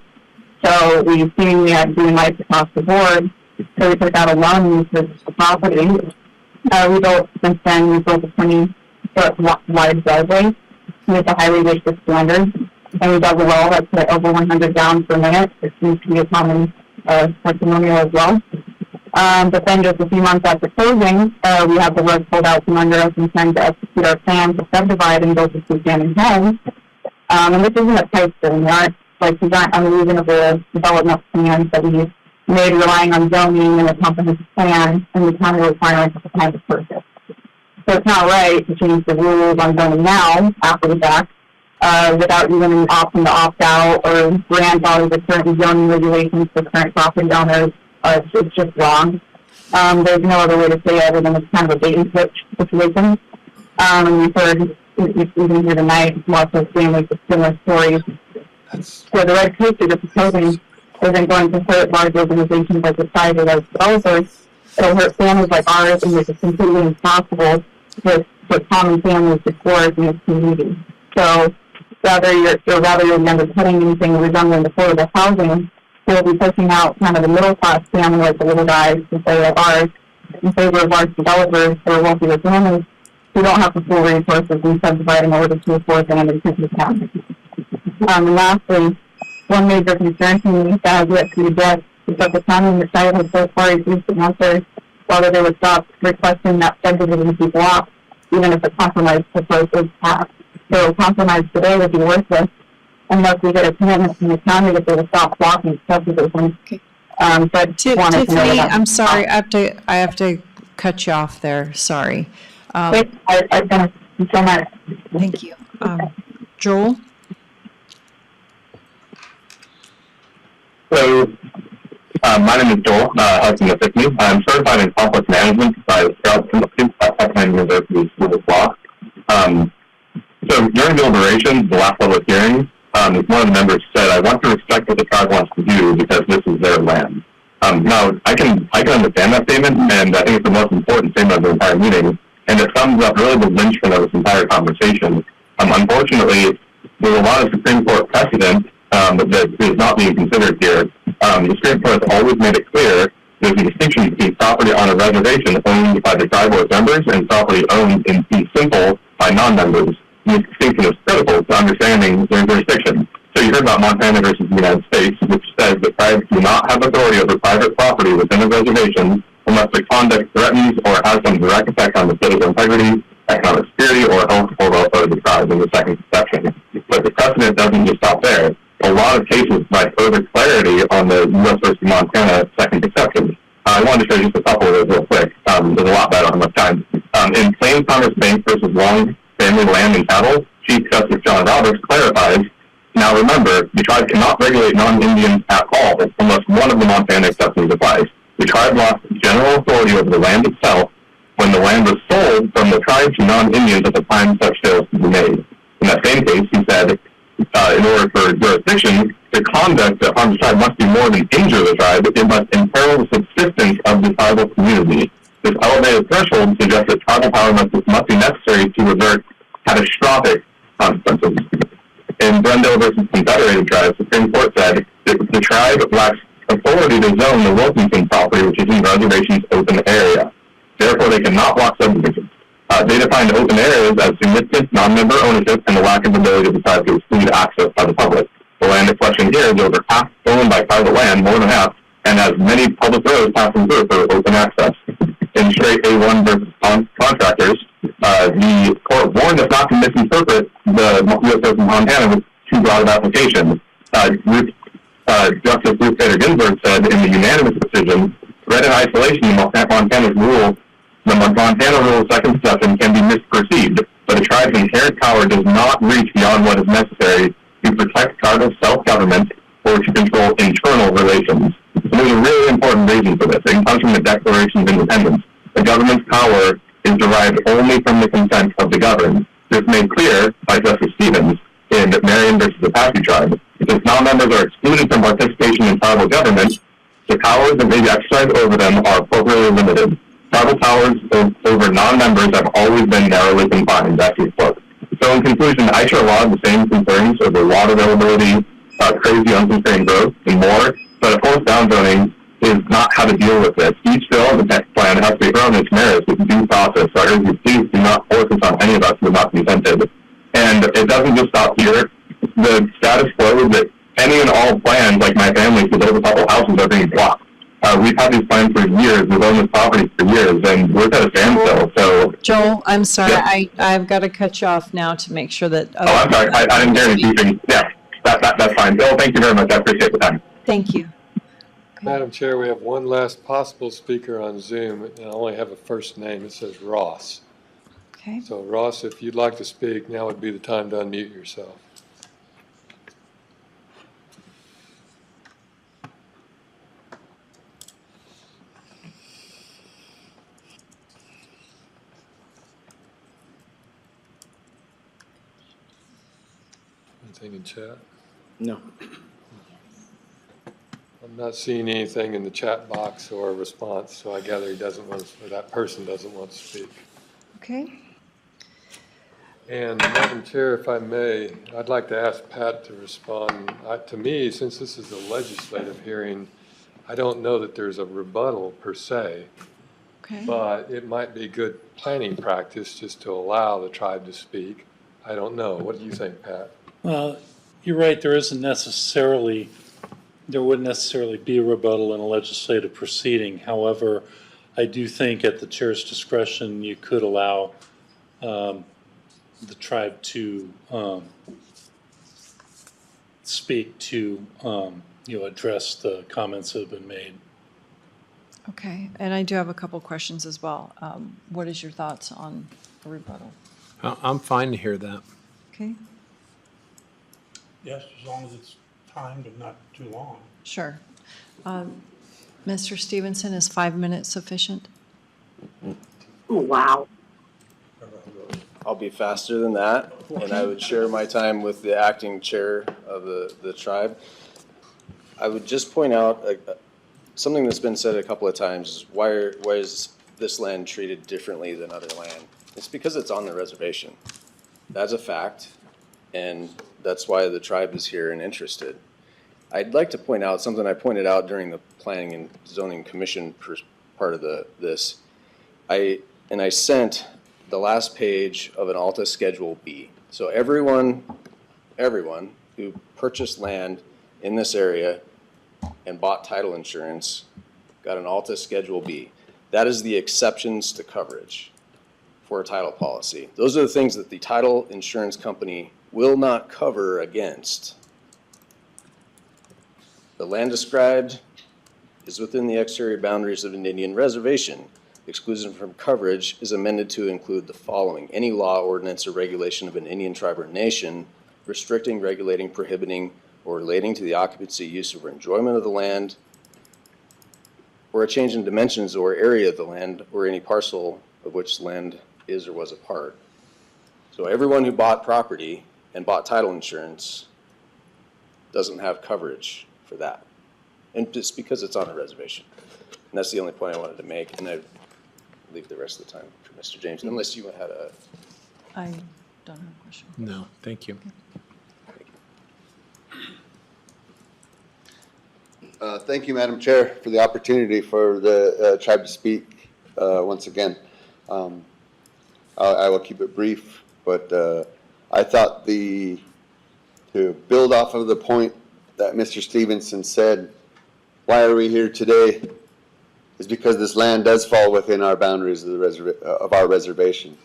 So we seemingly had green lights across the board. So we took out a loan to the property. We built, since then, we built a 20-foot wide driveway with the highway district standards. And we dug a well that's at over 100 gallons per minute. It seems to be a common testimonial as well. But then just a few months after closing, we have the rug pulled out from under us and trying to execute our plan to subdivide and build a 2-family home. And this isn't a pipe dream. These aren't unreasonable development plans that we made relying on zoning and a comprehensive plan and the county requirements at the time of purchase. So it's not right to change the rules on zoning now, after the fact, without even an option to opt out or grandfather the current zoning regulations for current property owners. It's just wrong. There's no other way to say it other than it's kind of a bait and switch situation. And we've heard, even here tonight, lots of families with similar stories. So the red tape that it's proposing isn't going to hurt large organizations like the tribe or those developers. It'll hurt families like ours, and it's completely impossible for common families to flourish in this community. So rather than undercutting anything resembling affordable housing, we'll be pushing out kind of the middle-class family like the little guys, to say like ours, in favor of large developers or wealthier families who don't have the full resources in subdividing in order to afford land in Kootenai County. And lastly, one major concern to me that has yet to be addressed is that the county and the tribe have so far refused to answer whether they would stop requesting that subdivision be blocked, even if a compromise proposal is passed. So a compromise today would be worthless unless we get a commitment from the county that they will stop blocking subdivisions. Okay. But Tiffany, I'm sorry, I have to cut you off there. Sorry. I've done it so much. Thank you. Joel? Hello, my name is Joel, husband of Tiffany. I'm certified in conflict management by Scout Kootenai University School of Law. So during deliberations, the last public hearing, one of the members said, "I want to respect what the tribe wants to do because this is their land." Now, I can understand that statement, and I think it's the most important statement of the entire meeting, and it sums up really the linchpin of this entire conversation. Unfortunately, there's a lot of Supreme Court precedent that is not being considered here. The Supreme Court has always made it clear there's a distinction between property on a reservation owned by the tribe or its members and property owned in fee simple by non-members. This distinction is critical to understanding their jurisdiction. you heard about Montana versus the United States, which says that tribes do not have authority over private property within a reservation unless the conduct threatens or has some direct effect on the political integrity, economic security, or health or welfare of the tribe in the second section. But the precedent doesn't just stop there. A lot of cases provide further clarity on the U.S. versus Montana second exception. I wanted to show you just a couple of those real quick. There's a lot better on much time. In Plains Commerce Bank versus Long Family Land and Cattle, Chief Justice John Roberts clarifies, now remember, the tribe cannot regulate non-Indians at all unless one of the Montana exceptions applies. The tribe lost general authority over the land itself when the land was sold from the tribe to non-Indians at the time such sales could be made. In that same case, he said, in order for jurisdiction, the conduct that harms the tribe must be more than injure the tribe, it must imperil the subsistence of the tribal community. This elevated threshold suggests that tribal power must be necessary to avert catastrophic consequences. In Brendel versus Confederated Tribes, the Supreme Court said that the tribe lacks authority to zone the Wilkinson property, which is in reservation's open area. Therefore, they cannot block subdivisions. They defined open areas as significant non-member ownership and the lack of ability of the tribe to exclude access by the public. The land in question here is over half owned by private land, more than half, and has many public roads passing through for open access. In straight A1 versus contractors, the court warned us not to misinterpret the U.S. versus Montana with too broad of application. Justice Ruth Bader Ginsburg said in the unanimous decision, read in isolation, Montana's rule, the Montana rule second exception can be misperceived, but a tribe's inherent power does not reach beyond what is necessary to protect tribal self-government or to control internal relations. And there's a really important reason for this. It comes from the Declaration of Independence. The government's power is derived only from the consent of the governed. This is made clear by Justice Stevens in Marion versus the Apache tribe. Since non-members are excluded from participation in tribal government, the powers that may be exercised over them are appropriately limited. Tribal powers over non-members have always been narrowly confined. That's his quote. So in conclusion, I share a lot of the same concerns over water availability, crazy unconstrained growth, and more. But of course, downzoning is not how to deal with this. Each bill in the text plan has to be heard on its merits with due process. So I urge you, please do not force this on any of us who are not consented. And it doesn't just stop here. The status quo is that any and all plans, like my family, to build a couple houses are being blocked. We've had these plans for years. We've owned this property for years, and we're at a standstill. So, Joel, I'm sorry, yeah. I've got to cut you off now to make sure that. Oh, I'm sorry. I didn't hear any beeping. Yeah, that's fine. Bill, thank you very much. I appreciate the time. Thank you. Madam Chair, we have one last possible speaker on Zoom, and I only have a first name. It says Ross. Okay. So Ross, if you'd like to speak, now would be the time to unmute yourself. Anything in chat? No. I'm not seeing anything in the chat box or a response, so I gather he doesn't want to, or that person doesn't want to speak. Okay. And Madam Chair, if I may, I'd like to ask Pat to respond. To me, since this is a legislative hearing, I don't know that there's a rebuttal per se, Okay. but it might be good planning practice just to allow the tribe to speak. I don't know. What do you think, Pat? Well, you're right, there wouldn't necessarily be a rebuttal in a legislative proceeding. However, I do think at the chair's discretion, you could allow the tribe to speak to, address the comments that have been made. Okay, and I do have a couple questions as well. What is your thoughts on a rebuttal? I'm fine to hear that. Okay, Yes, as long as it's timed and not too long. sure. Mr. Stevenson, is 5 minutes sufficient? Oh, wow. I'll be faster than that, and I would share my time with the acting chair of the tribe. I would just point out something that's been said a couple of times, why is this land treated differently than other land? It's because it's on the reservation. That's a fact, and that's why the tribe is here and interested. I'd like to point out something I pointed out during the Planning and Zoning Commission part of this. I sent the last page of an Alta Schedule B. So everyone who purchased land in this area and bought title insurance got an Alta Schedule B. That is the exceptions to coverage for a title policy. Those are the things that the title insurance company will not cover against. The land described is within the exterior boundaries of an Indian reservation. Exclusion from coverage is amended to include the following: any law, ordinance, or regulation of an Indian tribe or nation restricting, regulating, prohibiting, or relating to the occupancy, use, or enjoyment of the land, or a change in dimensions or area of the land, or any parcel of which land is or was a part. So everyone who bought property and bought title insurance doesn't have coverage for that. And just because it's on a reservation. And that's the only point I wanted to make, and I leave the rest of the time for Mr. James, unless you had a... I don't have a question. No, thank you. Thank you, Madam Chair, for the opportunity for the tribe to speak once again. I will keep it brief, but I thought to build off of the point that Mr. Stevenson said, why are we here today, is because this land does fall within our boundaries of our reservation,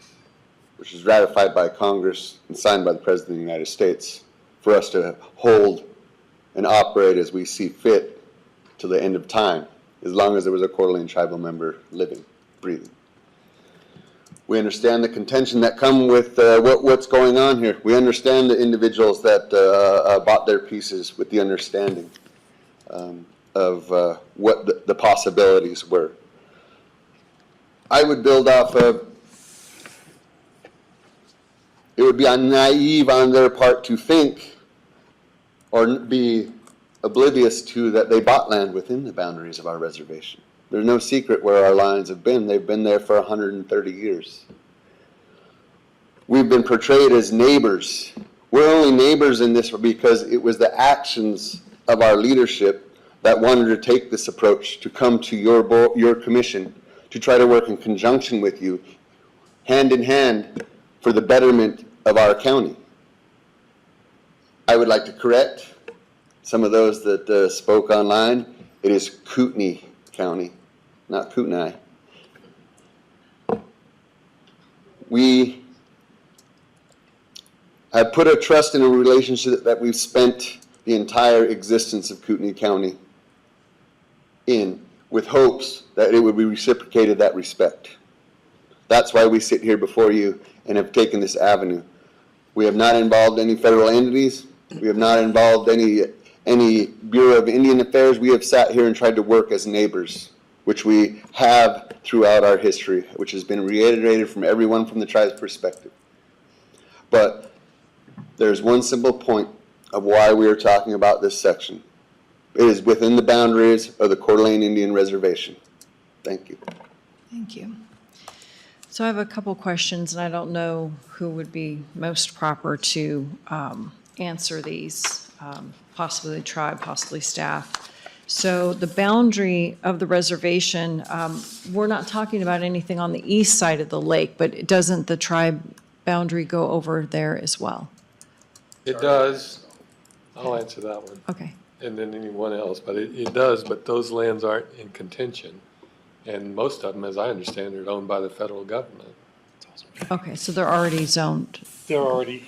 which is ratified by Congress and signed by the President of the United States for us to hold and operate as we see fit till the end of time, as long as there was a Coeur d'Alene tribal member living, breathing. We understand the contention that come with what's going on here. We understand the individuals that bought their pieces with the understanding of what the possibilities were. I would build off of, it would be naive on their part to think or be oblivious to that they bought land within the boundaries of our reservation. There's no secret where our lines have been. They've been there for 130 years. We've been portrayed as neighbors. We're only neighbors in this because it was the actions of our leadership that wanted to take this approach, to come to your commission, to try to work in conjunction with you, hand in hand, for the betterment of our county. I would like to correct some of those that spoke online. It is Kootenai County, not Kootenai. We have put a trust in a relationship that we've spent the entire existence of Kootenai County in, with hopes that it would be reciprocated that respect. That's why we sit here before you and have taken this avenue. We have not involved any federal entities. We have not involved any Bureau of Indian Affairs. We have sat here and tried to work as neighbors, which we have throughout our history, which has been reiterated from everyone from the tribe's perspective. But there's one simple point of why we are talking about this section. It is within the boundaries of the Coeur d'Alene Indian Reservation. Thank you. Thank you. So I have a couple questions, and I don't know who would be most proper to answer these, possibly the tribe, possibly staff. So the boundary of the reservation, we're not talking about anything on the east side of the lake, but doesn't the tribe boundary go over there as well? It does. I'll answer that one. Okay. And then anyone else, but it does, but those lands aren't in contention. And most of them, as I understand, are owned by the federal government. Okay, so they're already zoned. They're already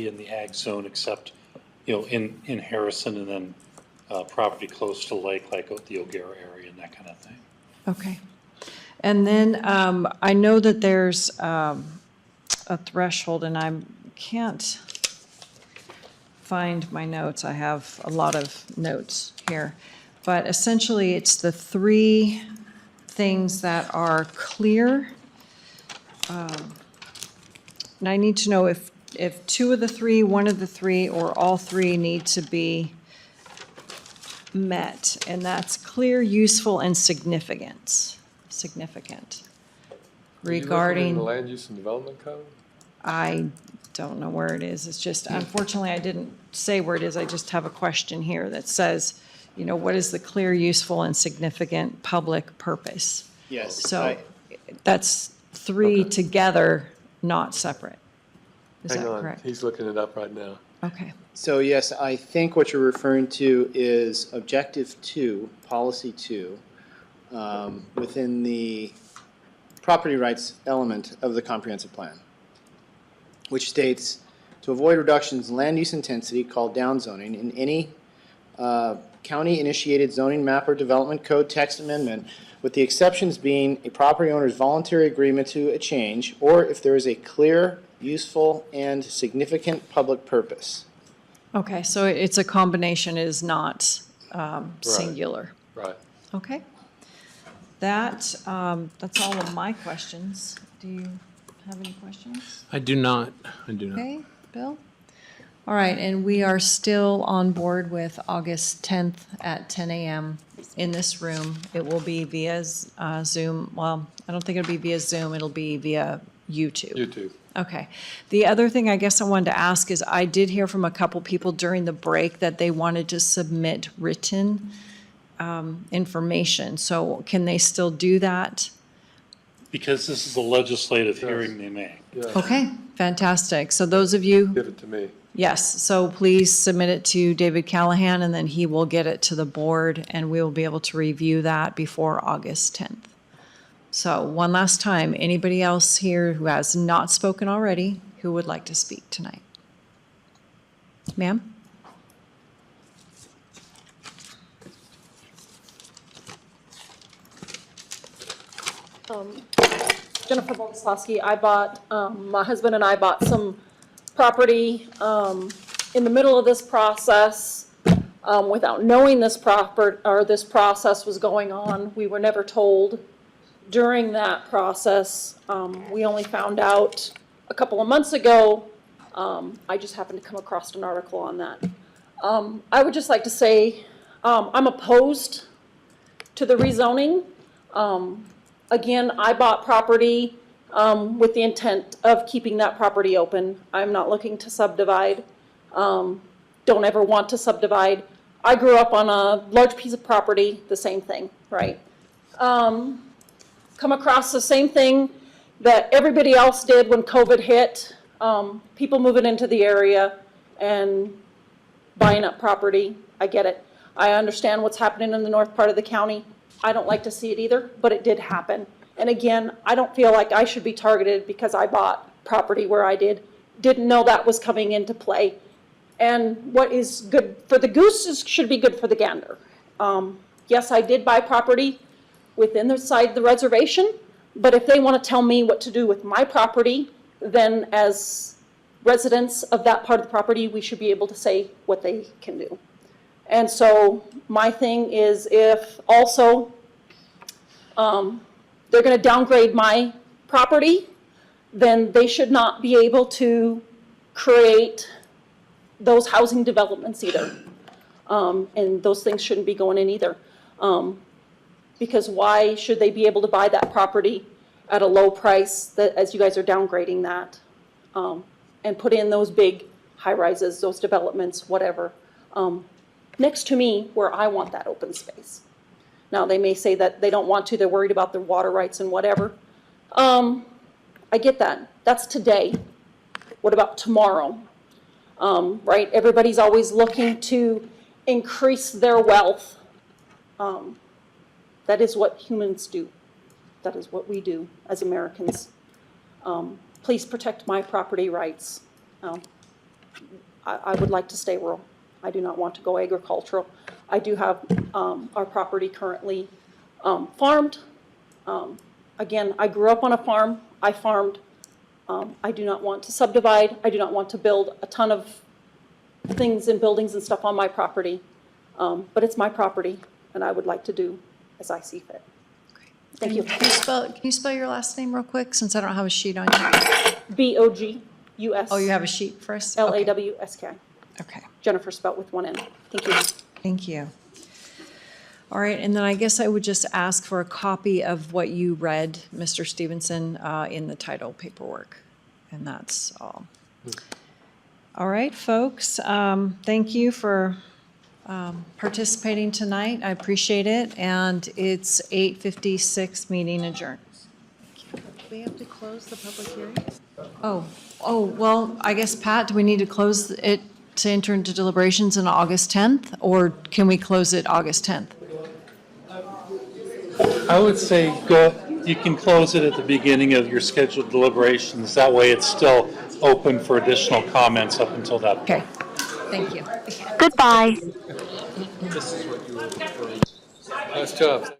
in the ag zone, except, in Harrison, and then property close to lake, like the O'Gara area and that kind of thing. Okay. And then I know that there's a threshold, and I can't find my notes. I have a lot of notes here. But essentially, it's the three things that are clear. And I need to know if two of the three, one of the three, or all three need to be met. And that's clear, useful, and significant. Are you looking in Regarding, the Land Use and Development Code? I don't know where it is. It's just, unfortunately, I didn't say where it is. I just have a question here that says, what is the clear, useful, and significant public purpose? Yes. So that's three together, not separate. Is Hang that on, correct? he's looking it up right now. Okay. So yes, I think what you're referring to is Objective 2, Policy 2, within the property rights element of the comprehensive plan, which states, to avoid reductions in land use intensity called downzoning in any county-initiated zoning map or development code text amendment, with the exceptions being a property owner's voluntary agreement to a change, or if there is a clear, useful, and significant public purpose. Okay, so it's a combination, it is not singular. Right. Okay. That's all of my questions. Do you have any questions? I do not. Okay, Bill? All right, and we are still on board with August 10th at 10 a.m. in this room. It will be via Zoom. Well, I don't think it'll be via Zoom. It'll be via YouTube. YouTube. Okay. The other thing I guess I wanted to ask is I did hear from a couple people during the break that they wanted to submit written information. So can they still do that? Because this is a legislative hearing they may. Okay, fantastic. So those of you. Give it to me. Yes, so please submit it to David Callahan, and then he will get it to the board, and we will be able to review that before August 10th. So one last time, anybody else here who has not spoken already, who would like to speak tonight? Ma'am? Jennifer Volkslowski. I bought, my husband and I bought some property in the middle of this process without knowing this process was going on. We were never told during that process. We only found out a couple of months ago. I just happened to come across an article on that. I would just like to say I'm opposed to the rezoning. Again, I bought property with the intent of keeping that property open. I'm not looking to subdivide. Don't ever want to subdivide. I grew up on a large piece of property, the same thing, right? Come across the same thing that everybody else did when COVID hit. People moving into the area and buying up property. I get it. I understand what's happening in the north part of the county. I don't like to see it either, but it did happen. And again, I don't feel like I should be targeted because I bought property where I didn't know that was coming into play. And what is good for the goose should be good for the gander. Yes, I did buy property within the side of the reservation, but if they want to tell me what to do with my property, then as residents of that part of the property, we should be able to say what they can do. And so my thing is, if also they're going to downgrade my property, then they should not be able to create those housing developments either. And those things shouldn't be going in either. Because why should they be able to buy that property at a low price that, as you guys are downgrading that, and put in those big high rises, those developments, whatever, next to me where I want that open space. Now, they may say that they don't want to, they're worried about their water rights and whatever. I get that. That's today. What about tomorrow? Right? Everybody's always looking to increase their wealth. That is what humans do. That is what we do as Americans. Please protect my property rights. I would like to stay rural. I do not want to go agricultural. I do have our property currently farmed. Again, I grew up on a farm. I farmed. I do not want to subdivide. I do not want to build a ton of things and buildings and stuff on my property. But it's my property, and I would like to do as I see fit. Thank you. Can you spell your last name real quick, since I don't have a sheet on you? B-O-G-U-S. Oh, you have a sheet for us? L-A-W-S-K. Okay. Jennifer spelled with one N. Thank you. Thank you. All right, and then I guess I would just ask for a copy of what you read, Mr. Stevenson, in the title paperwork, and that's all. All right, folks, thank you for participating tonight. I appreciate it, and it's 8:56, meeting adjourned. Do we have to close the public hearing? Oh, well, I guess, Pat, do we need to close it? to enter into deliberations on August 10th, or can we close it August 10th? I would say you can close it at the beginning of your scheduled deliberations. That way it's still open for additional comments up until that point. Okay, thank you. Goodbye. Nice job.